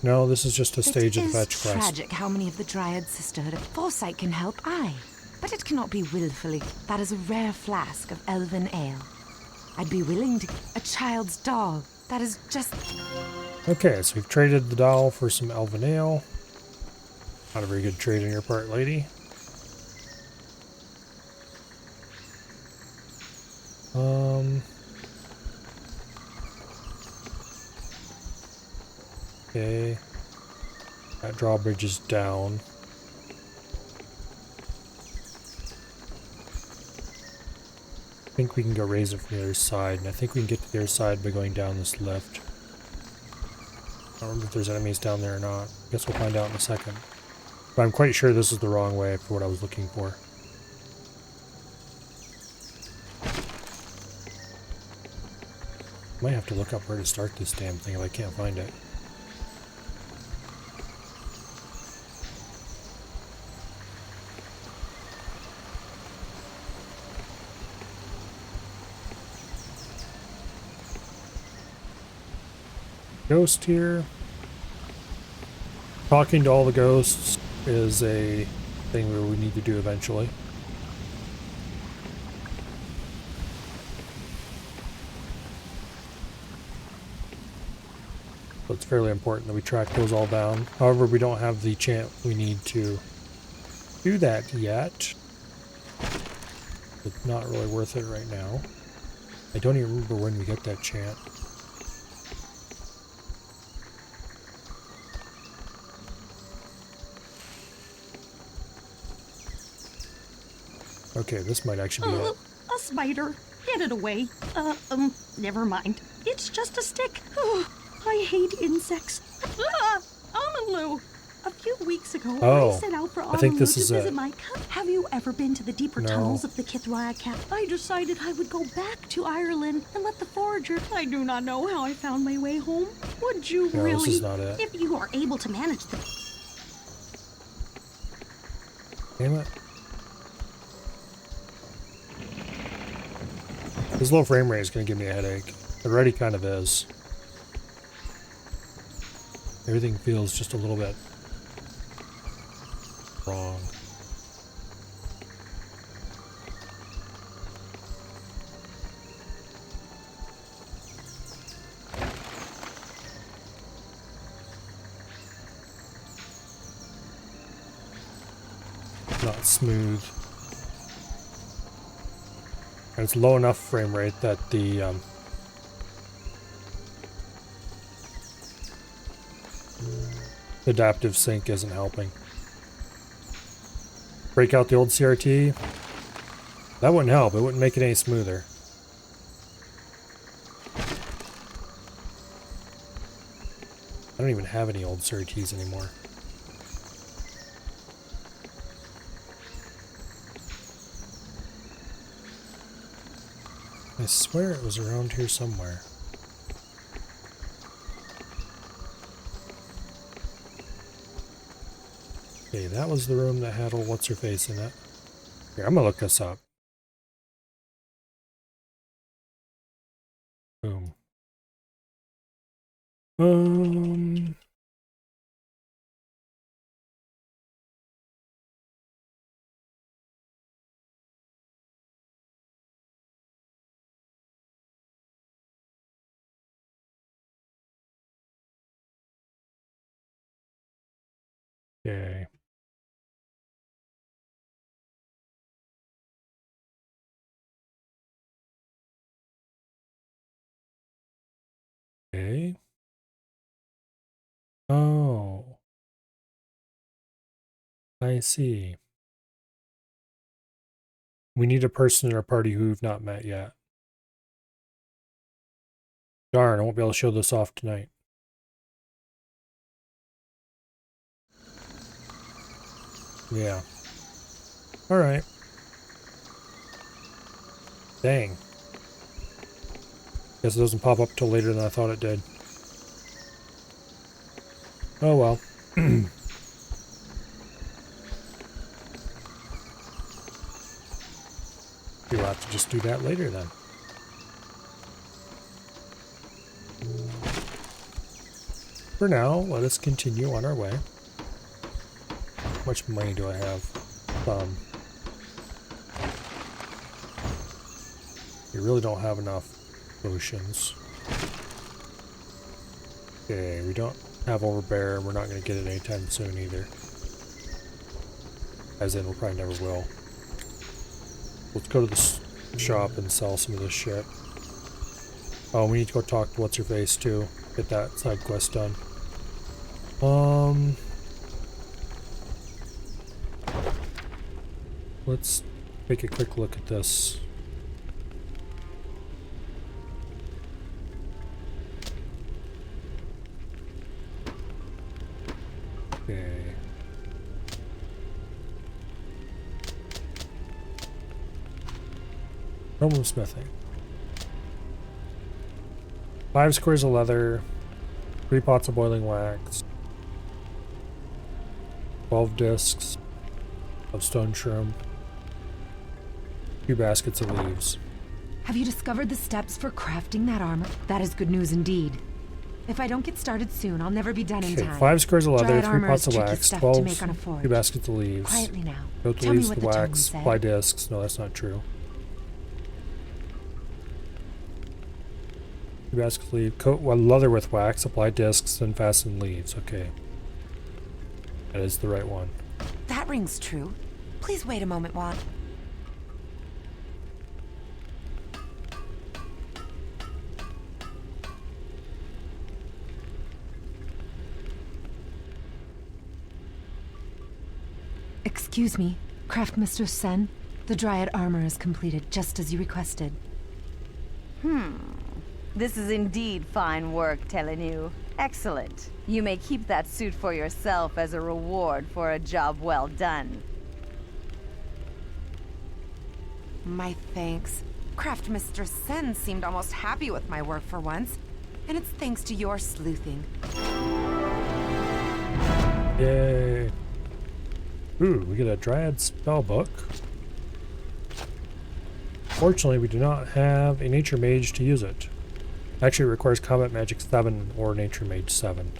Speaker 1: No, this is just a stage of the fetch quest.
Speaker 10: It is tragic how many of the Dryad Sisterhood of Foresight can help, aye. But it cannot be willfully. That is a rare flask of elven ale. I'd be willing to... A child's doll. That is just...
Speaker 1: Okay, so we've traded the doll for some elven ale. Not a very good trade on your part, lady. Okay. That drawbridge is down. I think we can go raise it from the other side, and I think we can get to the other side by going down this lift. I don't remember if there's enemies down there or not. I guess we'll find out in a second. But I'm quite sure this is the wrong way for what I was looking for. Might have to look up where to start this damn thing if I can't find it. Ghost here. Talking to all the ghosts is a thing that we need to do eventually. So it's fairly important that we track those all down. However, we don't have the chant we need to do that yet. It's not really worth it right now. I don't even remember when we get that chant. Okay, this might actually be it.
Speaker 22: A spider. Get it away. Never mind. It's just a stick. I hate insects. Amalu! A few weeks ago, I set out for Amalu to visit my cousin. Have you ever been to the deeper tunnels of the Kithria Cap? I decided I would go back to Ireland and let the forager. I do not know how I found my way home. Would you really?
Speaker 1: This is not it.
Speaker 22: If you are able to manage the...
Speaker 1: Damn it. This low frame rate is going to give me a headache. It already kind of is. Everything feels just a little bit wrong. Not smooth. And it's low enough frame rate that the adaptive sync isn't helping. Break out the old CRT. That wouldn't help. It wouldn't make it any smoother. I don't even have any old CRTs anymore. I swear it was around here somewhere. Okay, that was the room that had old what's-her-face in it. Here, I'm gonna look this up. Boom. Okay. Okay. Oh. I see. We need a person in our party who we've not met yet. Darn, I won't be able to show this off tonight. Yeah. Alright. Dang. Guess it doesn't pop up till later than I thought it did. Oh well. You'll have to just do that later then. For now, let us continue on our way. How much money do I have? You really don't have enough. potions. Okay, we don't have overbear, and we're not going to get it anytime soon either. As in, we probably never will. Let's go to the shop and sell some of this shit. Oh, we need to go talk to What's-Her-Face too. Get that side quest done. Let's take a quick look at this. Okay. Normal smithing. 5 squares of leather, 3 pots of boiling wax, 12 discs of stone shroom, 2 baskets of leaves.
Speaker 10: Have you discovered the steps for crafting that armor? That is good news indeed. If I don't get started soon, I'll never be done in time.
Speaker 1: 5 squares of leather,
Speaker 10: Dryad
Speaker 1: 3 pots of wax, 12, 2 baskets of leaves.
Speaker 10: Quietly now.
Speaker 1: Note the
Speaker 10: Tell me
Speaker 1: leaves,
Speaker 10: what
Speaker 1: the
Speaker 10: the tome
Speaker 1: wax,
Speaker 10: said.
Speaker 1: supply discs. No, that's not true. 2 baskets of leaves. Coat leather with wax, supply discs, and fasten leaves. Okay. That is the right one.
Speaker 10: That rings true. Please wait a moment, Juan. Excuse me, Craftmaster Sen. The Dryad armor is completed, just as you requested.
Speaker 17: This is indeed fine work, telling you. Excellent. You may keep that suit for yourself as a reward for a job well done.
Speaker 10: My thanks. Craftmaster Sen seemed almost happy with my work for once, and it's thanks to your sleuthing.
Speaker 1: Yay. Ooh, we get a Dryad spell book. Fortunately, we do not have a Nature Mage to use it. Actually, it requires Combat Magic 7 or Nature Mage 7.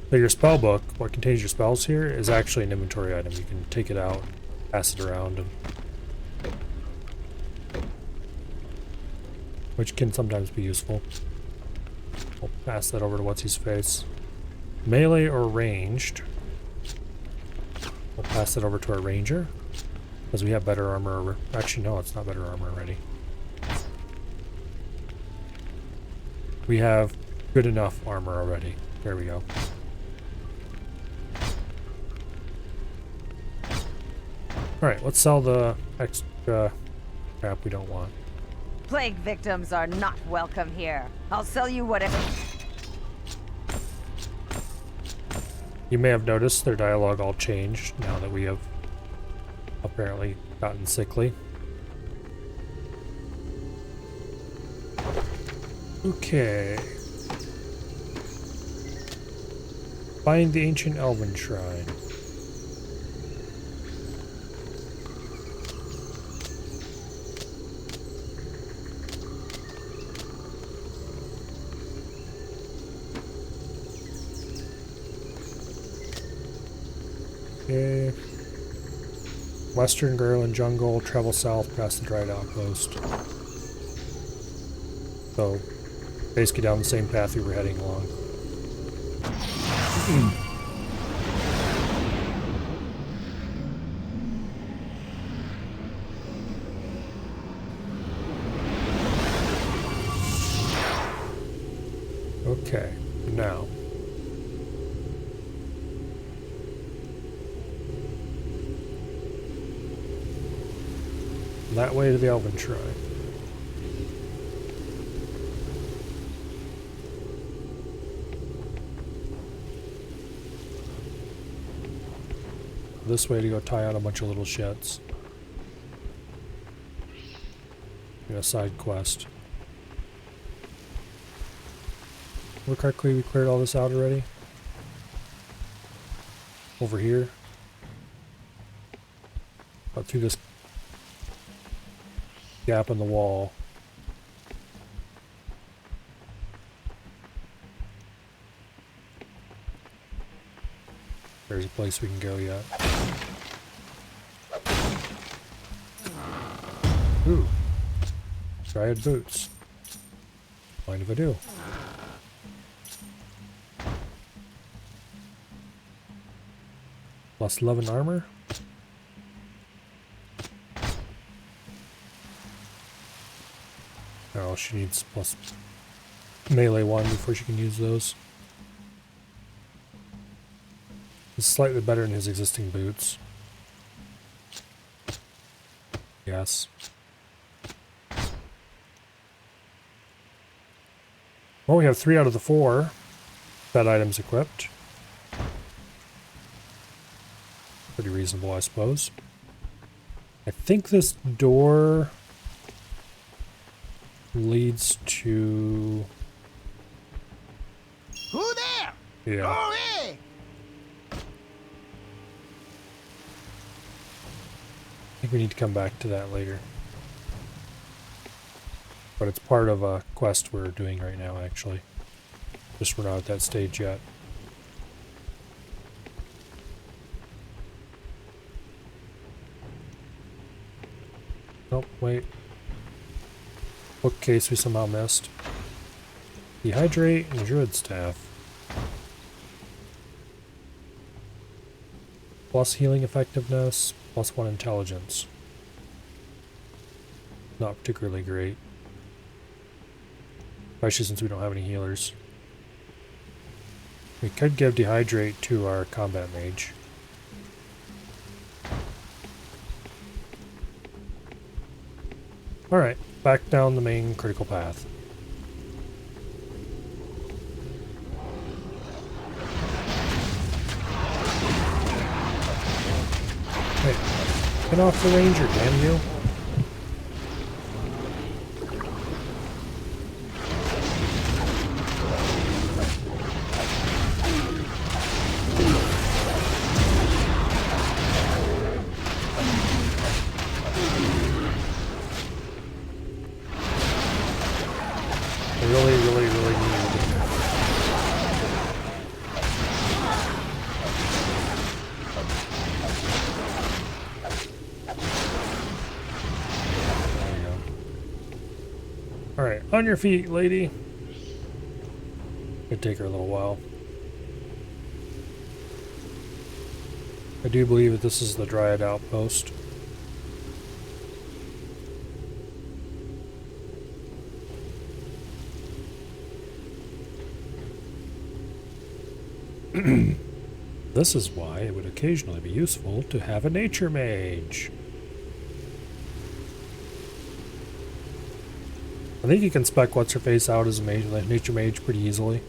Speaker 1: So your spell book, what contains your spells here, is actually an inventory item. You can take it out, pass it around, and which can sometimes be useful. We'll pass that over to What's-His-Face. Melee or ranged. We'll pass it over to our ranger. Because we have better armor. Actually, no, it's not better armor already. We have good enough armor already. There we go. Alright, let's sell the extra crap we don't want.
Speaker 17: Plague victims are not welcome here. I'll sell you whatever.
Speaker 1: You may have noticed their dialogue all changed now that we have apparently gotten sickly. Okay. Find the ancient elven shrine. Okay. Western Garland Jungle, travel south past the Dryad Outpost. So, basically down the same path we were heading along. Okay, now. That way to the Elven Shrine. This way to go tie out a bunch of little sheds. And a side quest. Look correctly, we cleared all this out already. Over here. Up through this gap in the wall. There's a place we can go yet. Ooh. Dryad boots. Mind if I do? Plus 11 armor. Oh, she needs plus melee 1 before she can use those. He's slightly better than his existing boots. Yes. Well, we have 3 out of the 4 pet items equipped. Pretty reasonable, I suppose. I think this door leads to...
Speaker 19: Who there?
Speaker 1: Yeah.
Speaker 19: Go away!
Speaker 1: I think we need to come back to that later. But it's part of a quest we're doing right now, actually. Just we're not at that stage yet. Oh, wait. Bookcase we somehow missed. Dehydrate and Druid Staff. Plus healing effectiveness, plus 1 intelligence. Not particularly great. Especially since we don't have any healers. We could give Dehydrate to our combat mage. Alright, back down the main critical path. Hey, get off the ranger, damn you. On your feet, lady. It'd take her a little while. I do believe that this is the Dryad outpost. This is why it would occasionally be useful to have a nature mage. I think you can spec what's-her-face out as a nature mage pretty easily.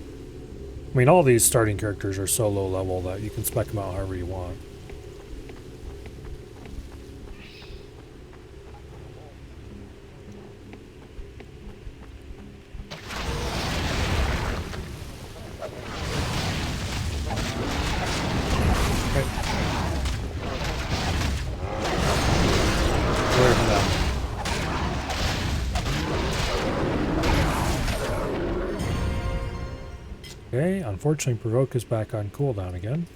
Speaker 1: I mean, all these starting characters are so low level that you can spec them out however you want. Okay, unfortunately Provoke is back on cooldown again.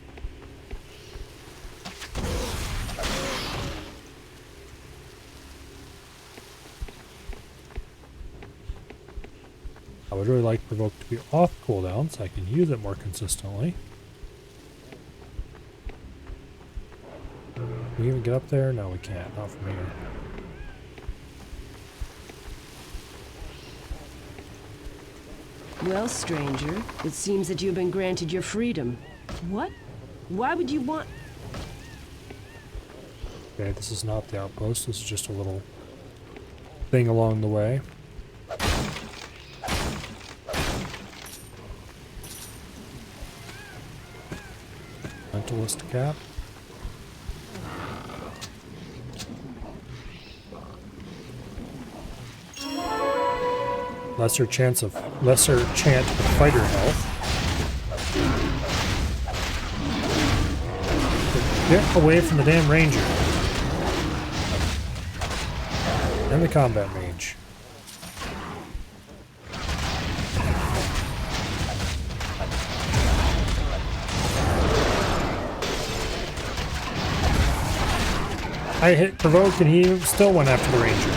Speaker 1: I would really like Provoke to be off cooldown so I can use it more consistently. Can we even get up there? No, we can't. Not from here.
Speaker 6: Well, stranger, it seems that you've been granted your freedom. What? Why would you want...
Speaker 1: Okay, this is not the outpost. This is just a little thing along the way. Mentalist cap. Lesser chant of fighter health. Get away from the damn ranger. And the combat mage. I hit Provoke and he still went after the ranger.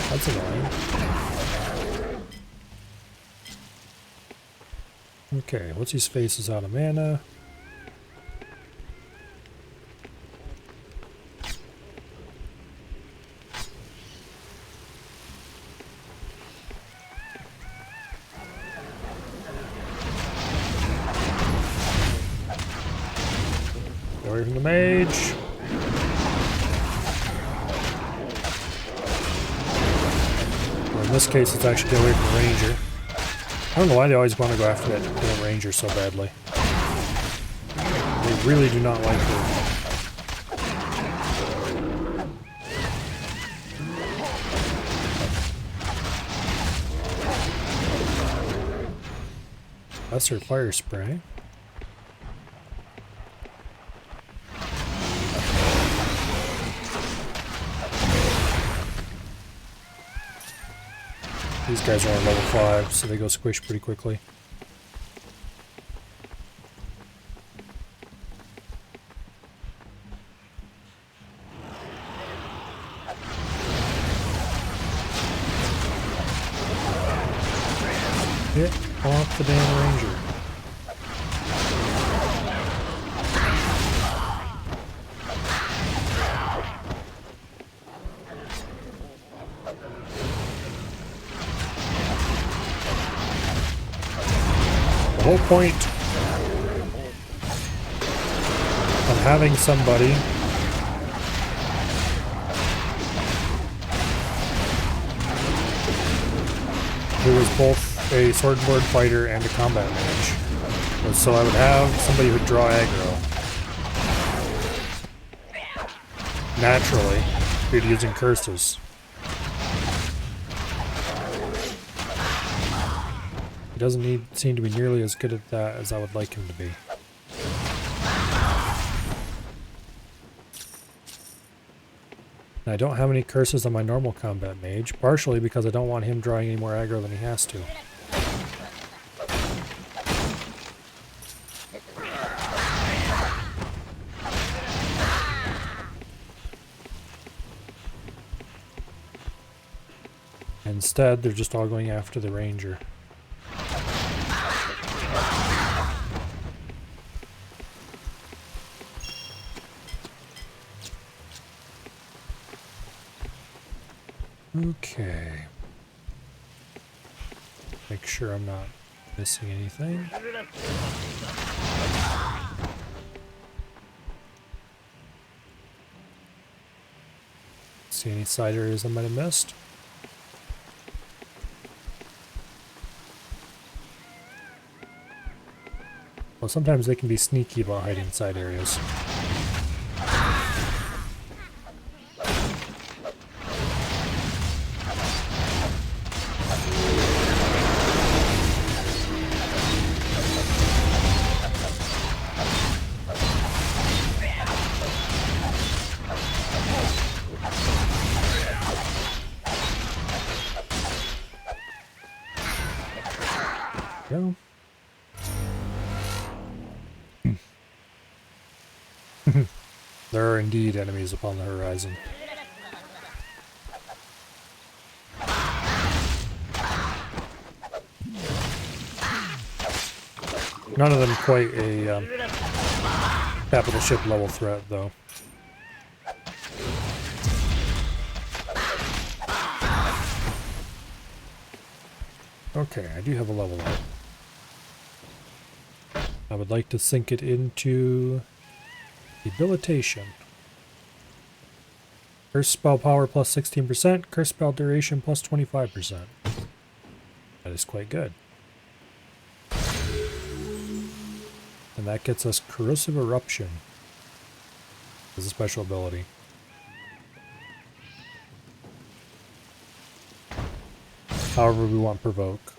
Speaker 1: That's annoying. Okay, what's his face is out of mana. Get away from the mage. Or in this case, it's actually get away from the ranger. I don't know why they always want to go after that ranger so badly. They really do not like her. That's her fire spray. These guys are on level 5, so they go squish pretty quickly. Get off the damn ranger. The whole point of having somebody who was both a sword and board fighter and a combat mage was so I would have somebody who would draw aggro naturally due to using curses. He doesn't seem to be nearly as good at that as I would like him to be. And I don't have any curses on my normal combat mage, partially because I don't want him drawing any more aggro than he has to. Instead, they're just all going after the ranger. Okay. Make sure I'm not missing anything. See any side areas I might have missed? Well, sometimes they can be sneaky about hiding side areas. Go. There are indeed enemies upon the horizon. None of them quite a capital ship level threat, though. Okay, I do have a level up. I would like to sink it into debilitation. Curse spell power plus 16%, curse spell duration plus 25%. That is quite good. And that gets us corrosive eruption as a special ability. However, we want provoke.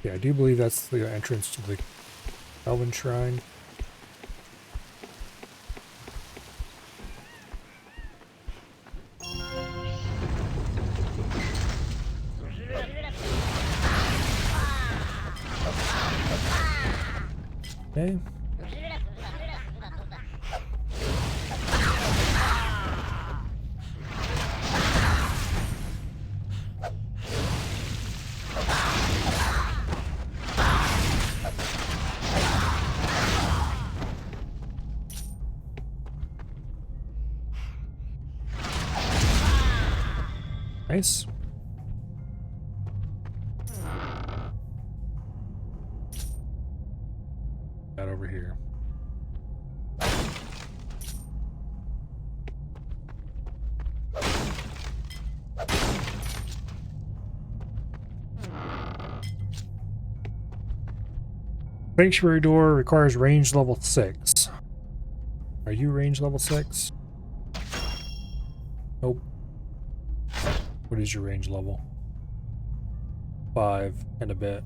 Speaker 1: Yeah, I do believe that's the entrance to the Elven Shrine. Okay. Nice. Got over here. Sanctuary door requires range level 6. Are you range level 6? Nope. What is your range level? 5 and a bit.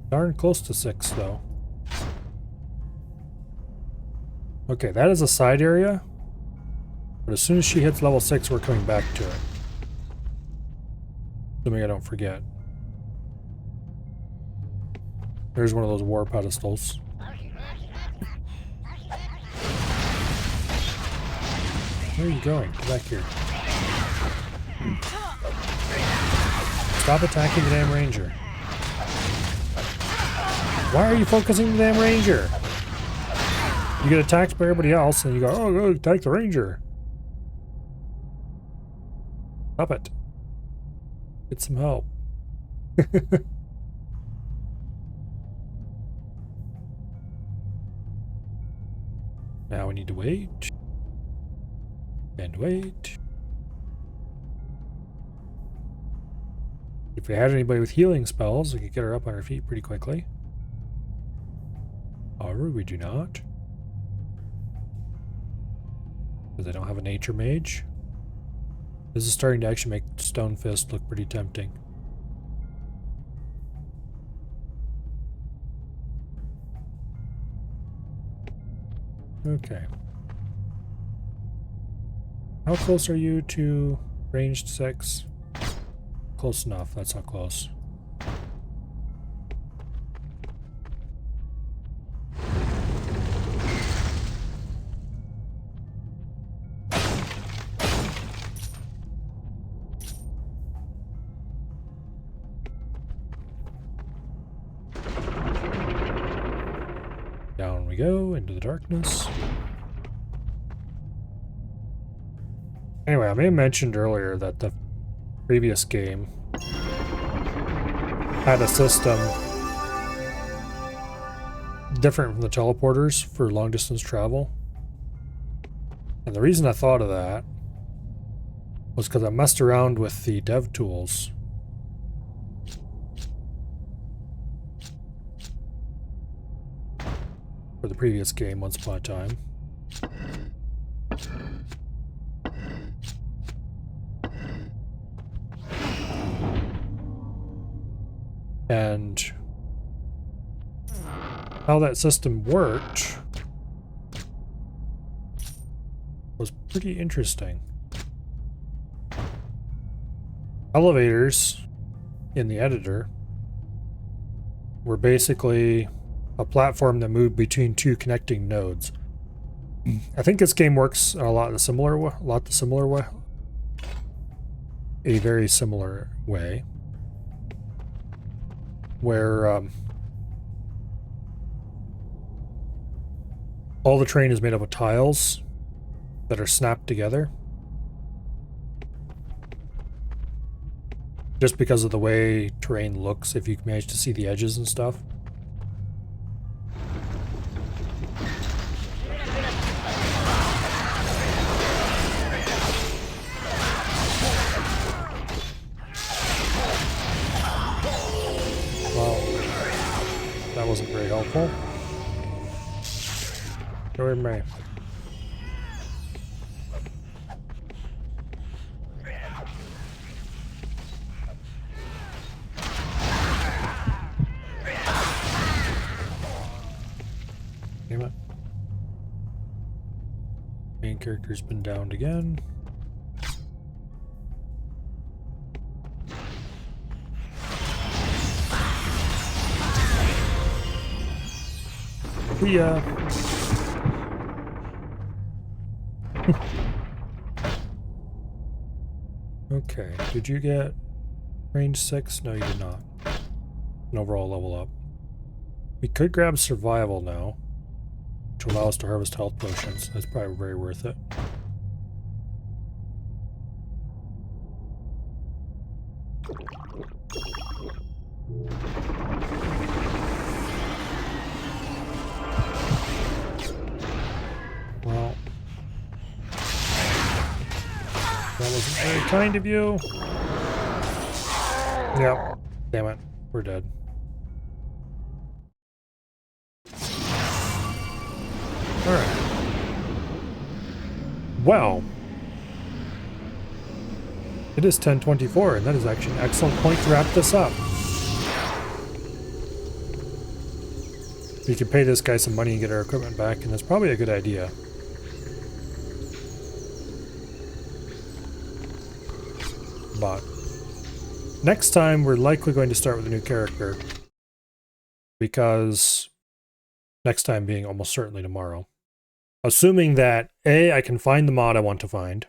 Speaker 1: Darn close to 6 though. Okay, that is a side area. But as soon as she hits level 6, we're coming back to it. Assuming I don't forget. There's one of those war pedestals. Where are you going? Get back here. Stop attacking the damn ranger. Why are you focusing the damn ranger? You get attacked by everybody else and you go, oh, go attack the ranger. Stop it. Get some help. Now we need to wait. And wait. If we had anybody with healing spells, we could get her up on her feet pretty quickly. However, we do not. Because I don't have a nature mage. This is starting to actually make Stone Fist look pretty tempting. Okay. How close are you to ranged 6? Close enough, that's not close. Down we go into the darkness. Anyway, I may have mentioned earlier that the previous game had a system different from the teleporters for long distance travel. And the reason I thought of that was because I messed around with the dev tools. For the previous game, Once Upon a Time. And how that system worked was pretty interesting. Elevators in the editor were basically a platform that moved between two connecting nodes. I think this game works a very similar way, where all the terrain is made up of tiles that are snapped together. Just because of the way terrain looks, if you manage to see the edges and stuff. That wasn't very helpful. Go in, May. Damn it. Main character's been downed again. Yeah. Okay, did you get range 6? No, you did not. An overall level up. We could grab survival now, to allow us to harvest health potions. That's probably very worth it. That wasn't very kind of you. Yep. Damn it. We're dead. Alright. Well. It is 10:24, and that is actually an excellent point to wrap this up. We can pay this guy some money and get our equipment back, and that's probably a good idea. But next time, we're likely going to start with a new character. Because next time being almost certainly tomorrow. Assuming that, A, I can find the mod I want to find.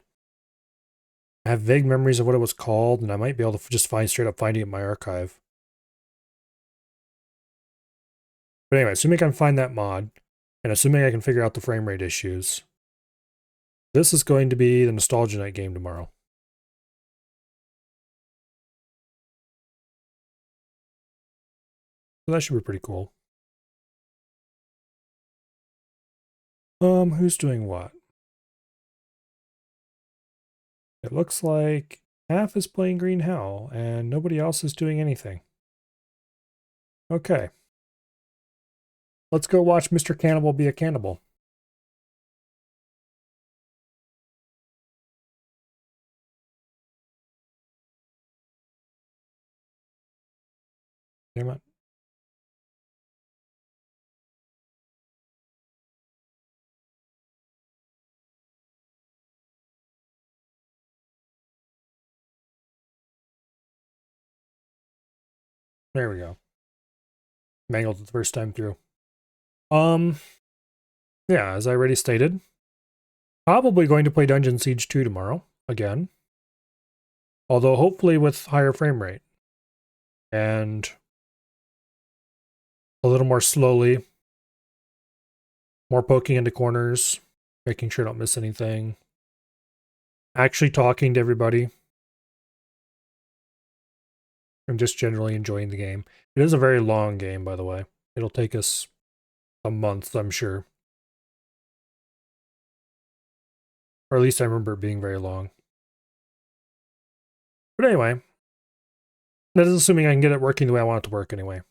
Speaker 1: I have vague memories of what it was called, and I might be able to just straight up finding it in my archive. But anyway, assuming I can find that mod, and assuming I can figure out the frame rate issues, this is going to be the Nostalgia Night game tomorrow. So that should be pretty cool. Who's doing what? It looks like half is playing Green Hell, and nobody else is doing anything. Okay. Let's go watch Mr. Cannibal be a cannibal. Damn it. There we go. Mangled it the first time through. Yeah, as I already stated, probably going to play Dungeon Siege 2 tomorrow, again. Although hopefully with higher frame rate. And a little more slowly. More poking into corners, making sure I don't miss anything. Actually talking to everybody. I'm just generally enjoying the game. It is a very long game, by the way. It'll take us a month, I'm sure. Or at least I remember it being very long. But anyway, that is assuming I can get it working the way I want it to work anyway.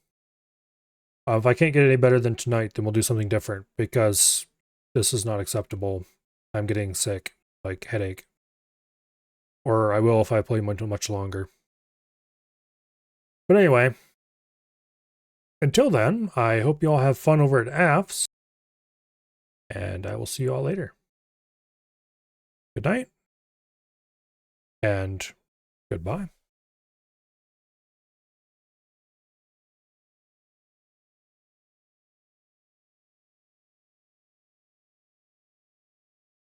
Speaker 1: If I can't get it any better than tonight, then we'll do something different, because this is not acceptable. I'm getting sick, like headache. Or I will if I play much longer. But anyway, until then, I hope you all have fun over at AFS, and I will see you all later. Good night, and goodbye.